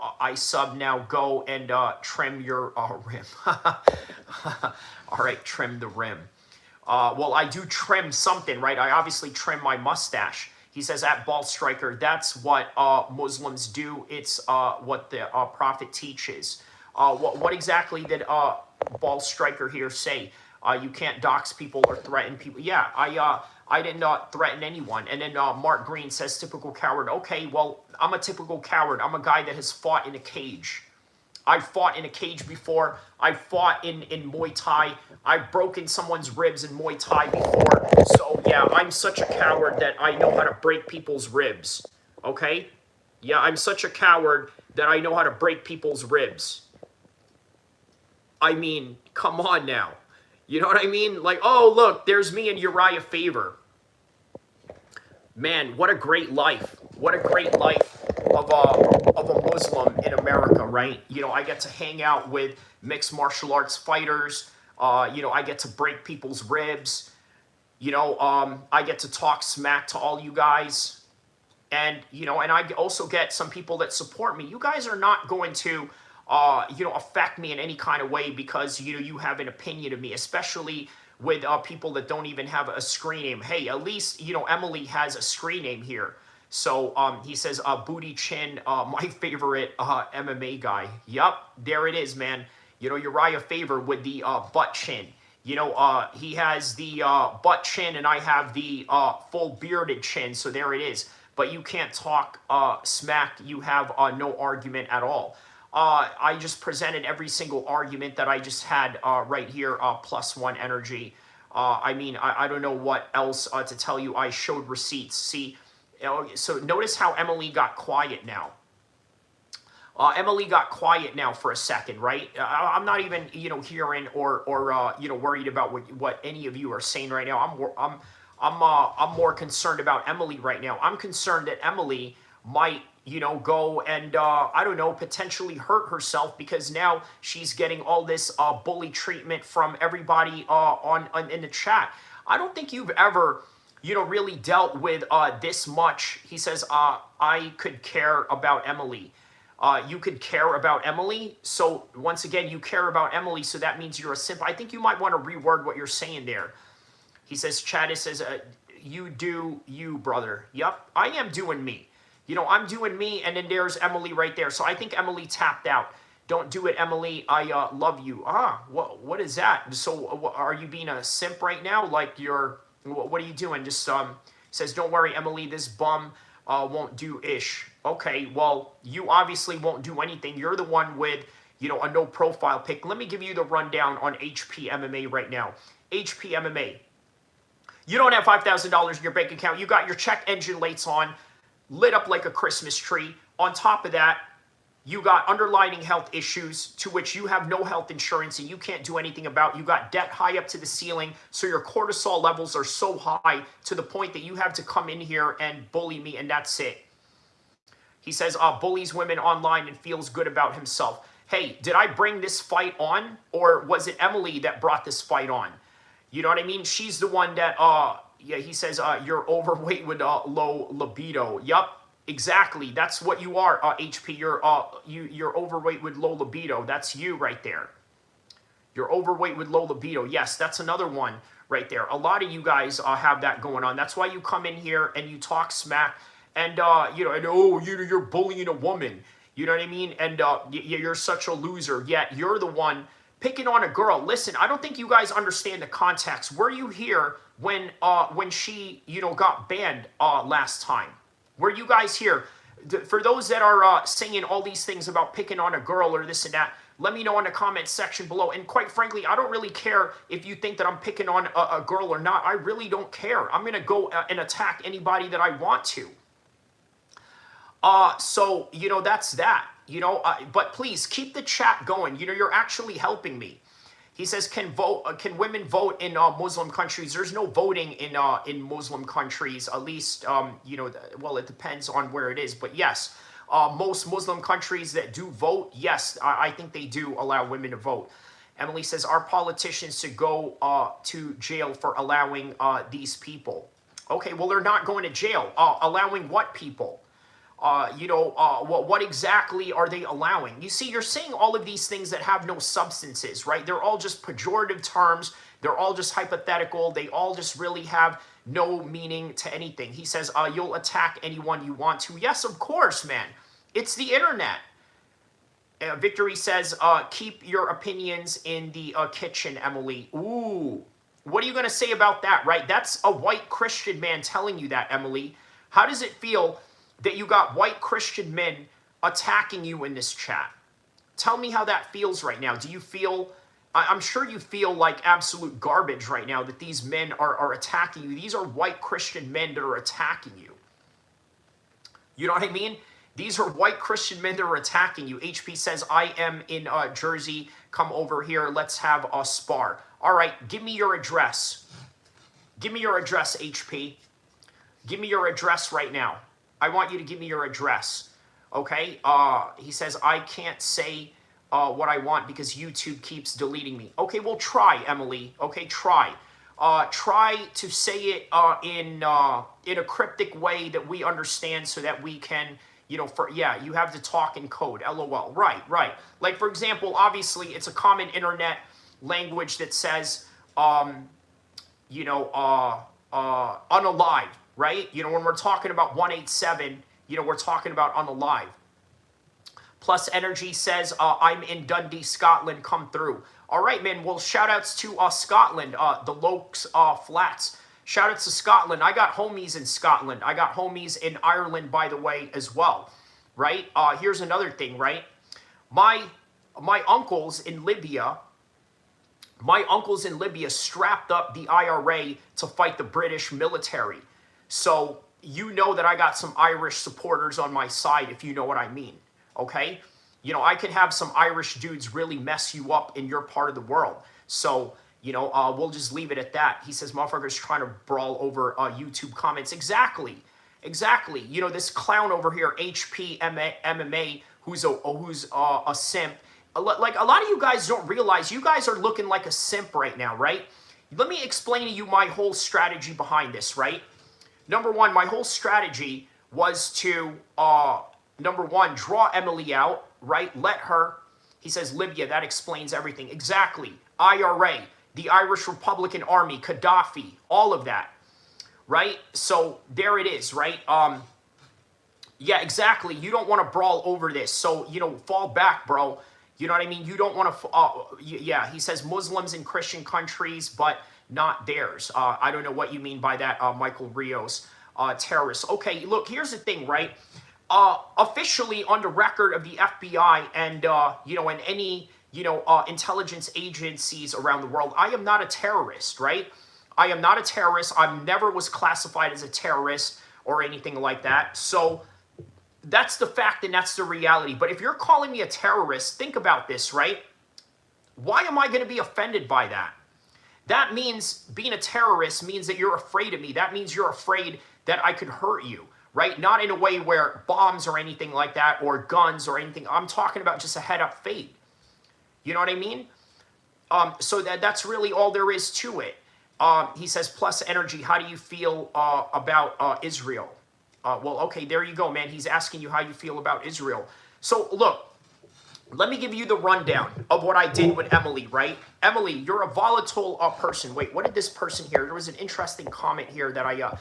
go and trim your rim. All right, trim the rim. Well, I do trim something, right? I obviously trim my mustache. He says, at Ball Striker, that's what Muslims do. It's what the Prophet teaches. What exactly did Ball Striker here say? You can't dox people or threaten people. Yeah, I didn't threaten anyone. And then Mark Green says, typical coward. Okay, well, I'm a typical coward. I'm a guy that has fought in a cage. I've fought in a cage before. I've fought in Muay Thai. I've broken someone's ribs in Muay Thai before. So, yeah, I'm such a coward that I know how to break people's ribs. Okay? Yeah, I'm such a coward that I know how to break people's ribs. I mean, come on now. You know what I mean? Like, oh, look, there's me and Uriah Faber. Man, what a great life. What a great life of a Muslim in America, right? I get to hang out with mixed martial arts fighters. I get to break people's ribs. I get to talk smack to all you guys. And, and I also get some people that support me. You guys are not going to affect me in any kind of way because, you have an opinion of me, especially with people that don't even have a screen name. Hey, at least, Emily has a screen name here. So he says, Booty Chin, my favorite MMA guy. Yup, there it is, man. Uriah Faber with the butt chin. He has the butt chin and I have the full bearded chin. So there it is. But you can't talk smack. You have no argument at all. I just presented every single argument that I just had right here, +1 energy. I mean, I don't know what else to tell you. I showed receipts. See, so notice how Emily got quiet now. Emily got quiet now for a second, right? I'm not even, hearing or worried about what any of you are saying right now. I'm more concerned about Emily right now. I'm concerned that Emily might, go and, I don't know, potentially hurt herself because now she's getting all this bully treatment from everybody in the chat. I don't think you've ever, really dealt with this much. He says, I could care about Emily. You could care about Emily. So once again, you care about Emily. So that means you're a simp. I think you might want to reword what you're saying there. He says, Chad says, you do you, brother. Yep, I am doing me. I'm doing me, and then there's Emily right there. So I think Emily tapped out. Don't do it, Emily. I love you. What is that? So are you being a simp right now? Like what are you doing? Just says, don't worry, Emily, this bum won't do ish. Okay, well, you obviously won't do anything. You're the one with, a no profile pic. Let me give you the rundown on HP MMA right now. HP MMA. You don't have $5,000 in your bank account. You got your check engine lights on, lit up like a Christmas tree. On top of that, you got underlying health issues to which you have no health insurance and you can't do anything about. You got debt high up to the ceiling, so your cortisol levels are so high to the point that you have to come in here and bully me, and that's it. He says, bullies women online and feels good about himself. Hey, did I bring this fight on, or was it Emily that brought this fight on? You know what I mean? She's the one that, yeah, he says, you're overweight with low libido. Yup. Exactly. That's what you are, HP. You're overweight with low libido. That's you right there. You're overweight with low libido. Yes, that's another one right there. A lot of you guys have that going on. That's why you come in here and you talk smack and, you're bullying a woman. You know what I mean? And you're such a loser. Yet you're the one picking on a girl. Listen, I don't think you guys understand the context. Were you here when she, got banned last time? Were you guys here? For those that are saying all these things about picking on a girl or this and that, let me know in the comment section below. And quite frankly, I don't really care if you think that I'm picking on a girl or not. I really don't care. I'm going to go and attack anybody that I want to. So, that's that. But please keep the chat going. You're actually helping me. He says, can women vote in Muslim countries? There's no voting in Muslim countries, at least, well, it depends on where it is. But yes, most Muslim countries that do vote, yes, I think they do allow women to vote. Emily says, our politicians should go to jail for allowing these people. Okay, well, they're not going to jail. Allowing what people? What exactly are they allowing? You see, you're saying all of these things that have no substances, right? They're all just pejorative terms. They're all just hypothetical. They all just really have no meaning to anything. He says, you'll attack anyone you want to. Yes, of course, man. It's the internet. Victory says, keep your opinions in the kitchen, Emily. Ooh, what are you going to say about that, right? That's a white Christian man telling you that, Emily. How does it feel that you got white Christian men attacking you in this chat? Tell me how that feels right now. Do you feel, I'm sure you feel like absolute garbage right now that these men are attacking you. These are white Christian men that are attacking you. You know what I mean? These are white Christian men that are attacking you. HP says, I am in Jersey. Come over here. Let's have a spar. All right, give me your address. Give me your address, HP. Give me your address right now. I want you to give me your address, okay? He says, I can't say what I want because YouTube keeps deleting me. Okay, well, try, Emily. Okay, try. Try to say it in a cryptic way that we understand so that we can, you have to talk in code, LOL. Right. Like, for example, obviously, it's a common internet language that says, unalive. Right? When we're talking about 187, we're talking about unalive. Plus Energy says, I'm in Dundee, Scotland. Come through. All right, man. Well, shout outs to Scotland, the Lokes Flats. Shout outs to Scotland. I got homies in Scotland. I got homies in Ireland, by the way, as well. Right? Here's another thing, right? My uncles in Libya, strapped up the IRA to fight the British military. So you know that I got some Irish supporters on my side, if you know what I mean, okay? I could have some Irish dudes really mess you up in your part of the world. So, we'll just leave it at that. He says, motherfuckers trying to brawl over YouTube comments. Exactly. This clown over here, HP MMA, who's a simp. Like, a lot of you guys don't realize you guys are looking like a simp right now, right? Let me explain to you my whole strategy behind this, right? Number one, my whole strategy was to, number one, draw Emily out, right? Let her, he says, Libya, that explains everything. Exactly. IRA, the Irish Republican Army, Gaddafi, all of that, right? So there it is, right? Yeah, exactly. You don't want to brawl over this. So, fall back, bro. You know what I mean? You don't want to, yeah, he says Muslims in Christian countries, but not theirs. I don't know what you mean by that, Michael Rios. Terrorists. Okay, look, here's the thing, right? Officially on the record of the FBI and, you know, and any, you know, intelligence agencies around the world, I am not a terrorist, right? I am not a terrorist. I never was classified as a terrorist or anything like that. So that's the fact and that's the reality. But if you're calling me a terrorist, think about this, right? Why am I going to be offended by that? That means being a terrorist means that you're afraid of me. That means you're afraid that I could hurt you, right? Not in a way where bombs or anything like that or guns or anything. I'm talking about just a head-up fate. You know what I mean? So that's really all there is to it. He says, plus energy, how do you feel about Israel? Well, okay, there you go, man. He's asking you how you feel about Israel. So, look, let me give you the rundown of what I did with Emily, right? Emily, you're a volatile person. Wait, what did this person here? There was an interesting comment here that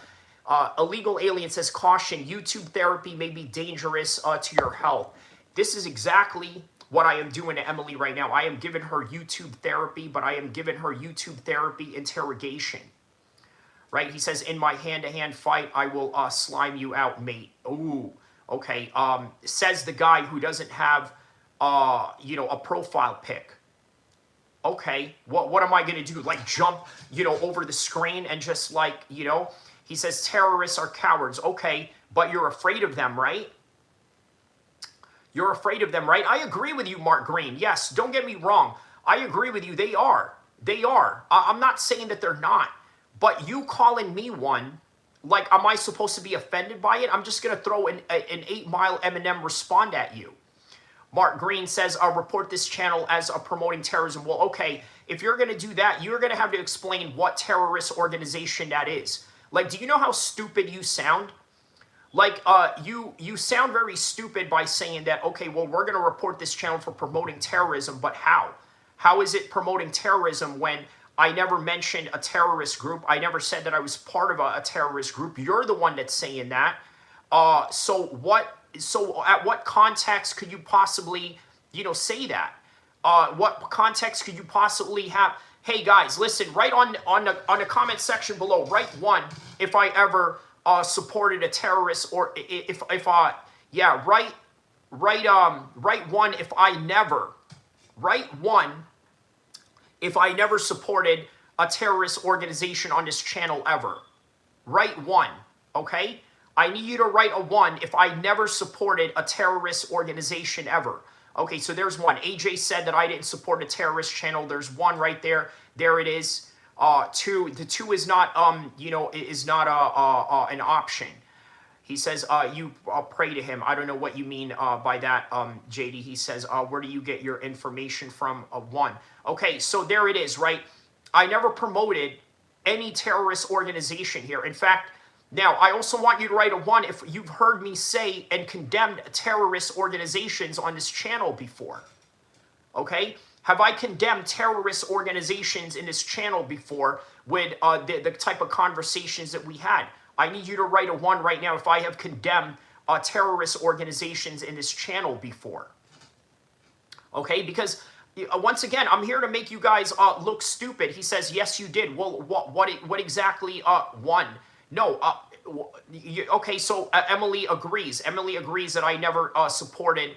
illegal alien says, caution, YouTube therapy may be dangerous to your health. This is exactly what I am doing to Emily right now. I am giving her YouTube therapy, but I am giving her YouTube therapy interrogation. Right? He says, in my hand-to-hand fight, I will slime you out, mate. Ooh, okay. Says the guy who doesn't have, you know, a profile pic. Okay, what am I going to do? Like jump, you know, over the screen and just like, you know. He says, terrorists are cowards. Okay, but you're afraid of them, right? You're afraid of them, right? I agree with you, Mark Green. Yes, don't get me wrong. I agree with you. They are. They are. I'm not saying that they're not. But you calling me one, like, am I supposed to be offended by it? I'm just going to throw an 8-mile Eminem respond at you. Mark Green says, I'll report this channel as promoting terrorism. Well, okay, if you're going to do that, you're going to have to explain what terrorist organization that is. Like, do you know how stupid you sound? Like, you sound very stupid by saying that, okay, well, we're going to report this channel for promoting terrorism, but how? How is it promoting terrorism when I never mentioned a terrorist group? I never said that I was part of a terrorist group. You're the one that's saying that. So at what context could you possibly, you know, say that? What context could you possibly have? Hey guys, listen, right on the comment section below, write one if I ever supported a terrorist, or if yeah, write one if I never, write one if I never supported a terrorist organization on this channel ever. Write one, okay? I need you to write a 1 if I never supported a terrorist organization ever. Okay, so there's 1. AJ said that I didn't support a terrorist channel. There's 1 right there. There it is. 2. The 2 is not, you know, is not an option. He says, you pray to him. I don't know what you mean by that, JD. He says, where do you get your information from? 1. Okay, so there it is, right? I never promoted any terrorist organization here. In fact, now, I also want you to write a 1 if you've heard me say and condemned terrorist organizations on this channel before. Okay? Have I condemned terrorist organizations in this channel before with the type of conversations that we had? I need you to write a 1 right now if I have condemned terrorist organizations in this channel before. Okay? Because, once again, I'm here to make you guys look stupid. He says, yes, you did. Well, what exactly 1? No, okay, so Emily agrees. Emily agrees that I never supported,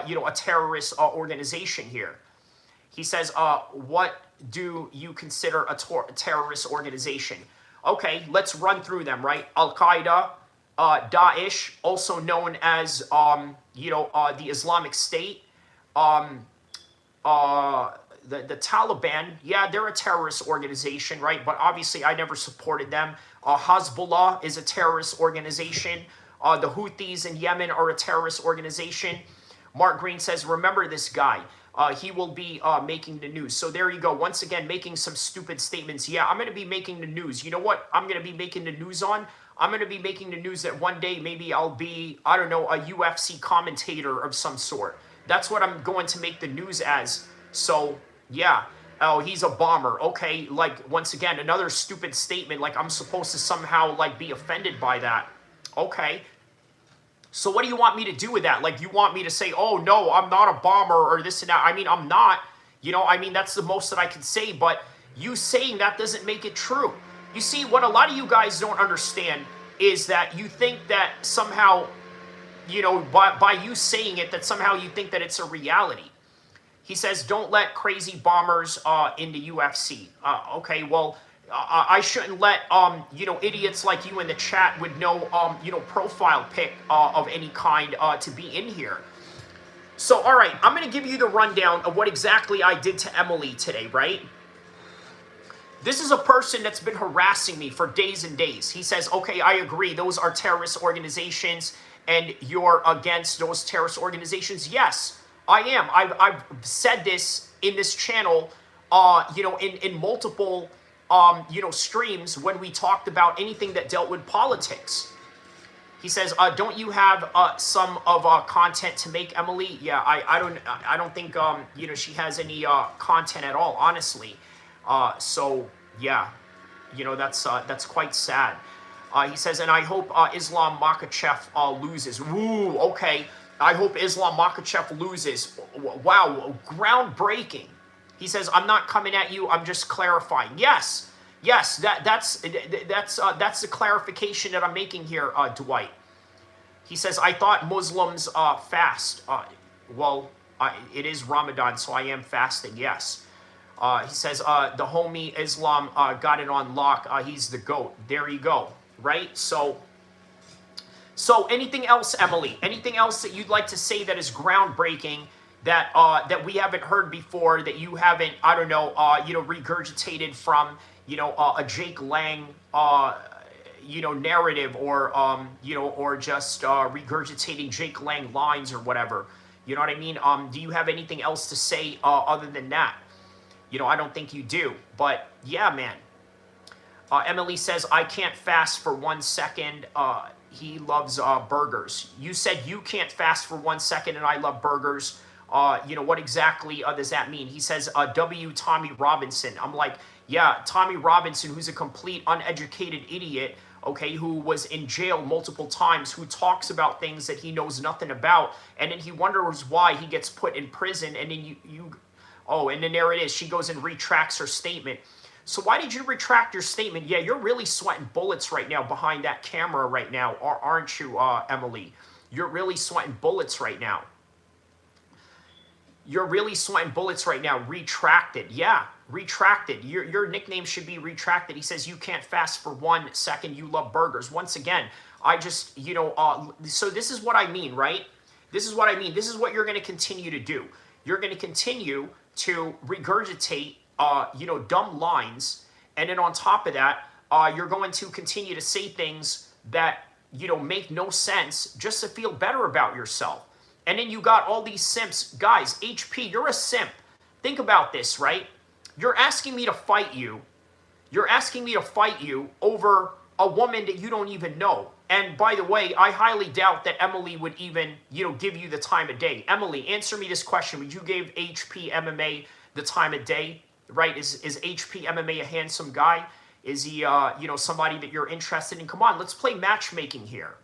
you know, a terrorist organization here. He says, what do you consider a terrorist organization? Okay, let's run through them, right? Al-Qaeda, Daesh, also known as, you know, the Islamic State, the Taliban, yeah, they're a terrorist organization, right? But obviously, I never supported them. Hezbollah is a terrorist organization. The Houthis in Yemen are a terrorist organization. Mark Green says, remember this guy. He will be making the news. So there you go. Once again, making some stupid statements. Yeah, I'm going to be making the news. You know what I'm going to be making the news on? I'm going to be making the news that one day maybe I'll be, I don't know, a UFC commentator of some sort. That's what I'm going to make the news as. So, yeah. Oh, he's a bomber. Okay, like, once again, another stupid statement, like I'm supposed to somehow, like, be offended by that. Okay. So what do you want me to do with that? Like, you want me to say, oh, no, I'm not a bomber or this and that. I mean, I'm not. You know, I mean, that's the most that I can say. But you saying that doesn't make it true. You see, what a lot of you guys don't understand is that you think that somehow, you know, by you saying it, that somehow you think that it's a reality. He says, don't let crazy bombers in the UFC. Okay, well, I shouldn't let, you know, idiots like you in the chat with no, you know, profile pic of any kind to be in here. So, all right, I'm going to give you the rundown of what exactly I did to Emily today, right? This is a person that's been harassing me for days and days. He says, okay, I agree. Those are terrorist organizations and you're against those terrorist organizations. Yes, I am. I've said this in this channel, you know, in multiple, you know, streams when we talked about anything that dealt with politics. He says, don't you have some of content to make, Emily? Yeah, I don't think, you know, she has any content at all, honestly. So, yeah, you know, that's quite sad. He says, and I hope Islam Makhachev loses. Woo, okay. I hope Islam Makhachev loses. Wow, groundbreaking. He says, I'm not coming at you. I'm just clarifying. Yes, that's the clarification that I'm making here, Dwight. He says, I thought Muslims fast. Well, it is Ramadan, so I am fasting, yes. He says, the homie Islam got it on lock. He's the GOAT. There you go, right? So anything else, Emily? Anything else that you'd like to say that is groundbreaking that that we haven't heard before, that you haven't, I don't know, you know, regurgitated from, you know, a Jake Lang, you know, narrative, or, you know, or just regurgitating Jake Lang lines or whatever. You know what I mean? Do you have anything else to say other than that? You know, I don't think you do. But yeah, man. Emily says, I can't fast for 1 second. He loves burgers. You said you can't fast for 1 second and I love burgers. You know, what exactly does that mean? He says, W. Tommy Robinson. I'm like, yeah, Tommy Robinson, who's a complete uneducated idiot, okay, who was in jail multiple times, who talks about things that he knows nothing about, and then he wonders why he gets put in prison, and then oh, and then there it is. She goes and retracts her statement. So why did you retract your statement? Yeah, you're really sweating bullets right now behind that camera right now, aren't you, Emily? You're really sweating bullets right now. You're really sweating bullets right now. Retracted. Yeah, retracted. Your nickname should be retracted. He says, you can't fast for 1 second. You love burgers. Once again, I just, you know, so this is what I mean, right? This is what I mean. This is what you're going to continue to do. You're going to continue to regurgitate, you know, dumb lines. And then on top of that, you're going to continue to say things that, you know, make no sense just to feel better about yourself. And then you got all these simps. Guys, HP, you're a simp. Think about this, right? You're asking me to fight you. You're asking me to fight you over a woman that you don't even know. And by the way, I highly doubt that Emily would even, you know, give you the time of day. Emily, answer me this question. Would you give HP MMA the time of day, right? Is HP MMA a handsome guy? Is he, you know, somebody that you're interested in? Come on, let's play matchmaking here.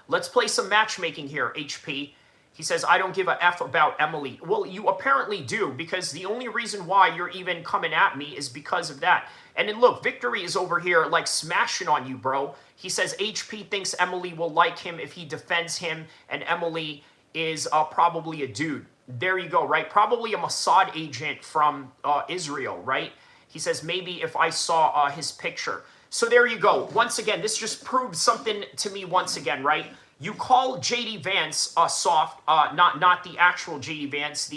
Let's play some matchmaking here, HP. He says, I don't give a F about Emily. Well, you apparently do, because the only reason why you're even coming at me is because of that. And then look, Victory is over here like smashing on you, bro. He says HP thinks Emily will like him if he defends him, and Emily is probably a dude. There you go, right? Probably a Mossad agent from Israel, right? He says, maybe if I saw his picture. So there you go. Once again, this just proves something to me once again, right? You call JD Vance soft, not the actual JD Vance,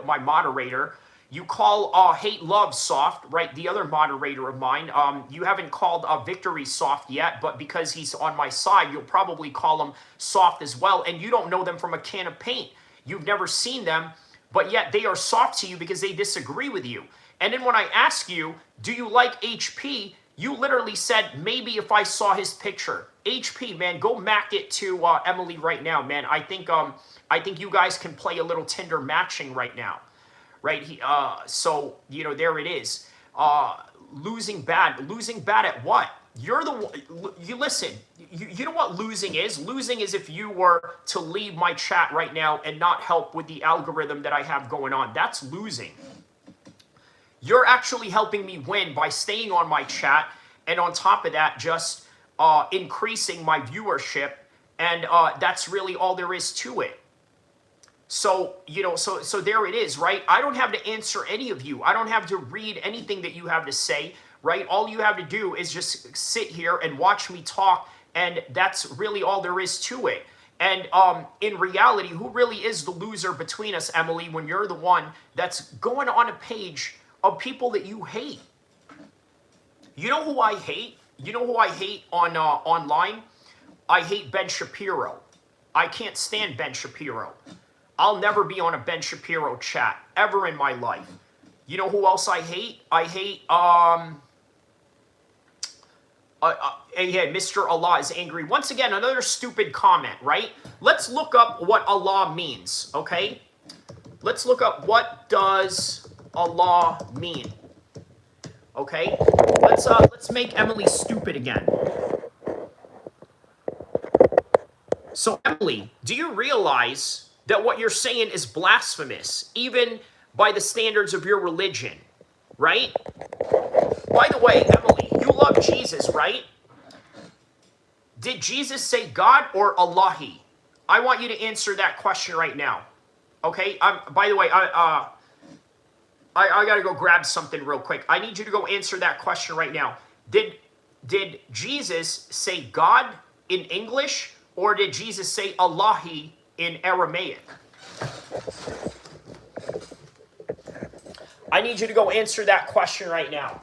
my moderator. You call Hate Love soft, right? The other moderator of mine. You haven't called Victory soft yet, but because he's on my side, you'll probably call him soft as well. And you don't know them from a can of paint. You've never seen them, but yet they are soft to you because they disagree with you. And then when I ask you, do you like HP? You literally said, maybe if I saw his picture. HP, man, go mac it to Emily right now, man. I think you guys can play a little Tinder matching right now, right? So, you know, there it is. Losing bad at what? You're the one, you listen, you know what losing is? Losing is if you were to leave my chat right now and not help with the algorithm that I have going on. That's losing. You're actually helping me win by staying on my chat, and on top of that, just increasing my viewership, and that's really all there is to it. So, you know, so there it is, right? I don't have to answer any of you. I don't have to read anything that you have to say, right? All you have to do is just sit here and watch me talk, and that's really all there is to it. And in reality, who really is the loser between us, Emily, when you're the one that's going on a page of people that you hate? You know who I hate? You know who I hate on online? I hate Ben Shapiro. I can't stand Ben Shapiro. I'll never be on a Ben Shapiro chat ever in my life. You know who else I hate? I hate yeah, Mr. Allah is angry. Once again, another stupid comment, right? Let's look up what Allah means, okay? Let's look up what does Allah mean. Okay? Let's make Emily stupid again. So Emily, do you realize that what you're saying is blasphemous, even by the standards of your religion, right? By the way, Emily, you love Jesus, right? Did Jesus say God or Allahi? I want you to answer that question right now. Okay? By the way, I gotta go grab something real quick. I need you to go answer that question right now. Did Jesus say God in English, or did Jesus say Allahi in Aramaic? I need you to go answer that question right now.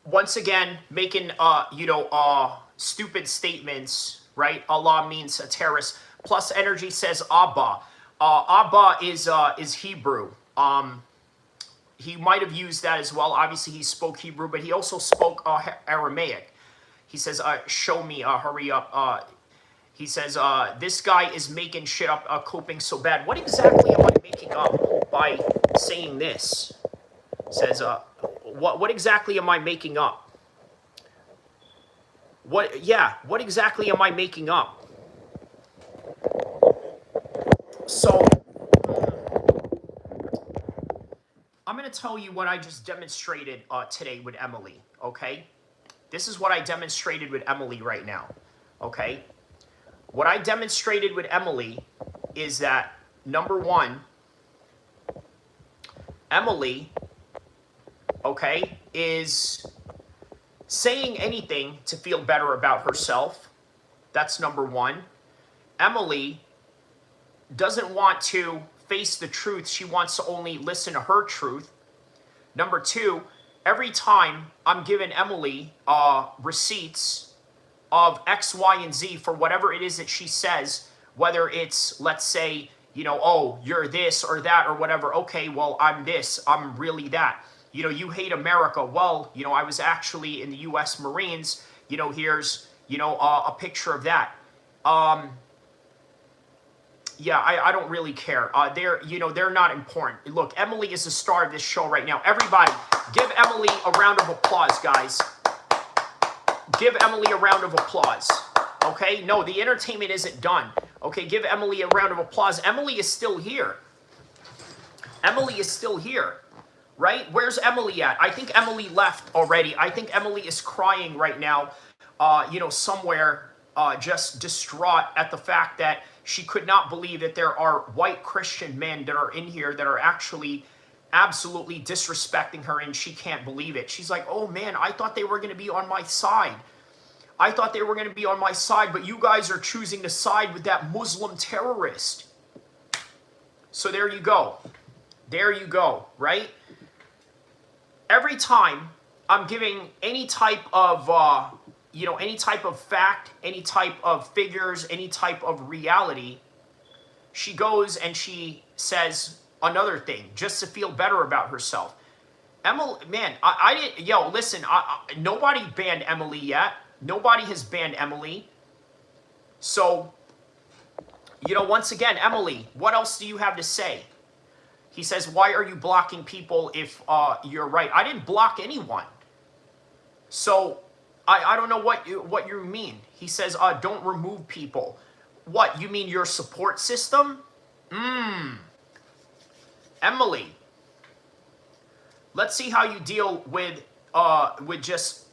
Once again, making stupid statements, right? Allah means a terrorist. Plus Energy says Abba. Abba is Hebrew. He might have used that as well. Obviously, he spoke Hebrew, but he also spoke Aramaic. He says, show me, hurry up. He says, this guy is making shit up, coping so bad. What exactly am I making up by saying this? Says, what exactly am I making up? What exactly am I making up? So, I'm going to tell you what I just demonstrated today with Emily, okay? This is what I demonstrated with Emily right now, okay? What I demonstrated with Emily is that, number one, Emily, okay, is saying anything to feel better about herself. That's number one. Emily doesn't want to face the truth. She wants to only listen to her truth. Number two, every time I'm giving Emily receipts of X, Y, and Z for whatever it is that she says, whether it's, let's say, you know, oh, you're this or that or whatever. Okay, well, I'm this. I'm really that. You know, you hate America. Well, you know, I was actually in the U.S. Marines. You know, here's, you know, a picture of that. Yeah, I don't really care. They're not important. Look, Emily is the star of this show right now. Everybody, give Emily a round of applause, guys. Give Emily a round of applause. Okay? No, the entertainment isn't done. Okay, give Emily a round of applause. Emily is still here. Emily is still here. Right? Where's Emily at? I think Emily left already. I think Emily is crying right now, somewhere just distraught at the fact that she could not believe that there are white Christian men that are in here that are actually absolutely disrespecting her, and she can't believe it. She's like, oh man, I thought they were going to be on my side. I thought they were going to be on my side, but you guys are choosing to side with that Muslim terrorist. So there you go. There you go, right? Every time I'm giving any type of, any type of fact, any type of figures, any type of reality, she goes and she says another thing just to feel better about herself. Emily, man, I didn't, listen, nobody banned Emily yet. Nobody has banned Emily. So, once again, Emily, what else do you have to say? He says, why are you blocking people if you're right? I didn't block anyone. So, I don't know what you mean. He says, don't remove people. What, you mean your support system? Emily, let's see how you deal with just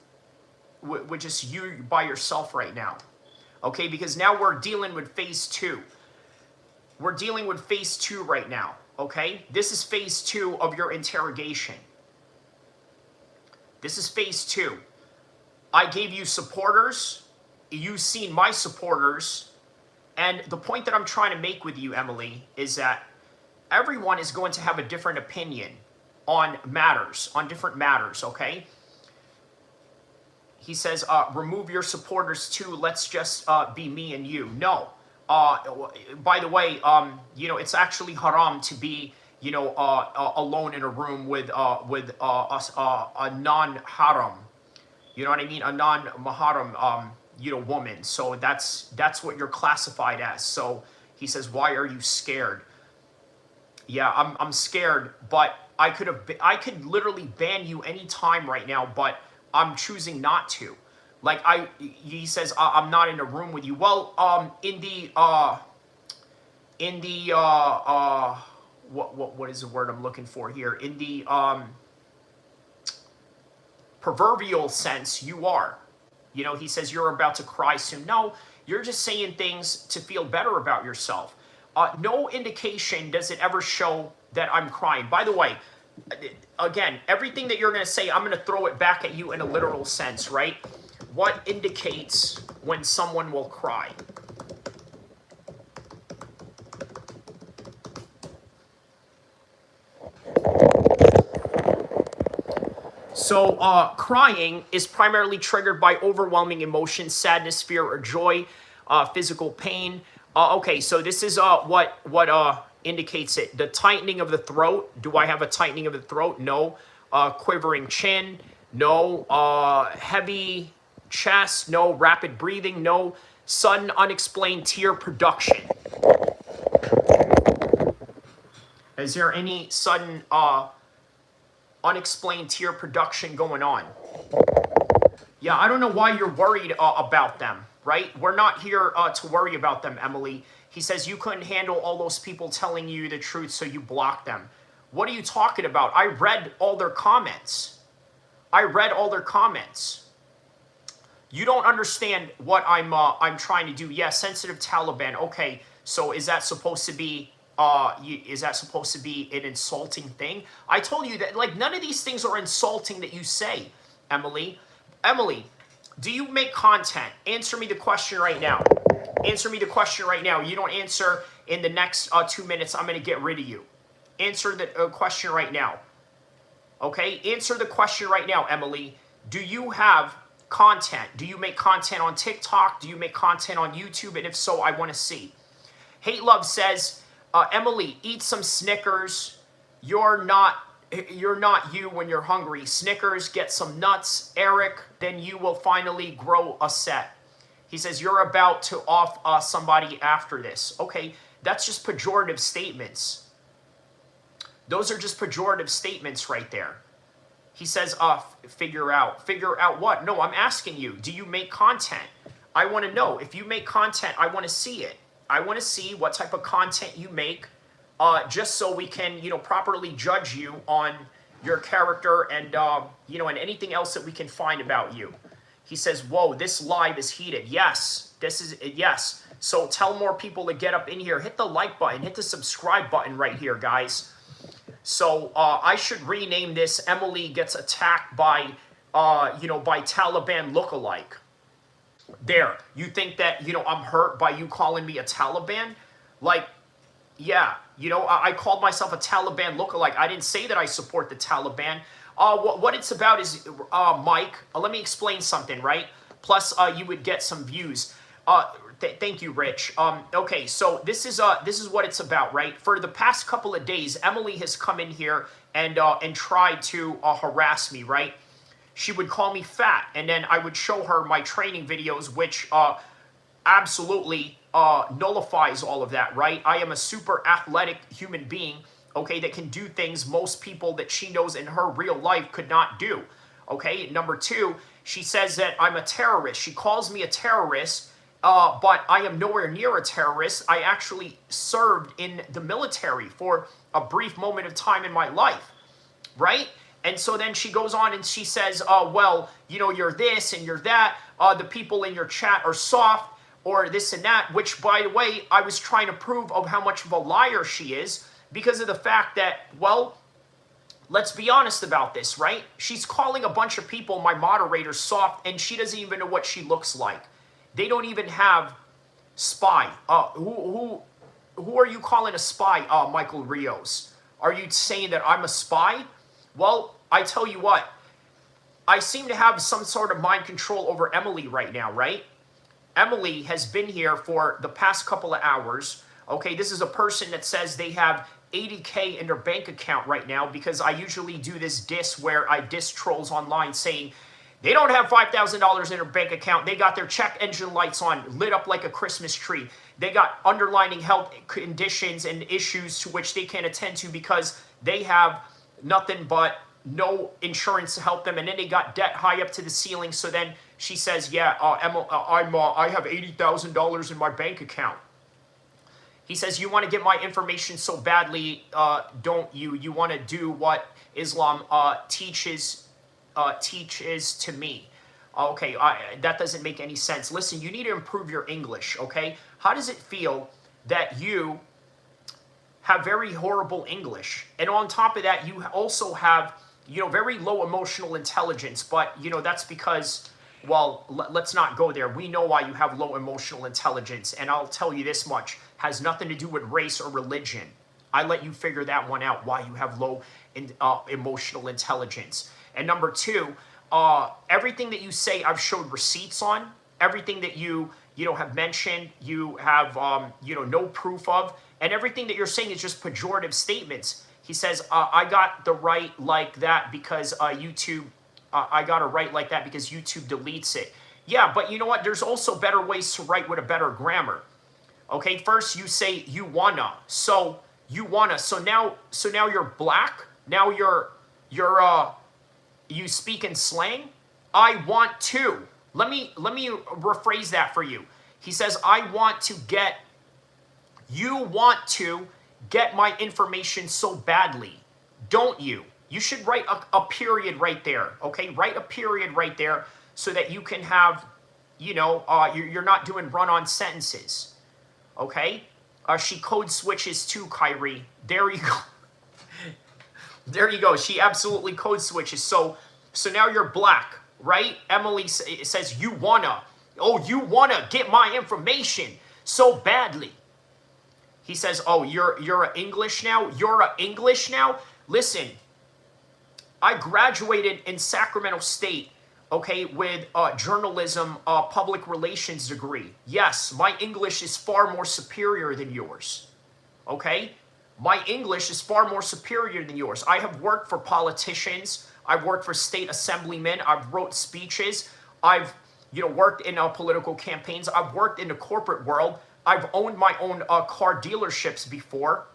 you by yourself right now. Okay, because now we're dealing with phase 2. We're dealing with phase 2 right now. Okay, this is phase 2 of your interrogation. This is phase 2. I gave you supporters. You've seen my supporters. And the point that I'm trying to make with you, Emily, is that everyone is going to have a different opinion on matters, on different matters, okay? He says, remove your supporters too. Let's just be me and you. No. By the way, it's actually haram to be, alone in a room with a non-haram. You know what I mean? A non-maharam, woman. So that's what you're classified as. So he says, why are you scared? Yeah, I'm scared, but I could literally ban you anytime right now, but I'm choosing not to. Like he says, I'm not in a room with you. Well, what is the word I'm looking for here? In the proverbial sense, you are. He says you're about to cry soon. No, you're just saying things to feel better about yourself. No indication does it ever show that I'm crying. By the way, again, everything that you're going to say, I'm going to throw it back at you in a literal sense, right? What indicates when someone will cry? So crying is primarily triggered by overwhelming emotion, sadness, fear, or joy, physical pain. Okay, so this is what indicates it. The tightening of the throat. Do I have a tightening of the throat? No. Quivering chin. No. Heavy chest. No. Rapid breathing. No. Sudden unexplained tear production. Is there any sudden unexplained tear production going on? Yeah, I don't know why you're worried about them, right? We're not here to worry about them, Emily. He says you couldn't handle all those people telling you the truth, so you blocked them. What are you talking about? I read all their comments. I read all their comments. You don't understand what I'm trying to do. Yeah, sensitive Taliban. Okay, so is that supposed to be an insulting thing? I told you that, like, none of these things are insulting that you say, Emily. Emily, do you make content? Answer me the question right now. Answer me the question right now. You don't answer in the next 2 minutes, I'm going to get rid of you. Answer the question right now. Okay? Answer the question right now, Emily. Do you have content? Do you make content on TikTok? Do you make content on YouTube? And if so, I want to see. Hate Love says, Emily, eat some Snickers. You're not you when you're hungry. Snickers, get some nuts. Eric, then you will finally grow a set. He says, you're about to off somebody after this. Okay, that's just pejorative statements. Those are just pejorative statements right there. He says, figure out. Figure out what? No, I'm asking you, do you make content? I want to know. If you make content, I want to see it. I want to see what type of content you make, just so we can, properly judge you on your character and, and anything else that we can find about you. He says, whoa, this live is heated. Yes, this is, yes. So tell more people to get up in here. Hit the like button. Hit the subscribe button right here, guys. So I should rename this Emily Gets Attacked by, by Taliban lookalike. There. You think that, I'm hurt by you calling me a Taliban? Like, yeah, I called myself a Taliban lookalike. I didn't say that I support the Taliban. What it's about is, Mike, let me explain something, right? Plus, you would get some views. Thank you, Rich. Okay, so this is what it's about, right? For the past couple of days, Emily has come in here and tried to harass me, right? She would call me fat, and then I would show her my training videos, which absolutely nullifies all of that, right? I am a super athletic human being, okay, that can do things most people that she knows in her real life could not do, okay? Number two, she says that I'm a terrorist. She calls me a terrorist, but I am nowhere near a terrorist. I actually served in the military for a brief moment of time in my life, right? And so then she goes on and she says, well, you're this and you're that. The people in your chat are soft or this and that, which, by the way, I was trying to prove of how much of a liar she is because of the fact that, well, let's be honest about this, right? She's calling a bunch of people, my moderators, soft, and she doesn't even know what she looks like. They don't even have spy. Who are you calling a spy, Michael Rios? Are you saying that I'm a spy? Well, I tell you what, I seem to have some sort of mind control over Emily right now, right? Emily has been here for the past couple of hours. Okay, this is a person that says they have 80K in their bank account right now because I usually do this diss where I diss trolls online saying they don't have $5,000 in their bank account. They got their check engine lights on, lit up like a Christmas tree. They got underlying health conditions and issues to which they can't attend to because they have nothing but no insurance to help them, and then they got debt high up to the ceiling. So then she says, yeah, I have $80,000 in my bank account. He says, you want to get my information so badly, don't you? You want to do what Islam teaches to me. Okay, that doesn't make any sense. Listen, you need to improve your English, okay? How does it feel that you have very horrible English, and on top of that, you also have, very low emotional intelligence, but, that's because, well, let's not go there. We know why you have low emotional intelligence, and I'll tell you this much, has nothing to do with race or religion. I let you figure that one out, why you have low emotional intelligence. And number two, everything that you say, I've showed receipts on. Everything that you have mentioned, you have, no proof of. And everything that you're saying is just pejorative statements. He says, I got the right like that because YouTube, I got a right like that because YouTube deletes it. Yeah, but you know what? There's also better ways to write with a better grammar. Okay, first you say you wanna. So you wanna. So now you're black. Now you speak in slang. I want to. Let me rephrase that for you. He says, you want to get my information so badly, don't you? You should write a period right there, okay? Write a period right there so that you can have, you're not doing run-on sentences, okay? She code switches too, Kyrie. There you go. There you go. She absolutely code switches. So now you're black, right? Emily says, you wanna get my information so badly. He says, oh, you're a English now? You're a English now? Listen, I graduated in Sacramento State, okay, with a journalism public relations degree. Yes, my English is far more superior than yours, okay? My English is far more superior than yours. I have worked for politicians. I've worked for state assemblymen. I've wrote speeches. I've, worked in political campaigns. I've worked in the corporate world. I've owned my own car dealerships before,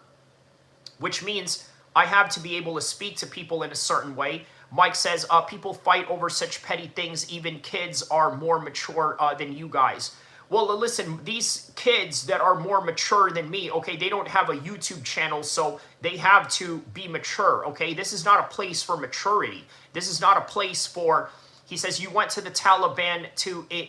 which means I have to be able to speak to people in a certain way. Mike says, people fight over such petty things. Even kids are more mature than you guys. Well, listen, these kids that are more mature than me, okay, they don't have a YouTube channel, so they have to be mature, okay? This is not a place for maturity. This is not a place for, He says, you went to the Taliban to it.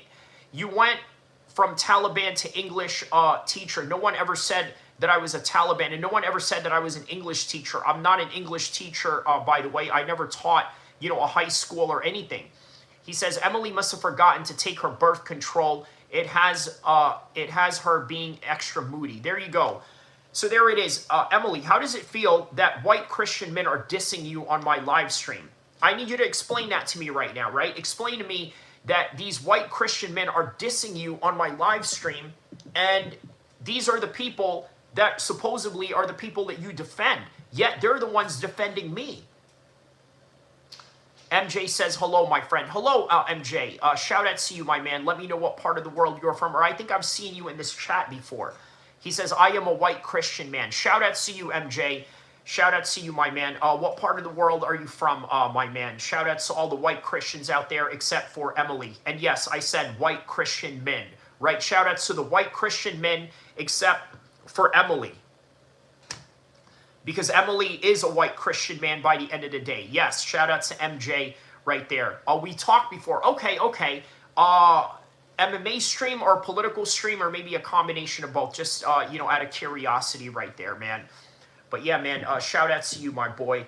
You went from Taliban to English teacher. No one ever said that I was a Taliban, and no one ever said that I was an English teacher. I'm not an English teacher, by the way. I never taught, you know, a high school or anything. He says, Emily must have forgotten to take her birth control. It has her being extra moody. There you go. So there it is. Emily, how does it feel that white Christian men are dissing you on my live stream? I need you to explain that to me right now, right? Explain to me that these white Christian men are dissing you on my live stream, and these are the people that supposedly are the people that you defend, yet they're the ones defending me. MJ says, hello, my friend. Hello, MJ. Shout out to you, my man. Let me know what part of the world you're from, or I think I've seen you in this chat before. He says, I am a white Christian man. Shout out to you, MJ. Shout out to you, my man. What part of the world are you from, my man? Shout out to all the white Christians out there except for Emily. And yes, I said white Christian men, right? Shout out to the white Christian men except for Emily. Because Emily is a white Christian man by the end of the day. Yes, shout out to MJ right there. We talked before. Okay. MMA stream or political stream, or maybe a combination of both. Just, you know, out of curiosity right there, man. But yeah, man, shout out to you, my boy.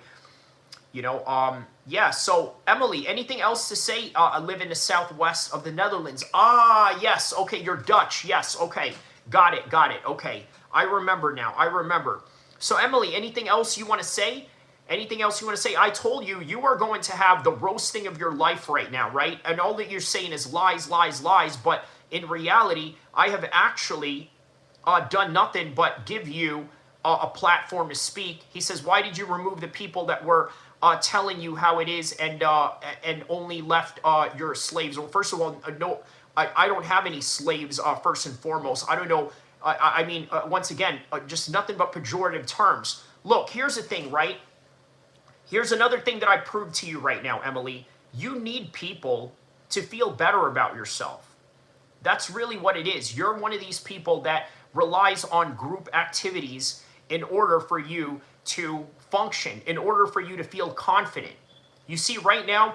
You know, yeah, so Emily, anything else to say? I live in the southwest of the Netherlands. Ah, yes, okay, you're Dutch. Yes, okay, got it, okay. I remember now, I remember. So Emily, anything else you want to say? Anything else you want to say? I told you, you are going to have the roasting of your life right now, right? And all that you're saying is lies, lies, lies. But in reality, I have actually done nothing but give you a platform to speak. He says, why did you remove the people that were telling you how it is and only left your slaves? Well, first of all, no, I don't have any slaves, first and foremost. I don't know. I mean, once again, just nothing but pejorative terms. Look, here's the thing, right? Here's another thing that I proved to you right now, Emily. You need people to feel better about yourself. That's really what it is. You're one of these people that relies on group activities in order for you to function, in order for you to feel confident. You see, right now,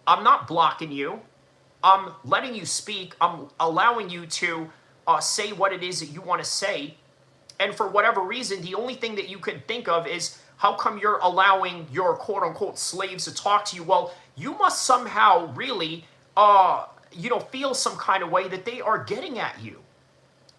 I'm not blocking you. I'm letting you speak. I'm allowing you to say what it is that you want to say. And for whatever reason, the only thing that you can think of is, how come you're allowing your quote-unquote slaves to talk to you? Well, you must somehow really, you know, feel some kind of way that they are getting at you,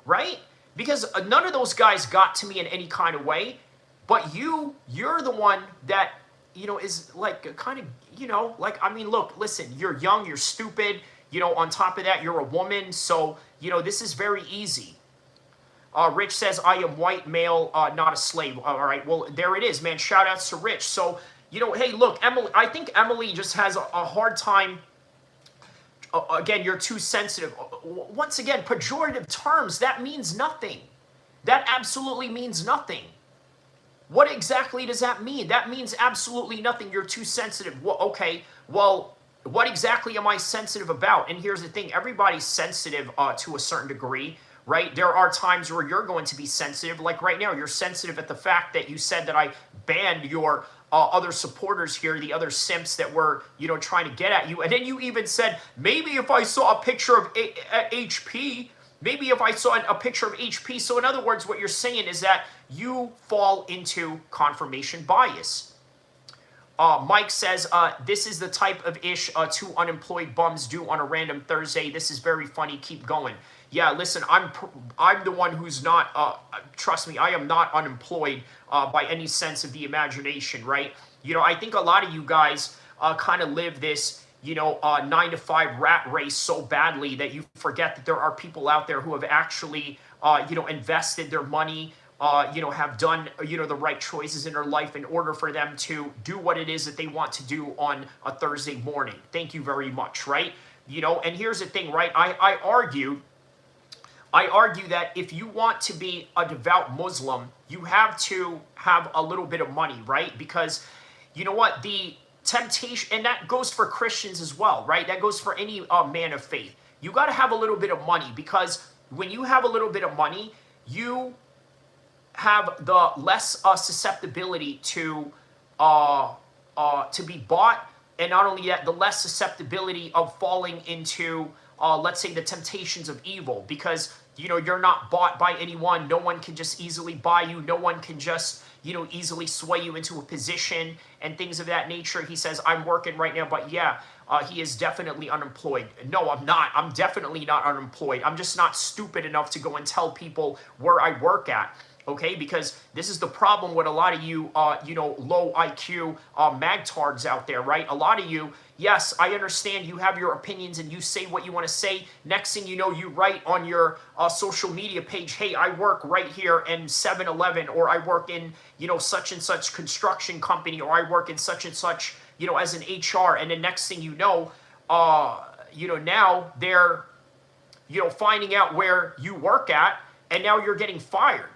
right? Because none of those guys got to me in any kind of way, but you're the one that, you know, is like kind of, you know, like, I mean, look, listen, you're young, you're stupid, you know, on top of that, you're a woman, so, you know, this is very easy. Rich says, I am white male, not a slave. All right, well, there it is, man. Shout outs to Rich. So, you know, hey, look, Emily, I think Emily just has a hard time. Again, you're too sensitive. Once again, pejorative terms, that means nothing. That absolutely means nothing. What exactly does that mean? That means absolutely nothing. You're too sensitive. Well, okay, well, what exactly am I sensitive about? And here's the thing. Everybody's sensitive to a certain degree. Right? There are times where you're going to be sensitive. Like right now, you're sensitive at the fact that you said that I banned your other supporters here, the other simps that were, you know, trying to get at you. And then you even said, maybe if I saw a picture of HP, maybe if I saw a picture of HP. So in other words, what you're saying is that you fall into confirmation bias. Mike says, this is the type of ish two unemployed bums do on a random Thursday. This is very funny. Keep going. Yeah, listen, I'm the one who's not, trust me, I am not unemployed by any sense of the imagination, right? You know, I think a lot of you guys kind of live this, you know, 9-to-5 rat race so badly that you forget that there are people out there who have actually, you know, invested their money, you know, have done, you know, the right choices in their life in order for them to do what it is that they want to do on a Thursday morning. Thank you very much, right? You know, and here's the thing, right? I argue that if you want to be a devout Muslim, you have to have a little bit of money, right? Because you know what? The temptation, and that goes for Christians as well, right? That goes for any man of faith. You got to have a little bit of money, because when you have a little bit of money, you have the less susceptibility to be bought and not only that, the less susceptibility of falling into, let's say, the temptations of evil, because, you know, you're not bought by anyone. No one can just easily buy you. No one can just, you know, easily sway you into a position and things of that nature. He says, I'm working right now, but yeah, he is definitely unemployed. No, I'm not. I'm definitely not unemployed. I'm just not stupid enough to go and tell people where I work at. Okay, because this is the problem with a lot of you, you know, low IQ magtards out there, right? A lot of you, yes, I understand you have your opinions and you say what you want to say. Next thing you know, you write on your social media page, hey, I work right here in 7-Eleven, or I work in, you know, such and such construction company, or I work in such and such, you know, as an HR. And the next thing you know, now they're, you know, finding out where you work at, and now you're getting fired.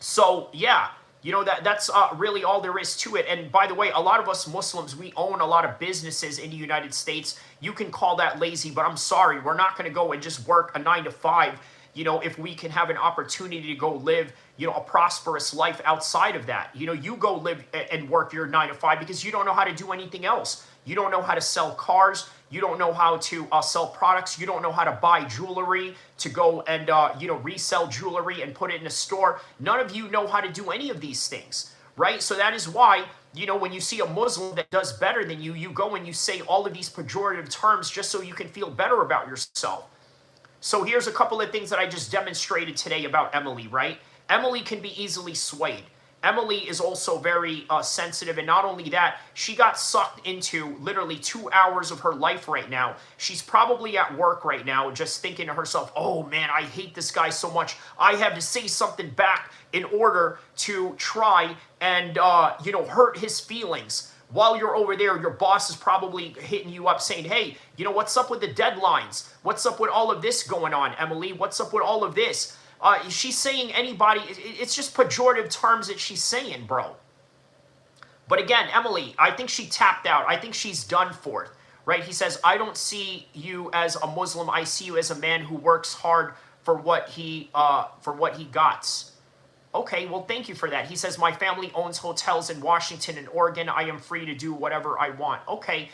So, yeah, you know, that's really all there is to it. And by the way, a lot of us Muslims, we own a lot of businesses in the United States. You can call that lazy, but I'm sorry, we're not going to go and just work a 9 to 5, you know, if we can have an opportunity to go live, you know, a prosperous life outside of that. You know, you go live and work your 9 to 5 because you don't know how to do anything else. You don't know how to sell cars. You don't know how to sell products. You don't know how to buy jewelry, to go and, you know, resell jewelry and put it in a store. None of you know how to do any of these things, right? So that is why, you know, when you see a Muslim that does better than you, you go and you say all of these pejorative terms just so you can feel better about yourself. So here's a couple of things that I just demonstrated today about Emily, right? Emily can be easily swayed. Emily is also very sensitive, and not only that, she got sucked into literally 2 hours of her life right now. She's probably at work right now just thinking to herself, oh man, I hate this guy so much. I have to say something back in order to try and, you know, hurt his feelings. While you're over there, your boss is probably hitting you up saying, hey, you know, what's up with the deadlines? What's up with all of this going on, Emily? What's up with all of this? She's saying anybody, it's just pejorative terms that she's saying, bro. But again, Emily, I think she tapped out. I think she's done for it, right? He says, I don't see you as a Muslim. I see you as a man who works hard for what he got. Okay, well, thank you for that. He says, my family owns hotels in Washington and Oregon. I am free to do whatever I want. Okay,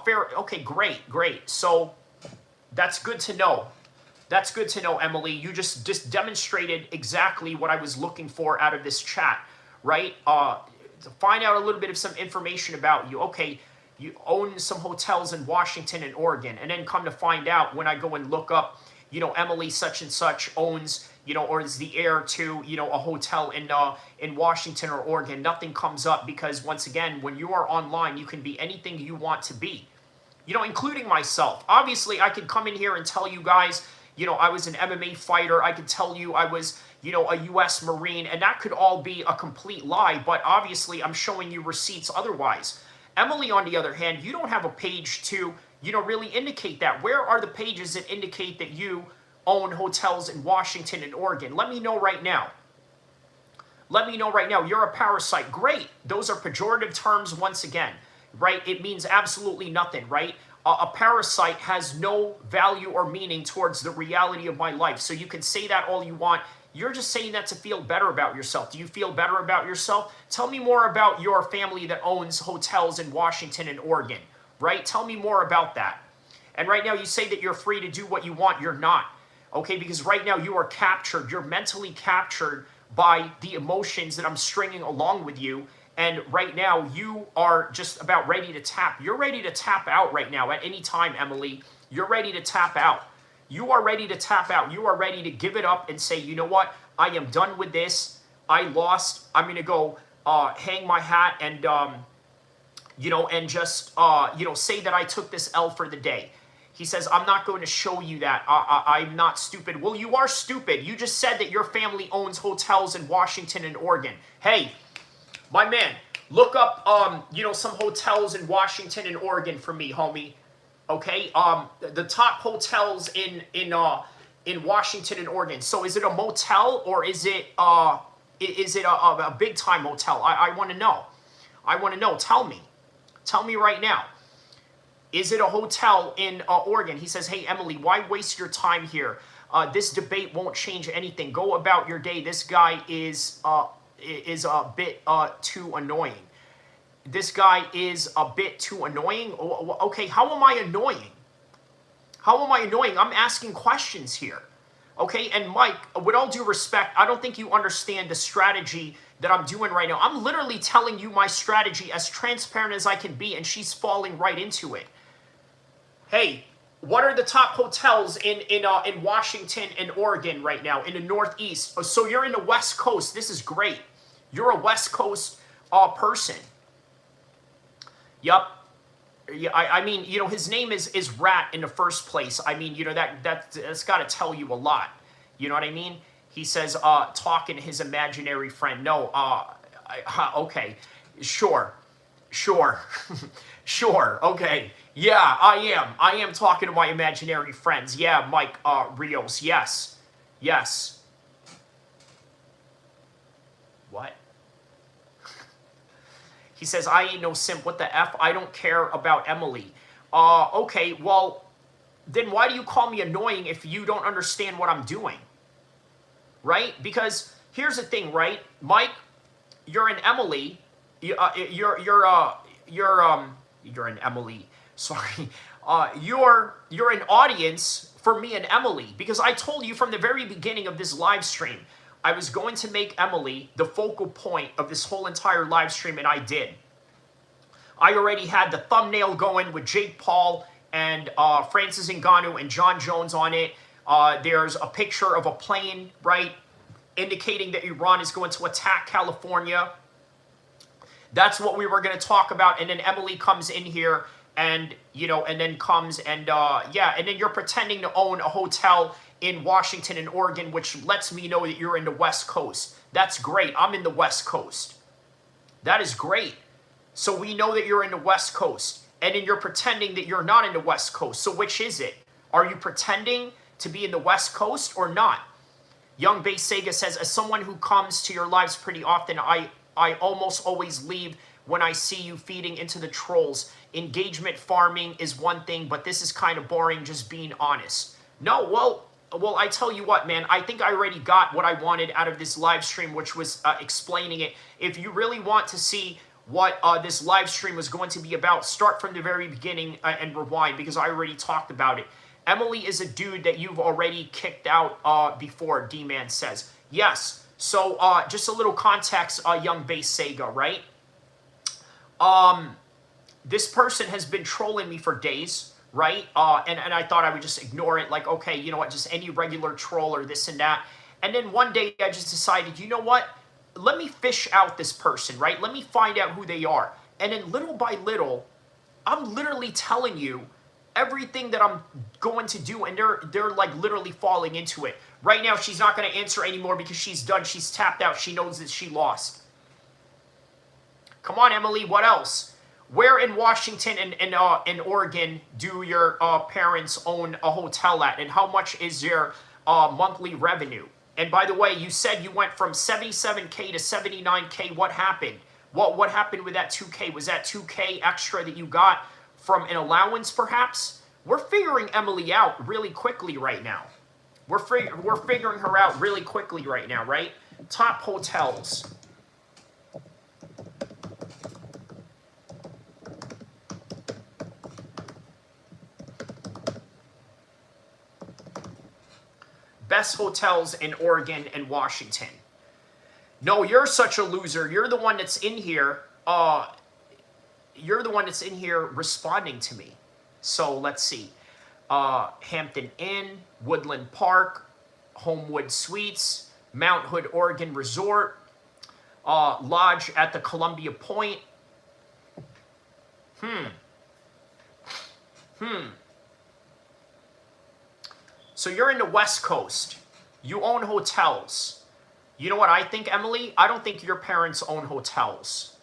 fair. Okay, great. So that's good to know. That's good to know, Emily. You just demonstrated exactly what I was looking for out of this chat, right? To find out a little bit of some information about you. Okay, you own some hotels in Washington and Oregon, and then come to find out when I go and look up, you know, Emily such and such owns, you know, or is the heir to, you know, a hotel in Washington or Oregon. Nothing comes up because, once again, when you are online, you can be anything you want to be, you know, including myself. Obviously, I could come in here and tell you guys, you know, I was an MMA fighter. I could tell you I was, you know, a U.S. Marine, and that could all be a complete lie. But obviously, I'm showing you receipts otherwise. Emily, on the other hand, you don't have a page to, you know, really indicate that. Where are the pages that indicate that you own hotels in Washington and Oregon? Let me know right now. Let me know right now. You're a parasite. Great. Those are pejorative terms once again, right? It means absolutely nothing, right? A parasite has no value or meaning towards the reality of my life. So you can say that all you want. You're just saying that to feel better about yourself. Do you feel better about yourself? Tell me more about your family that owns hotels in Washington and Oregon, right? Tell me more about that. And right now you say that you're free to do what you want. You're not, okay? Because right now you are captured. You're mentally captured by the emotions that I'm stringing along with you. And right now, you are just about ready to tap. You're ready to tap out right now at any time, Emily. You're ready to tap out. You are ready to tap out. You are ready to give it up and say, you know what? I am done with this. I lost. I'm going to go hang my hat and, you know, and just, you know, say that I took this L for the day. He says, I'm not going to show you that. I'm not stupid. Well, you are stupid. You just said that your family owns hotels in Washington and Oregon. Hey, my man, look up, you know, some hotels in Washington and Oregon for me, homie. Okay, the top hotels in Washington and Oregon. So is it a motel or is it a big time hotel? I want to know. I want to know. Tell me right now. Is it a hotel in Oregon? He says, hey, Emily, why waste your time here? This debate won't change anything. Go about your day. This guy is a bit too annoying. this guy is a bit too annoying. Okay, how am I annoying? How am I annoying? I'm asking questions here. Okay, and Mike, with all due respect, I don't think you understand the strategy that I'm doing right now. I'm literally telling you my strategy as transparent as I can be, and she's falling right into it. Hey, what are the top hotels in Washington and Oregon right now, in the Northeast? So you're in the West Coast. This is great. You're a West Coast person. Yup. Yeah, I mean, you know, his name is Rat in the first place. I mean, you know, that's got to tell you a lot. You know what I mean? He says, talking to his imaginary friend. No, okay, sure, sure, okay. Yeah, I am talking to my imaginary friends. Yeah, Mike Rios, yes, yes. What? He says, I ain't no simp. What the F? I don't care about Emily. Okay, well, then why do you call me annoying if you don't understand what I'm doing? Right? Because here's the thing, right? Mike, you're an Emily. You're an Emily. Sorry. You're an audience for me and Emily. Because I told you from the very beginning of this live stream, I was going to make Emily the focal point of this whole entire live stream, and I did. I already had the thumbnail going with Jake Paul and Francis Ngannou and Jon Jones on it. There's a picture of a plane, right, indicating that Iran is going to attack California. That's what we were going to talk about. And then Emily comes in here and, you know, and then comes and, yeah, and then you're pretending to own a hotel in Washington and Oregon, which lets me know that you're in the West Coast. That's great. I'm in the West Coast. That is great. So we know that you're in the West Coast. And then you're pretending that you're not in the West Coast. So which is it? Are you pretending to be in the West Coast or not? Young Base Sega says, as someone who comes to your lives pretty often, I almost always leave when I see you feeding into the trolls. Engagement farming is one thing, but this is kind of boring, just being honest. No, well, I tell you what, man, I think I already got what I wanted out of this live stream, which was explaining it. If you really want to see what this live stream was going to be about, start from the very beginning and rewind, because I already talked about it. Emily is a dude that you've already kicked out before, D-Man says. Yes, so just a little context, Young Base Sega, right? This person has been trolling me for days, right? And I thought I would just ignore it, like, okay, you know what, just any regular troll or this and that. And then one day I just decided, you know what, let me fish out this person, right? Let me find out who they are. And then little by little, I'm literally telling you everything that I'm going to do, and they're like literally falling into it. Right now, she's not going to answer anymore because she's done. She's tapped out. She knows that she lost. Come on, Emily, what else? Where in Washington and Oregon do your parents own a hotel at? And how much is your monthly revenue? And by the way, you said you went from 77K to 79K. What happened? What happened with that 2K? Was that 2K extra that you got from an allowance, perhaps? We're figuring Emily out really quickly right now. We're figuring her out really quickly right now, right? Top hotels. Best hotels in Oregon and Washington. No, you're such a loser. You're the one that's in here. You're the one that's in here responding to me. So let's see. Hampton Inn, Woodland Park, Homewood Suites, Mount Hood, Oregon Resort, Lodge at the Columbia Point. So you're in the West Coast. You own hotels. You know what I think, Emily? I don't think your parents own hotels.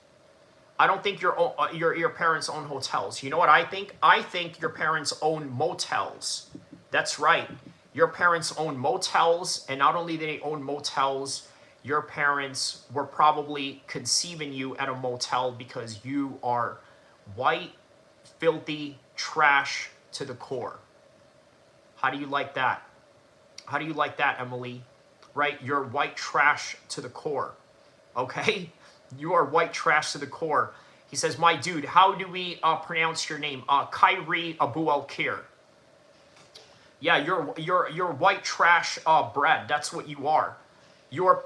I don't think your parents own hotels. You know what I think? I think your parents own motels. That's right. Your parents own motels, and not only do they own motels, your parents were probably conceiving you at a motel because you are white, filthy trash to the core. How do you like that? How do you like that, Emily? Right? You're white trash to the core. Okay? You are white trash to the core. He says, my dude, how do we pronounce your name? Kyrie Abu El-Kheer. Yeah, you're white trash bread. That's what you are. You're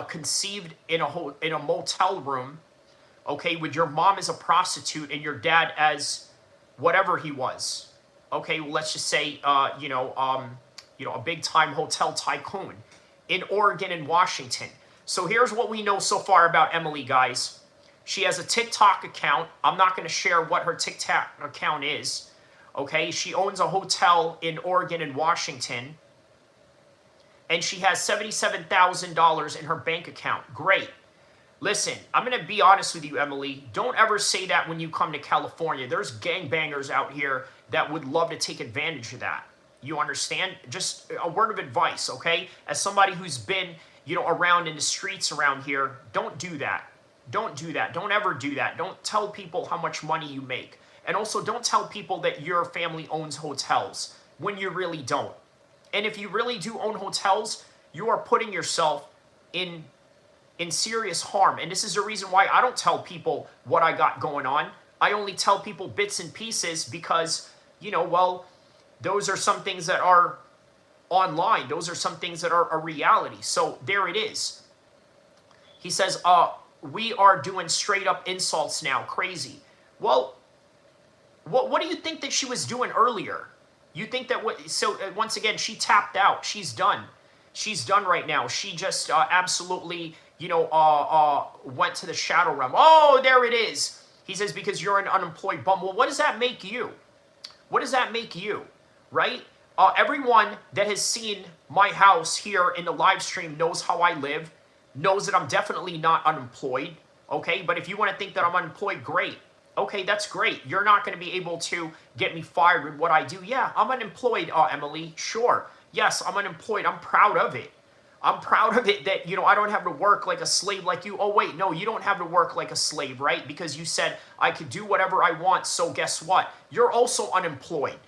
conceived in a motel room, okay, with your mom as a prostitute and your dad as whatever he was. Okay, well, let's just say a big time hotel tycoon in Oregon and Washington. So here's what we know so far about Emily, guys. She has a TikTok account. I'm not going to share what her TikTok account is. Okay, she owns a hotel in Oregon and Washington. And she has $77,000 in her bank account. Great. Listen, I'm going to be honest with you, Emily. Don't ever say that when you come to California. There's gangbangers out here that would love to take advantage of that. You understand? Just a word of advice, okay? As somebody who's been, around in the streets around here, don't do that. Don't do that. Don't ever do that. Don't tell people how much money you make. And also, don't tell people that your family owns hotels when you really don't. And if you really do own hotels, you are putting yourself in serious harm. And this is the reason why I don't tell people what I got going on. I only tell people bits and pieces because, those are some things that are online. Those are some things that are a reality. So there it is. He says, we are doing straight up insults now. Crazy. Well, what do you think that she was doing earlier? You think that once again, she tapped out. She's done. She's done right now. She just absolutely, went to the shadow realm. Oh, there it is. He says, because you're an unemployed bum. Well, what does that make you? What does that make you? Right? Everyone that has seen my house here in the live stream knows how I live, knows that I'm definitely not unemployed. Okay? But if you want to think that I'm unemployed, great. Okay, that's great. You're not going to be able to get me fired with what I do. Yeah, I'm unemployed, Emily. Sure. Yes, I'm unemployed. I'm proud of it. I'm proud of it that, I don't have to work like a slave like you. Oh, wait, no, you don't have to work like a slave, right? Because you said I could do whatever I want. So guess what? You're also unemployed.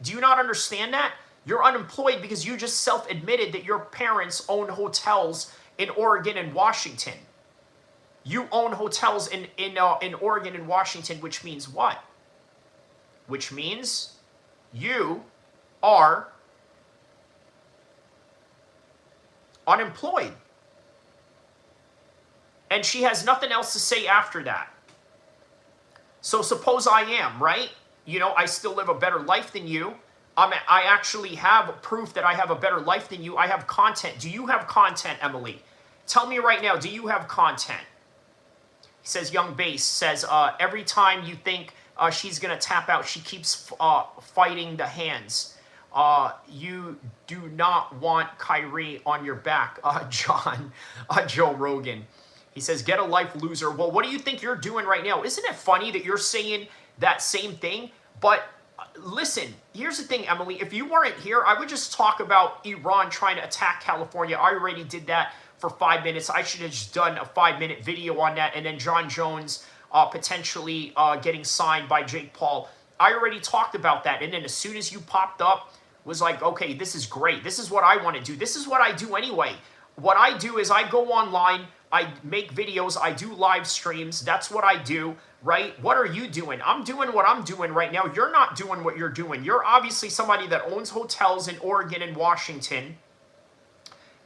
Do you not understand that? You're unemployed because you just self-admitted that your parents own hotels in Oregon and Washington. You own hotels in Oregon and Washington, which means what? Which means you are unemployed. And she has nothing else to say after that. So suppose I am, right? I still live a better life than you. I actually have proof that I have a better life than you. I have content. Do you have content, Emily? Tell me right now, do you have content? He says, Young Base says, every time you think she's going to tap out, she keeps fighting the hands. You do not want Kyrie on your back, Joe Rogan. He says, get a life, loser. Well, what do you think you're doing right now? Isn't it funny that you're saying that same thing? But listen, here's the thing, Emily. If you weren't here, I would just talk about Iran trying to attack California. I already did that for 5 minutes. I should have just done a 5-minute video on that. And then Jon Jones potentially getting signed by Jake Paul. I already talked about that. And then as soon as you popped up, was like, okay, this is great. This is what I want to do. This is what I do anyway. What I do is I go online, I make videos, I do live streams. That's what I do, right? What are you doing? I'm doing what I'm doing right now. You're not doing what you're doing. You're obviously somebody that owns hotels in Oregon and Washington.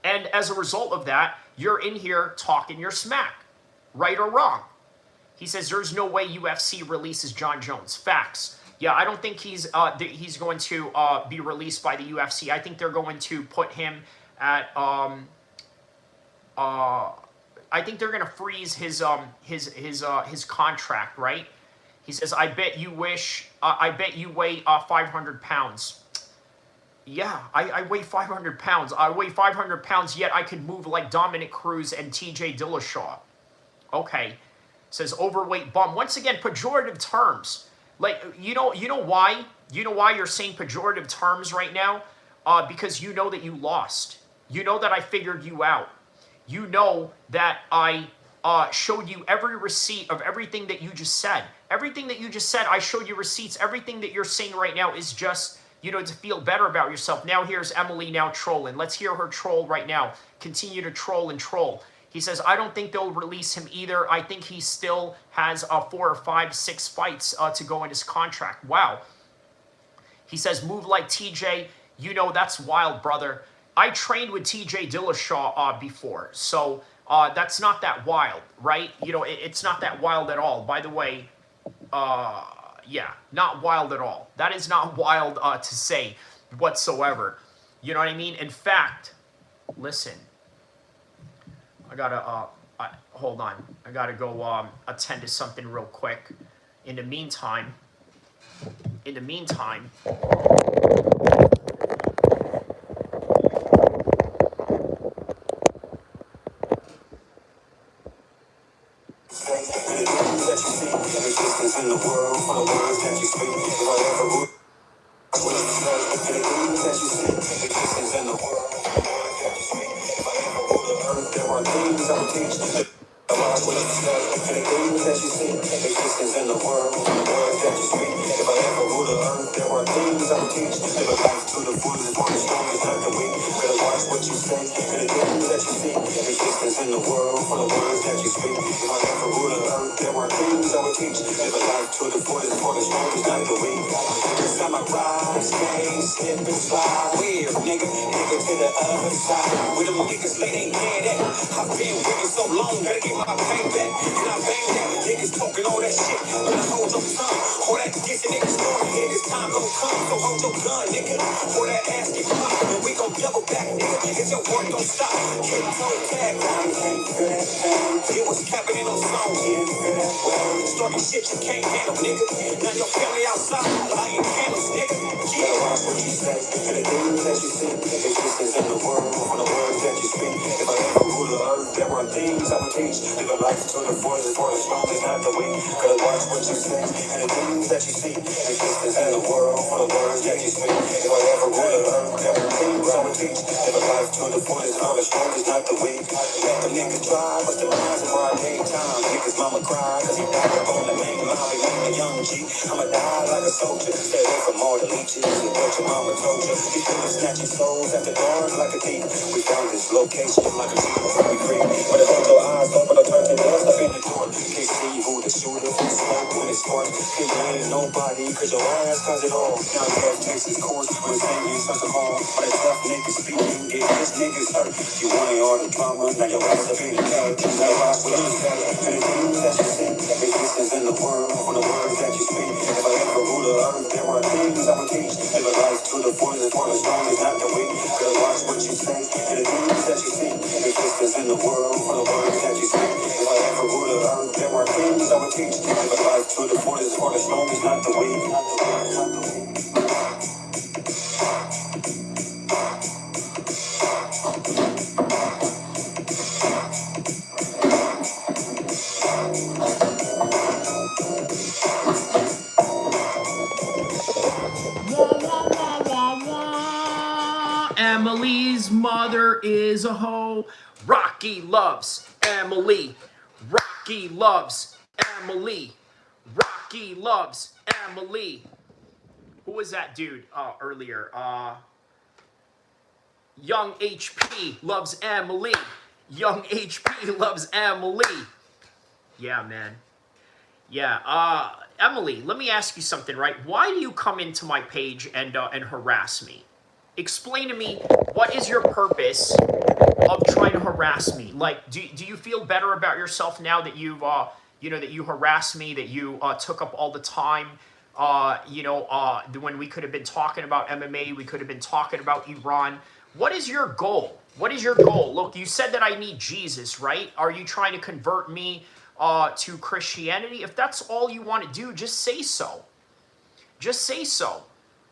And as a result of that, you're in here talking your smack, right or wrong. He says there's no way UFC releases Jon Jones. Facts. Yeah, I don't think he's going to be released by the UFC. I think they're going to put him at I think they're going to freeze his contract, right? He says, I bet you weigh 500 pounds. Yeah, I weigh 500 pounds. I weigh 500 pounds, yet I could move like Dominic Cruz and TJ Dillashaw. Okay. Says overweight bum. Once again, pejorative terms. Like, you know why? You know why you're saying pejorative terms right now? Because you know that you lost. You know that I figured you out. You know that I showed you every receipt of everything that you just said. Everything that you just said, I showed you receipts. Everything that you're saying right now is just, to feel better about yourself. Now here's Emily now trolling. Let's hear her troll right now. Continue to troll and troll. He says, I don't think they'll release him either. I think he still has 4 or 5, 6 fights to go in his contract. Wow. He says, move like TJ. You know, that's wild, brother. I trained with TJ Dillashaw before, so that's not that wild, right? You know, it's not that wild at all. By the way, yeah, not wild at all. That is not wild to say whatsoever. You know what I mean? In fact, listen, I gotta, hold on. I gotta go attend to something real quick. In the meantime, in the world for the words that you speak. If I ever would, and the things that you see, existence in the world for the words that you speak. If I ever rule the earth, there are things I would teach. And the things that you see, existence in the world for the words that you speak. If I ever rule the earth, there are things I would teach. Live a life to the fullest, for the strongest, not the weak. Better watch what you say, and the things that you see, existence in the world for the words that you speak. If I ever rule the earth, there are things I would teach. Live a life to the fullest, for the strongest, not the weak. I'm a rise, stay, slip and slide. Weird, nigga to the other side. With them niggas late ain't dead at. I've been with so long, gotta get my payback. And I bang that with niggas talking all that shit. When I hold your tongue, all that dissing niggas going here, this time gon' come. So hold your gun, nigga. All that ass get popped, and we gon' double back, nigga. If your work don't stop, hit toe tag. It was capping in those songs. Starting shit you can't handle, nigga. Now your family outside, lighting candles, nigga. Yeah, watch what you say, and the things that you see. Existence in the world for the words that you speak. If I ever rule the earth, there are things I would teach. Live a life to the fullest, for the strongest, not the weak. Gotta watch what you say, and the things that you see. Existence in the world for the words that you speak. If I ever rule the earth, there are things I would teach. Live a life to the fullest, for the strongest, not the weak. Let the niggas try, but the lines of our daytime. Niggas mama cry, cause he died up on the main Molly, I'm a young G. I'ma die like a soldier. Stay away from all the leeches and what your mama told you. These niggas snatching souls after dark like a thief. We found this location like a thief. We free. But if hold your eyes open, I'll turn the dust up in the door. Can't see who the shooter from smoke when it's spark. Can't blame nobody, cause your ass cause it all. Now death takes its course when singing such a hall. But a tough niggas speaking, get this niggas hurt. You wanted all the drama, now your ass up in the dirt. Now watch what you say, and the things that you see. Existence in the world for the words that you speak. If I ever rule the earth, there are things I would teach. Live a life to the fullest, for the strongest, not the weak. Gotta watch what you say, and the things that you see. Existence in the world for the words that you speak. If I ever rule the earth, there are things I would teach. Live a life to the fullest, for the strongest, not the weak. Emily's mother is a hoe. Rocky loves Emily. Rocky loves Emily. Rocky loves Emily. Who was that dude earlier? Young HP loves Emily. Young HP loves Emily. Yeah, man. Yeah, Emily, let me ask you something, right? Why do you come into my page and harass me? Explain to me, what is your purpose of trying to harass me? Like, do you feel better about yourself now that you've, that you harassed me, that you took up all the time, when we could have been talking about MMA, we could have been talking about Iran. What is your goal? What is your goal? Look, you said that I need Jesus, right? Are you trying to convert me to Christianity? If that's all you want to do, just say so. Just say so.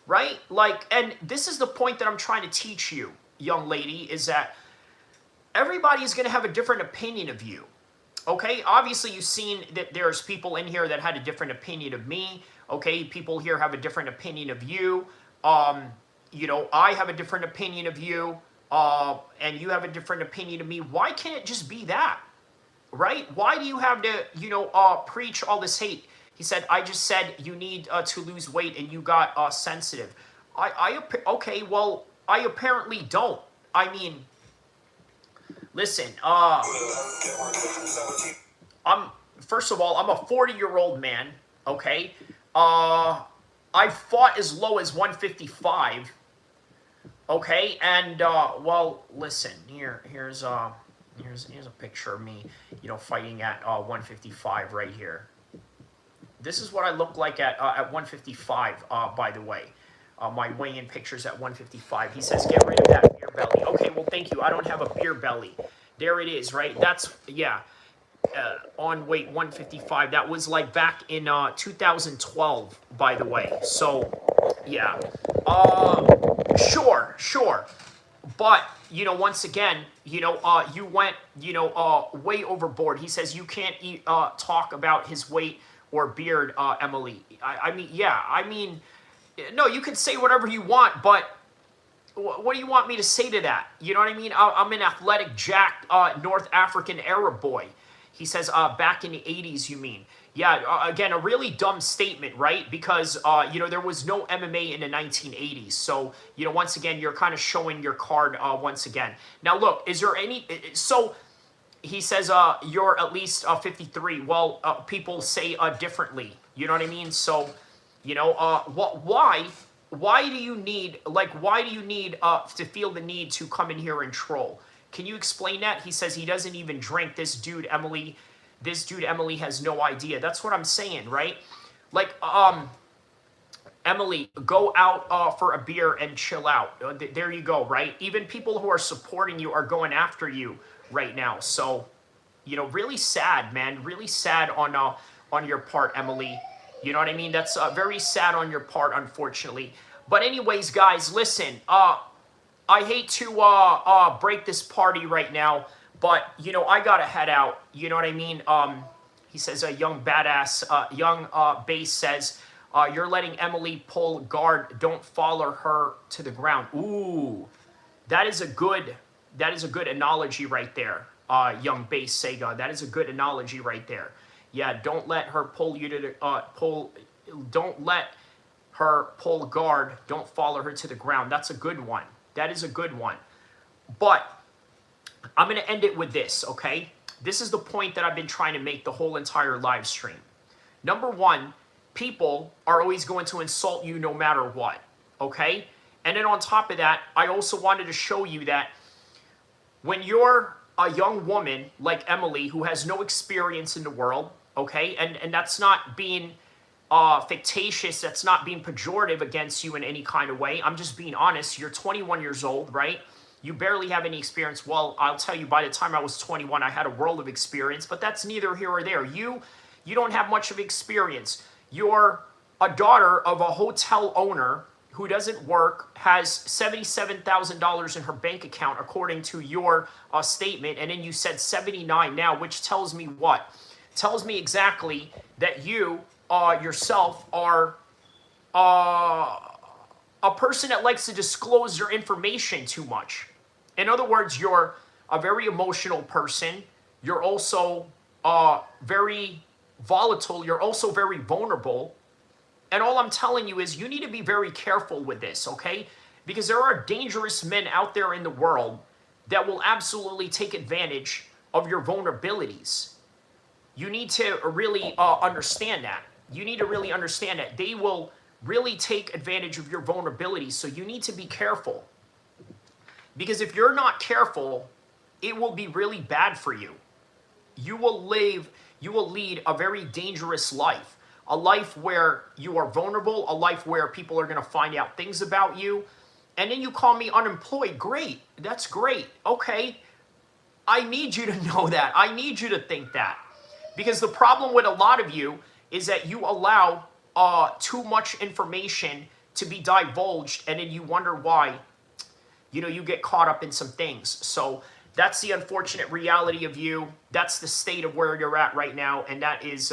Right? Like, and this is the point that I'm trying to teach you, young lady, is that everybody is going to have a different opinion of you. Okay? Obviously, you've seen that there's people in here that had a different opinion of me. Okay? People here have a different opinion of you. I have a different opinion of you. And you have a different opinion of me. Why can't it just be that? Right? Why do you have to, preach all this hate? He said, I just said you need to lose weight and you got sensitive. Okay, well, I apparently don't. I mean, Listen, first of all, I'm a 40-year-old man, okay? I fought as low as 155, okay? And well, listen, here's a picture of me, fighting at 155 right here. This is what I look like at 155, by the way. My weigh-in pictures at 155. He says, get rid of that beer belly. Okay, well, thank you. I don't have a beer belly. There it is, right? That's, yeah, on weight 155. That was like back in 2012, by the way. So, yeah. Sure. But, once again, you went, way overboard. He says you can't talk about his weight or beard, Emily. I mean, no, you can say whatever you want, but what do you want me to say to that? You know what I mean? I'm an athletic, jacked North African Arab boy. He says, back in the 80s, you mean? Yeah, again, a really dumb statement, right? Because, there was no MMA in the 1980s. So, once again, you're kind of showing your card once again. Now, look, is there any... So, he says, you're at least 53. Well, people say differently. You know what I mean? So, why do you need to feel the need to come in here and troll? Can you explain that? He says he doesn't even drink. This dude Emily has no idea. That's what I'm saying, right? Like, Emily, go out for a beer and chill out. There you go, right? Even people who are supporting you are going after you right now. So, really sad, man. Really sad on your part, Emily. You know what I mean? That's very sad on your part, unfortunately. But anyways, guys, listen. I hate to break this party right now, but, I gotta head out. You know what I mean? He says, a young badass, young base says, you're letting Emily pull guard. Don't follow her to the ground. Ooh, that is a good analogy right there, young base Sega. That is a good analogy right there. Yeah, don't let her pull you to the, don't let her pull guard. Don't follow her to the ground. That's a good one. That is a good one. But I'm going to end it with this, okay? This is the point that I've been trying to make the whole entire live stream. Number one, people are always going to insult you no matter what, okay? And then on top of that, I also wanted to show you that when you're a young woman like Emily who has no experience in the world, okay? And that's not being fictitious, that's not being pejorative against you in any kind of way. I'm just being honest. You're 21 years old, right? You barely have any experience. Well, I'll tell you, by the time I was 21, I had a world of experience, but that's neither here or there. You don't have much of experience. You're a daughter of a hotel owner who doesn't work, has $77,000 in her bank account, according to your statement, and then you said 79 now, which tells me what? Tells me exactly that you yourself are a person that likes to disclose your information too much. In other words, you're a very emotional person. You're also very volatile. You're also very vulnerable. And all I'm telling you is you need to be very careful with this, okay? Because there are dangerous men out there in the world that will absolutely take advantage of your vulnerabilities. You need to really understand that. You need to really understand that. They will really take advantage of your vulnerabilities, so you need to be careful. Because if you're not careful, it will be really bad for you. You will lead a very dangerous life. A life where you are vulnerable, a life where people are going to find out things about you. And then you call me unemployed. Great. That's great. Okay. I need you to know that. I need you to think that. Because the problem with a lot of you is that you allow too much information to be divulged, and then you wonder why, you get caught up in some things. So that's the unfortunate reality of you. That's the state of where you're at right now. And that is,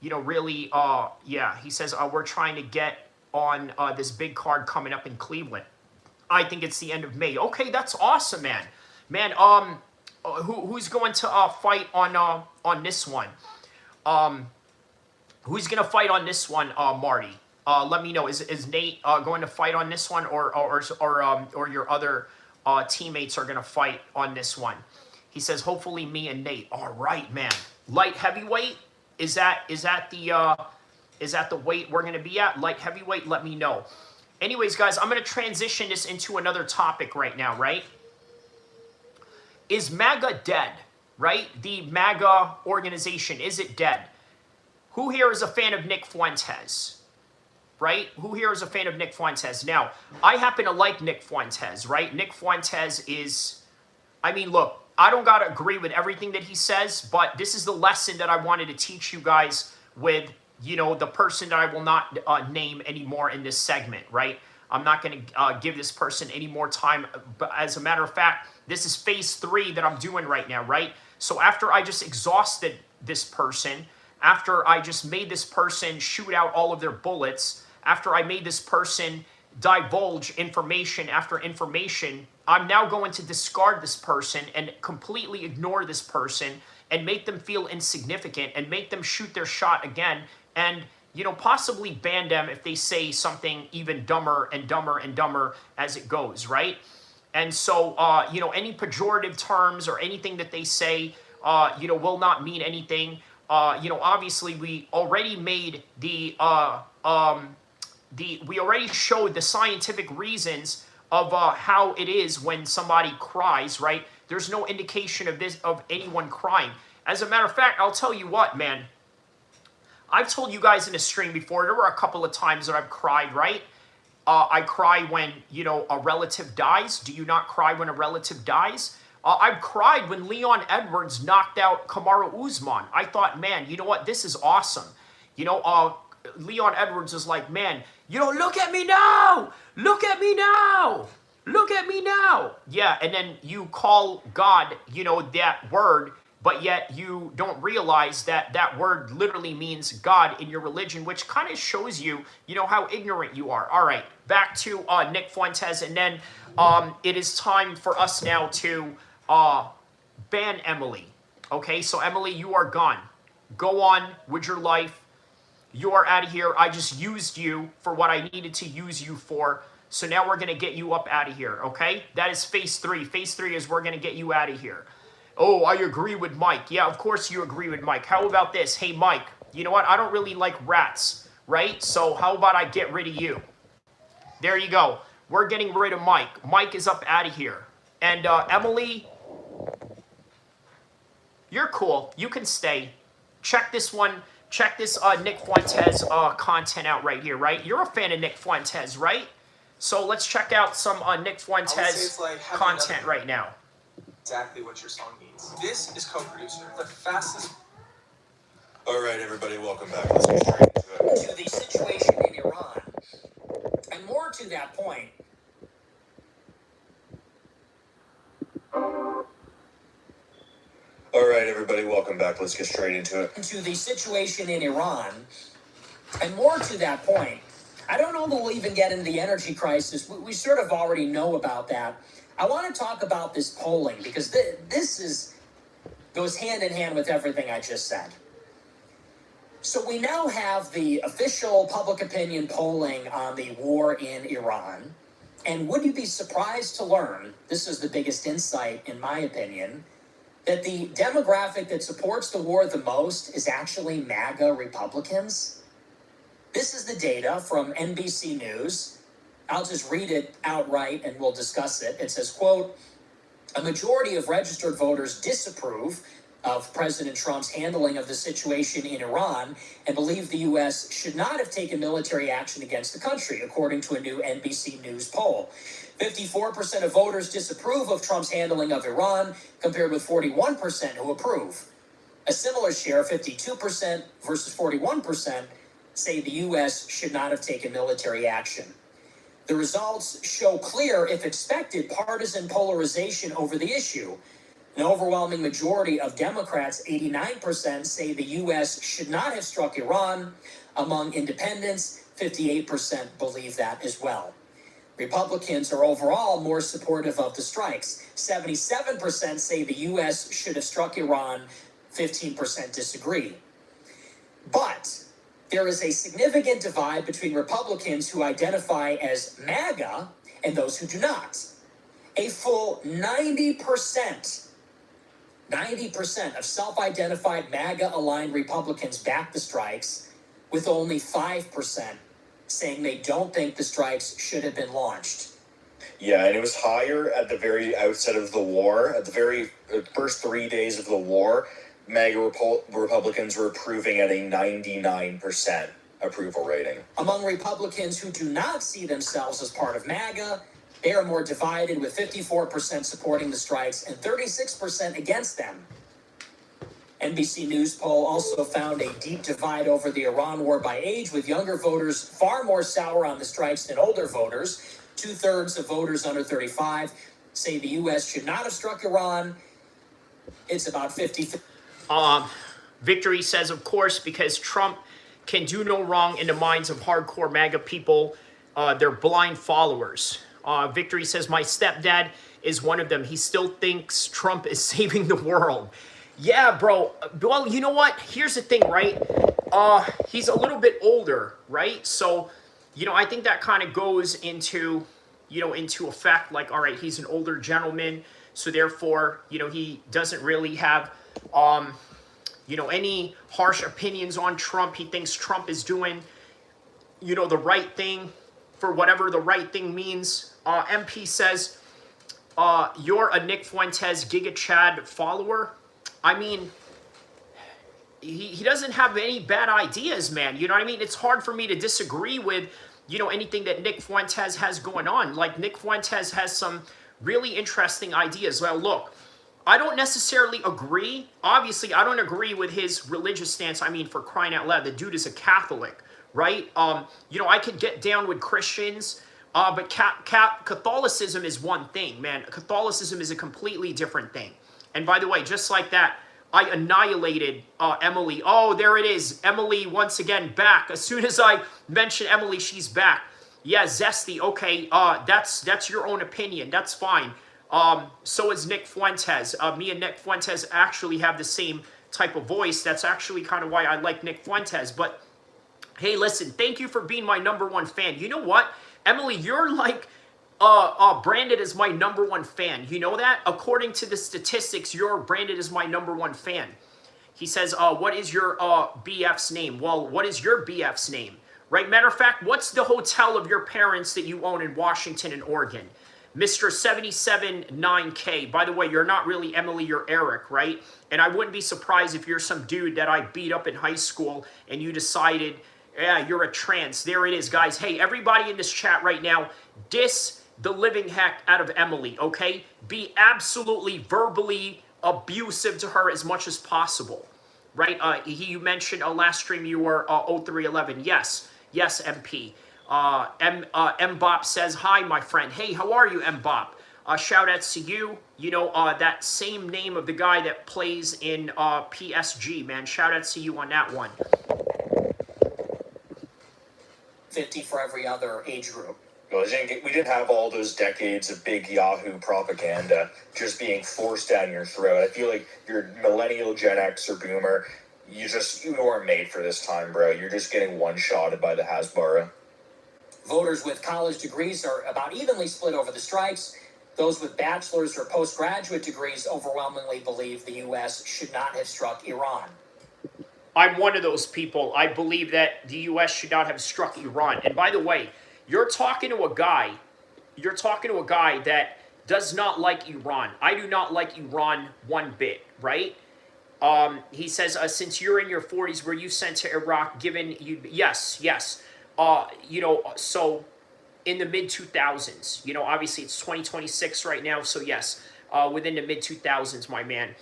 really, yeah, he says, we're trying to get on this big card coming up in Cleveland. I think it's the end of May. Okay, that's awesome, man. Man, who's going to fight on this one? Who's going to fight on this one, Marty? Let me know. Is Nate going to fight on this one, or your other teammates are going to fight on this one? He says, hopefully me and Nate. All right, man. Light heavyweight? Is that the weight we're gonna be at? Light heavyweight? Let me know. Anyways, guys, I'm gonna transition this into another topic right now, right? Is MAGA dead? Right? The MAGA organization, is it dead? Who here is a fan of Nick Fuentes? Right? Who here is a fan of Nick Fuentes? Now, I happen to like Nick Fuentes, right? Nick Fuentes is, I mean, look, I don't got to agree with everything that he says, but this is the lesson that I wanted to teach you guys with, you know, the person that I will not name anymore in this segment, right? I'm not going to give this person any more time. But as a matter of fact, this is phase 3 that I'm doing right now, right? So after I just exhausted this person, after I just made this person shoot out all of their bullets, after I made this person divulge information after information, I'm now going to discard this person and completely ignore this person and make them feel insignificant and make them shoot their shot again and, you know, possibly ban them if they say something even dumber and dumber and dumber as it goes, right? And so, you know, any pejorative terms or anything that they say, you know, will not mean anything. You know, obviously we already made we already showed the scientific reasons of how it is when somebody cries, right? There's no indication of anyone crying. As a matter of fact, I'll tell you what, man. I've told you guys in a stream before, there were a couple of times that I've cried, right? I cry when, you know, a relative dies. Do you not cry when a relative dies? I've cried when Leon Edwards knocked out Kamaru Usman. I thought, man, you know what? This is awesome. You know, Leon Edwards is like, man, you know, look at me now. Look at me now. Look at me now. Yeah, and then you call God, you know, that word, but yet you don't realize that that word literally means God in your religion, which kind of shows you, you know, how ignorant you are. All right, back to Nick Fuentes, and then it is time for us now to ban Emily. Okay, so Emily, you are gone. Go on with your life. You are out of here. I just used you for what I needed to use you for. So now we're going to get you up out of here, okay? That is phase 3. Phase 3 is we're going to get you out of here. Oh, I agree with Mike. Yeah, of course you agree with Mike. How about this? Hey, Mike, you know what? I don't really like rats, right? So how about I get rid of you? There you go. We're getting rid of Mike. Mike is up out of here. And Emily, you're cool. You can stay. Check this one. Check this Nick Fuentes content out right here, right? You're a fan of Nick Fuentes, right? So let's check out some Nick Fuentes content right now. Exactly what your song means. This is co-producer, the fastest. All right, everybody, welcome back. Let's get straight into it. To the situation in Iran, and more to that point. All right, everybody, welcome back. Let's get straight into it. To the situation in Iran, and more to that point. I don't know that we'll even get into the energy crisis. We sort of already know about that. I want to talk about this polling because this goes hand in hand with everything I just said. So we now have the official public opinion polling on the war in Iran. And would you be surprised to learn, this is the biggest insight in my opinion, that the demographic that supports the war the most is actually MAGA Republicans? This is the data from NBC News. I'll just read it outright and we'll discuss it. It says, quote, a majority of registered voters disapprove of President Trump's handling of the situation in Iran and believe the U.S. should not have taken military action against the country, according to a new NBC News poll. 54% of voters disapprove of Trump's handling of Iran, compared with 41% who approve. A similar share, 52% versus 41%, say the U.S. should not have taken military action. The results show clear, if expected, partisan polarization over the issue. An overwhelming majority of Democrats, 89%, say the U.S. should not have struck Iran. Among independents, 58% believe that as well. Republicans are overall more supportive of the strikes. 77% say the U.S. should have struck Iran. 15% disagree. But there is a significant divide between Republicans who identify as MAGA and those who do not. A full 90% 90% of self-identified MAGA-aligned Republicans backed the strikes, with only 5% saying they don't think the strikes should have been launched. Yeah, and it was higher at the very outset of the war. At the very first 3 days of the war, MAGA Republicans were approving at a 99% approval rating. Among Republicans who do not see themselves as part of MAGA, they are more divided, with 54% supporting the strikes and 36% against them. NBC News poll also found a deep divide over the Iran war by age, with younger voters far more sour on the strikes than older voters. 2/3 of voters under 35 say the U.S. should not have struck Iran. It's about 50. Victory says, of course, because Trump can do no wrong in the minds of hardcore MAGA people. They're blind followers. Victory says, my stepdad is one of them. He still thinks Trump is saving the world. Yeah, bro. Well, you know what? Here's the thing, right? He's a little bit older, right? So, you know, I think that kind of goes into, you know, into effect. Like, all right, he's an older gentleman. So therefore, you know, he doesn't really have, you know, any harsh opinions on Trump. He thinks Trump is doing, you know, the right thing, for whatever the right thing means. MP says, you're a Nick Fuentes Giga Chad follower. I mean, he doesn't have any bad ideas, man. You know what I mean? It's hard for me to disagree with, you know, anything that Nick Fuentes has going on. Like, Nick Fuentes has some really interesting ideas. Well, look, I don't necessarily agree. Obviously, I don't agree with his religious stance. I mean, for crying out loud, the dude is a Catholic, right? You know, I could get down with Christians, but Catholicism is one thing, man. Catholicism is a completely different thing. And by the way, just like that, I annihilated Emily. Oh, there it is. Emily, once again, back. As soon as I mention Emily, she's back. Yeah, Zesty. Okay, that's your own opinion. That's fine. So is Nick Fuentes. Me and Nick Fuentes actually have the same type of voice. That's actually kind of why I like Nick Fuentes. But hey, listen, thank you for being my #1 fan. You know what, Emily, you're like branded as my #1 fan. You know that? According to the statistics, you're branded as my #1 fan. He says, what is your BF's name? Well, what is your BF's name? Right? Matter of fact, what's the hotel of your parents that you own in Washington and Oregon? Mr. 779K. By the way, you're not really Emily, you're Eric, right? And I wouldn't be surprised if you're some dude that I beat up in high school and you decided, yeah, you're a trans. There it is, guys. Hey, everybody in this chat right now, diss the living heck out of Emily, okay? Be absolutely verbally abusive to her as much as possible, right? You mentioned last stream you were 0311. Yes, MP. Mbop says, hi, my friend. Hey, how are you, Mbop? Shout outs to you. You know, that same name of the guy that plays in PSG, man. Shout outs to you on that one. 50 for every other age group. We didn't have all those decades of big Yahoo propaganda just being forced down your throat. I feel like you're millennial, Gen X, or Boomer. You weren't made for this time, bro. You're just getting one-shotted by the Hasbara. Voters with college degrees are about evenly split over the strikes. Those with bachelor's or postgraduate degrees overwhelmingly believe the U.S. should not have struck Iran. I'm one of those people. I believe that the U.S. should not have struck Iran. And by the way, you're talking to a guy that does not like Iran. I do not like Iran one bit, right? He says, since you're in your 40s, were you sent to Iraq given you... Yes. You know, so in the mid-2000s, you know, obviously it's 2026 right now, so yes, within the mid-2000s, my man.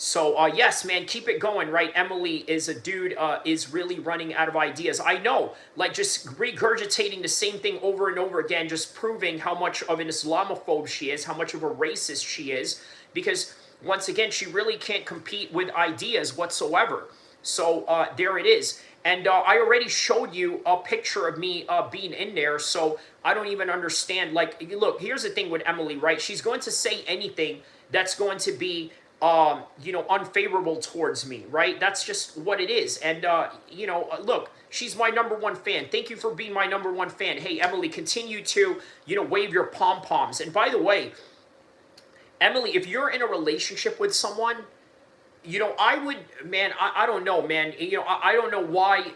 So, yes, man, keep it going, right? Emily is a dude, is really running out of ideas. I know, like, just regurgitating the same thing over and over again, just proving how much of an Islamophobe she is, how much of a racist she is, because, once again, she really can't compete with ideas whatsoever. So, there it is. And I already showed you a picture of me being in there, so I don't even understand. Like, look, here's the thing with Emily, right? She's going to say anything that's going to be... you know, unfavorable towards me, right? That's just what it is. And, you know, look, she's my #1 fan. Thank you for being my #1 fan. Hey, Emily, continue to, you know, wave your pom-poms. And by the way, Emily, if you're in a relationship with someone, I would, man, I don't know, man. I don't know why,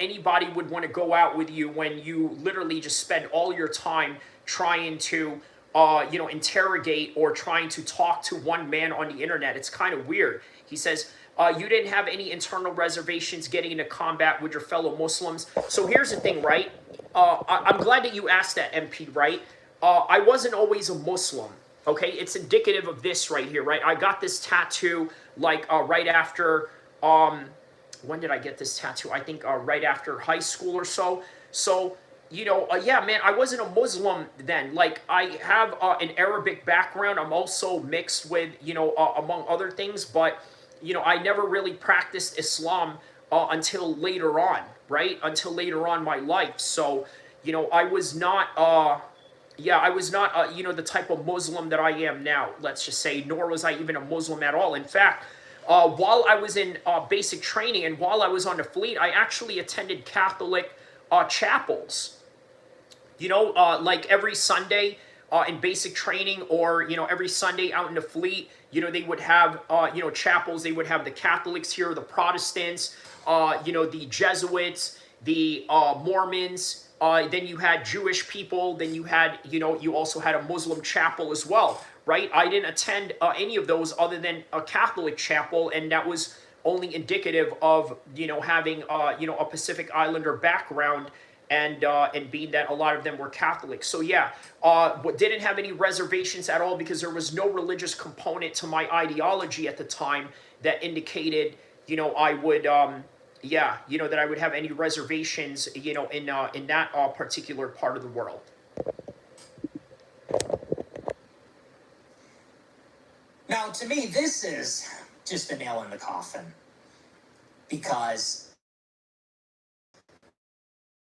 anybody would want to go out with you when you literally just spend all your time trying to, interrogate or trying to talk to one man on the internet. It's kind of weird. He says, you didn't have any internal reservations getting into combat with your fellow Muslims. So here's the thing, right? I'm glad that you asked that, MP, right? I wasn't always a Muslim. Okay, it's indicative of this right here, right? I got this tattoo like right after, when did I get this tattoo? I think right after high school or so. So, yeah, man, I wasn't a Muslim then. Like, I have an Arabic background. I'm also mixed with, among other things, but, I never really practiced Islam until later on, right? Until later on in my life. So, I was not, yeah, I was not, the type of Muslim that I am now, let's just say, nor was I even a Muslim at all. In fact, while I was in basic training and while I was on the fleet, I actually attended Catholic chapels. Like every Sunday in basic training, or, every Sunday out in the fleet, they would have, chapels. They would have the Catholics here, the Protestants, the Jesuits, the Mormons. Then you had Jewish people. Then you had, you also had a Muslim chapel as well, right? I didn't attend any of those other than a Catholic chapel, and that was only indicative of, having, a Pacific Islander background, and being that a lot of them were Catholic. So yeah, didn't have any reservations at all, because there was no religious component to my ideology at the time that indicated, I would, that I would have any reservations, in that particular part of the world. Now, to me, this is just a nail in the coffin, because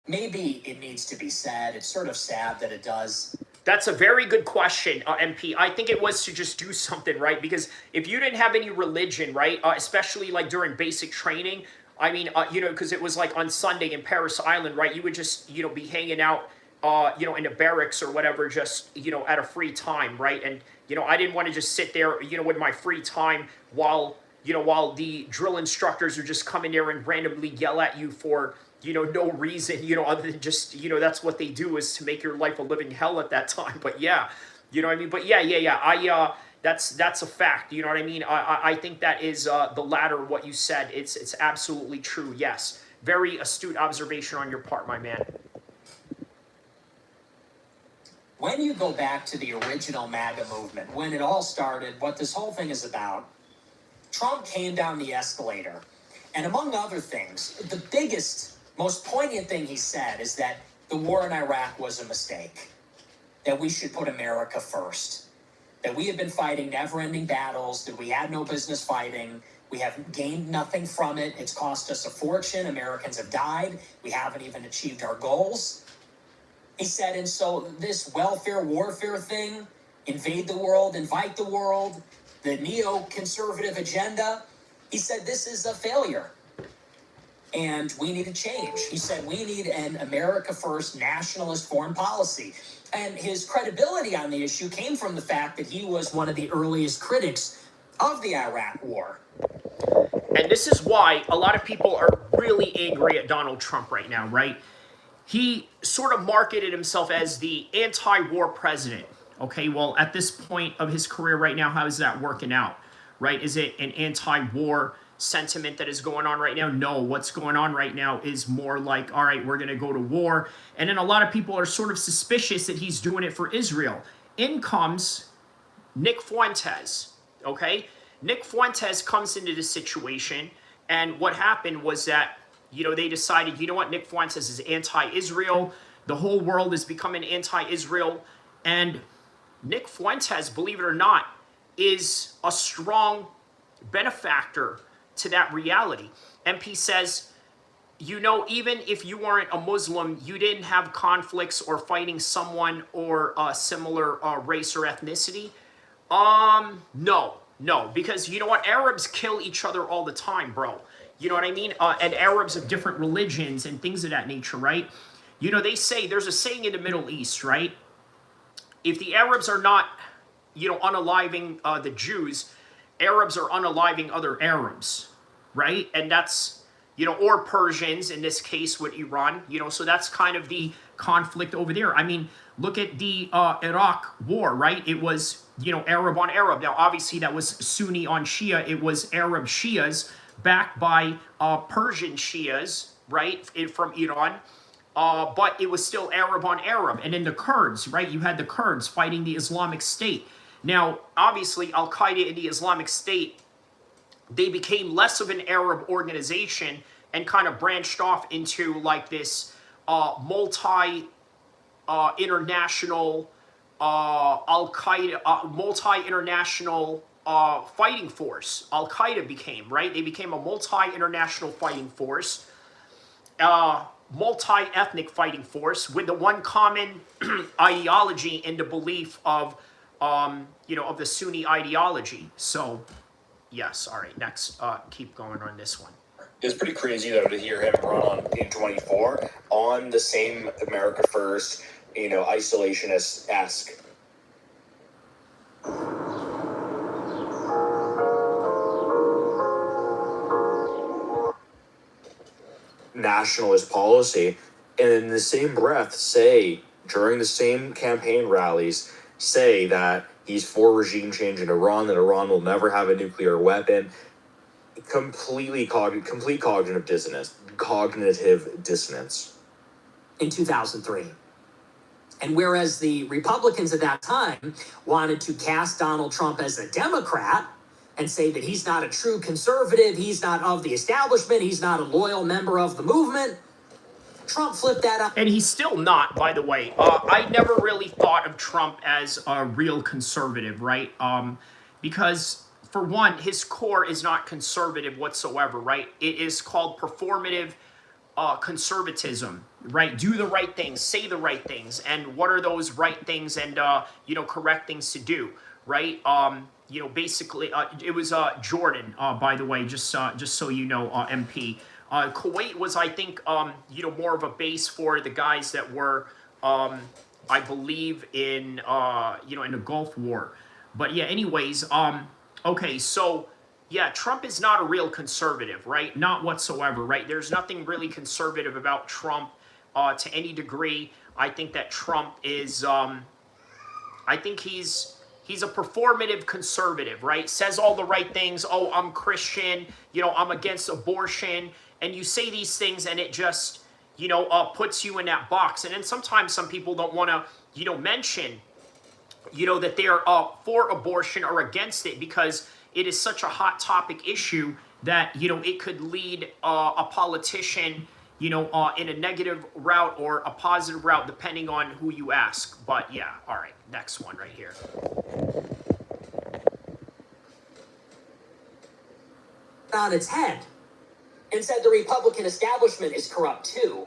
maybe it needs to be said. It's sort of sad that it does. That's a very good question, MP. I think it was to just do something, right? Because if you didn't have any religion, right, especially like during basic training, I mean, because it was like on Sunday in Paris Island, right? You would just, be hanging out, in the barracks or whatever, just, at a free time, right? And, I didn't want to just sit there, with my free time while the drill instructors are just coming there and randomly yell at you for, no reason, other than just, that's what they do, is to make your life a living hell at that time. But yeah, you know what I mean? But yeah. That's a fact. You know what I mean? I think that is the latter, what you said. It's absolutely true. Yes. Very astute observation on your part, my man. When you go back to the original MAGA movement, when it all started, what this whole thing is about, Trump came down the escalator. And among other things, the biggest, most poignant thing he said is that the war in Iraq was a mistake, that we should put America first, that we have been fighting never-ending battles, that we had no business fighting, we have gained nothing from it, it's cost us a fortune, Americans have died, we haven't even achieved our goals. He said, and so this welfare warfare thing, invade the world, invite the world, the neoconservative agenda, he said this is a failure. And we need a change. He said we need an America first nationalist foreign policy. And his credibility on the issue came from the fact that he was one of the earliest critics of the Iraq war. And this is why a lot of people are really angry at Donald Trump right now, right? He sort of marketed himself as the anti-war president. Okay, well, at this point of his career right now, how is that working out, right? Is it an anti-war sentiment that is going on right now? No, what's going on right now is more like, all right, we're going to go to war. And then a lot of people are sort of suspicious that he's doing it for Israel. In comes Nick Fuentes, okay? Nick Fuentes comes into this situation, and what happened was that, they decided, what, Nick Fuentes is anti-Israel. The whole world is becoming anti-Israel. And Nick Fuentes, believe it or not, is a strong benefactor to that reality. MP says, even if you weren't a Muslim, you didn't have conflicts or fighting someone or a similar race or ethnicity. No, because you know what? Arabs kill each other all the time, bro. You know what I mean? And Arabs of different religions and things of that nature, right? They say, there's a saying in the Middle East, right? If the Arabs are not, unaliving the Jews, Arabs are unaliving other Arabs, right? And that's, or Persians in this case with Iran, so that's kind of the conflict over there. I mean, look at the Iraq war, right? It was, Arab on Arab. Now, obviously, that was Sunni on Shia. It was Arab Shias backed by Persian Shias, right, from Iran. But it was still Arab on Arab. And then the Kurds, right? You had the Kurds fighting the Islamic State. Now, obviously, Al-Qaeda and the Islamic State, they became less of an Arab organization and kind of branched off into like this multi-international Al-Qaeda, multi-international fighting force. Al-Qaeda became, right? They became a multi-international fighting force, multi-ethnic fighting force with the one common ideology and the belief of, of the Sunni ideology. So, yes. All right. Next, keep going on this one. It was pretty crazy though to hear him run on in 24 on the same America First, isolationist-esque nationalist policy, and in the same breath say during the same campaign rallies say that he's for regime change in Iran, that Iran will never have a nuclear weapon. Complete cognitive dissonance. In 2003. And whereas the Republicans at that time wanted to cast Donald Trump as a Democrat and say that he's not a true conservative, he's not of the establishment, he's not a loyal member of the movement, Trump flipped that up. And he's still not, by the way. I never really thought of Trump as a real conservative, right? Because, for one, his core is not conservative whatsoever, right? It is called performative conservatism, right? Do the right things, say the right things, and what are those right things and, correct things to do, right? Basically, it was Jordan, by the way, just so you know, MP. Kuwait was, I think, more of a base for the guys that were, I believe, in the Gulf War. But yeah, anyways, okay, so yeah, Trump is not a real conservative, right? Not whatsoever, right? There's nothing really conservative about Trump to any degree. I think that Trump is, I think he's a performative conservative, right? Says all the right things. Oh, I'm Christian, I'm against abortion. And you say these things and it just, puts you in that box. And then sometimes some people don't want to, mention, that they're for abortion or against it because it is such a hot topic issue that, it could lead a politician, in a negative route or a positive route, depending on who you ask. But yeah, all right, next one right here. On its head and said the Republican establishment is corrupt too.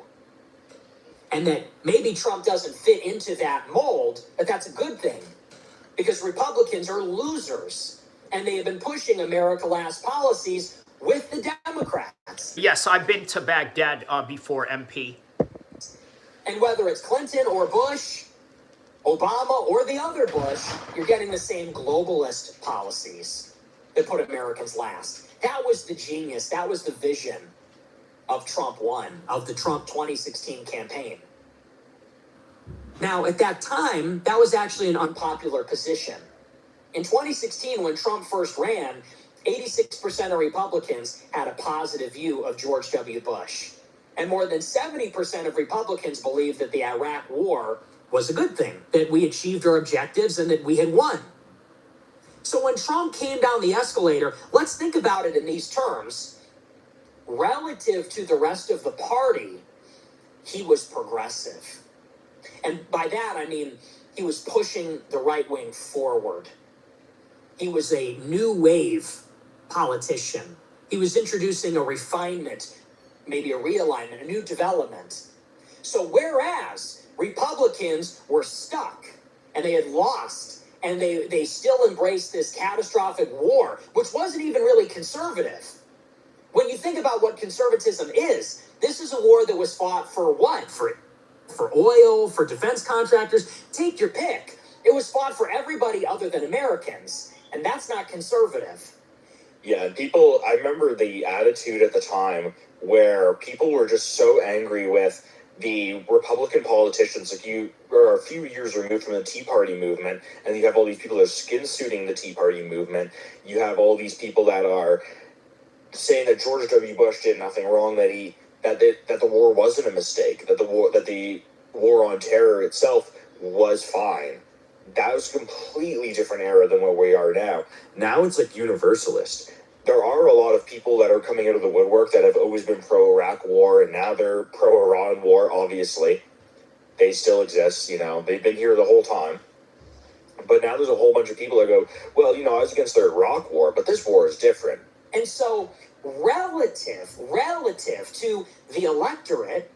And that maybe Trump doesn't fit into that mold, but that's a good thing because Republicans are losers and they have been pushing America Last policies with the Democrats. Yes, I've been to Baghdad before, MP. And whether it's Clinton or Bush, Obama or the other Bush, you're getting the same globalist policies that put Americans last. That was the genius. That was the vision of Trump 1, of the Trump 2016 campaign. Now, at that time, that was actually an unpopular position. In 2016, when Trump first ran, 86% of Republicans had a positive view of George W. Bush. And more than 70% of Republicans believed that the Iraq War was a good thing, that we achieved our objectives and that we had won. So when Trump came down the escalator, let's think about it in these terms. Relative to the rest of the party, he was progressive. And by that, I mean, he was pushing the right wing forward. He was a new wave politician. He was introducing a refinement, maybe a realignment, a new development. So whereas Republicans were stuck and they had lost, and they still embraced this catastrophic war, which wasn't even really conservative. When you think about what conservatism is, this is a war that was fought for what? For oil, for defense contractors, take your pick. It was fought for everybody other than Americans, and that's not conservative. Yeah, and people, I remember the attitude at the time where people were just so angry with the Republican politicians. Like, you are a few years removed from the Tea Party movement, and you have all these people that are skin suiting the Tea Party movement. You have all these people that are saying that George W. Bush did nothing wrong, that the war wasn't a mistake, that the war on terror itself was fine. That was a completely different era than where we are now. Now it's like universalist. There are a lot of people that are coming out of the woodwork that have always been pro-Iraq war, and now they're pro-Iran war, obviously. They still exist, you know. They've been here the whole time. But now there's a whole bunch of people that go, well, you know, I was against the Iraq war, but this war is different. And so, relative to the electorate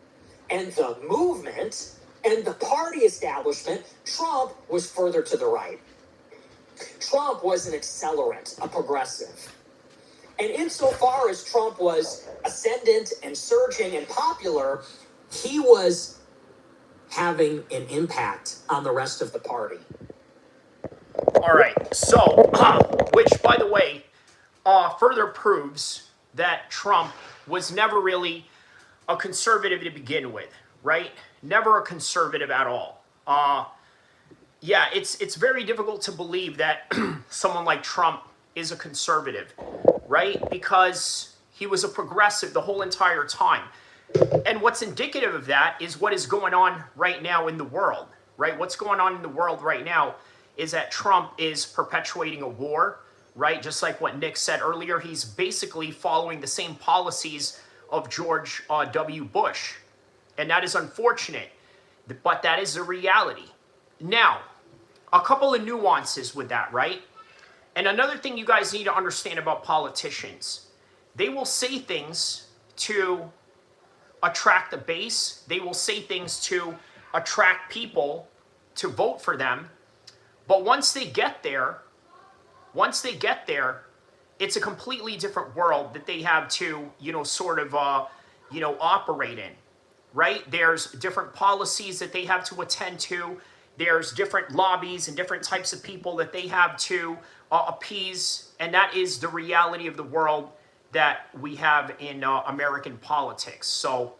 and the movement and the party establishment, Trump was further to the right. Trump was an accelerant, a progressive. And insofar as Trump was ascendant and surging and popular, he was having an impact on the rest of the party. All right, so, which, by the way, further proves that Trump was never really a conservative to begin with, right? Never a conservative at all. Yeah, it's very difficult to believe that someone like Trump is a conservative, right? Because he was a progressive the whole entire time. And what's indicative of that is what is going on right now in the world, right? What's going on in the world right now is that Trump is perpetuating a war, right? Just like what Nick said earlier, he's basically following the same policies of George W. Bush. And that is unfortunate, but that is the reality. Now, a couple of nuances with that, right? And another thing you guys need to understand about politicians, they will say things to attract the base. They will say things to attract people to vote for them. But once they get there, it's a completely different world that they have to, sort of, operate in, right? There's different policies that they have to attend to. There's different lobbies and different types of people that they have to appease. And that is the reality of the world that we have in American politics. So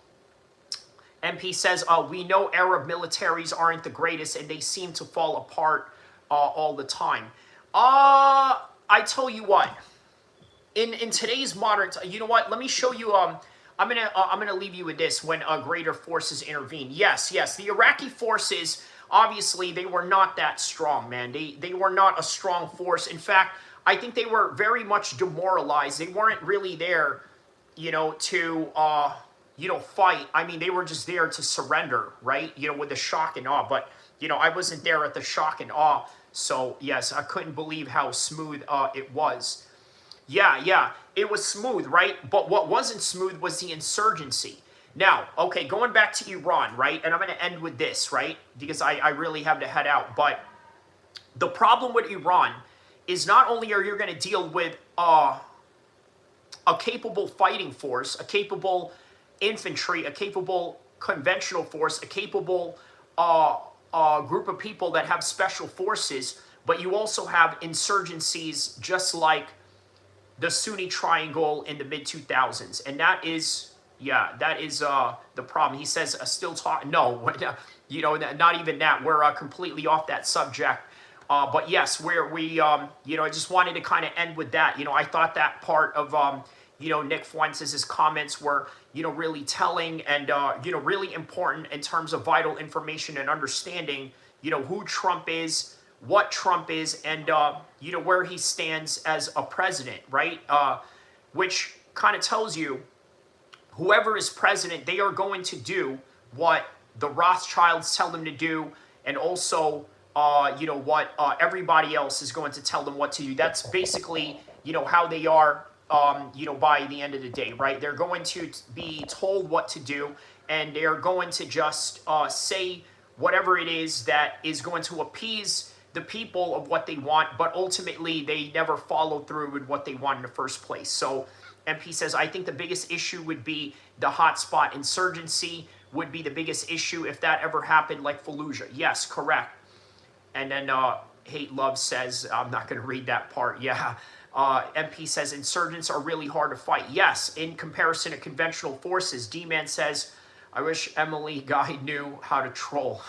MP says, we know Arab militaries aren't the greatest and they seem to fall apart all the time. I tell you what, in today's modern, you know what? Let me show you. I'm gonna leave you with this. When greater forces intervene, yes, the Iraqi forces, obviously, they were not that strong, man. They were not a strong force. In fact, I think they were very much demoralized. They weren't really there, to fight. I mean, they were just there to surrender, right? With the shock and awe. But I wasn't there at the shock and awe. So, yes, I couldn't believe how smooth it was. Yeah, it was smooth, right? But what wasn't smooth was the insurgency. Now, okay, going back to Iran, right? And I'm going to end with this, right? Because I really have to head out. But the problem with Iran is not only are you going to deal with a capable fighting force, a capable infantry, a capable conventional force, a capable group of people that have special forces, but you also have insurgencies just like the Sunni Triangle in the mid-2000s. And that is, the problem. He says, still talk, no, not even that. We're completely off that subject. But yes, I just wanted to kind of end with that. I thought that part of, Nick Fuentes' comments were, really telling and, really important in terms of vital information and understanding, who Trump is, what Trump is, and, where he stands as a president, right? Which kind of tells you whoever is president, they are going to do what the Rothschilds tell them to do, and also, what everybody else is going to tell them what to do. That's basically, how they are, by the end of the day, right? They're going to be told what to do, and they're going to just say whatever it is that is going to appease the people of what they want, but ultimately they never follow through with what they want in the first place. So MP says, I think the biggest issue would be the hotspot insurgency would be the biggest issue if that ever happened, like Fallujah. Yes, correct. And then Hate Love says, I'm not going to read that part. Yeah. MP says, insurgents are really hard to fight. Yes, in comparison to conventional forces. D-Man says, I wish Emily guy knew how to troll.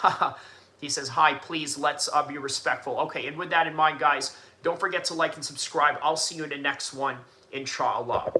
He says, hi, please, let's be respectful. Okay, and with that in mind, guys, don't forget to like and subscribe. I'll see you in the next one, inshallah.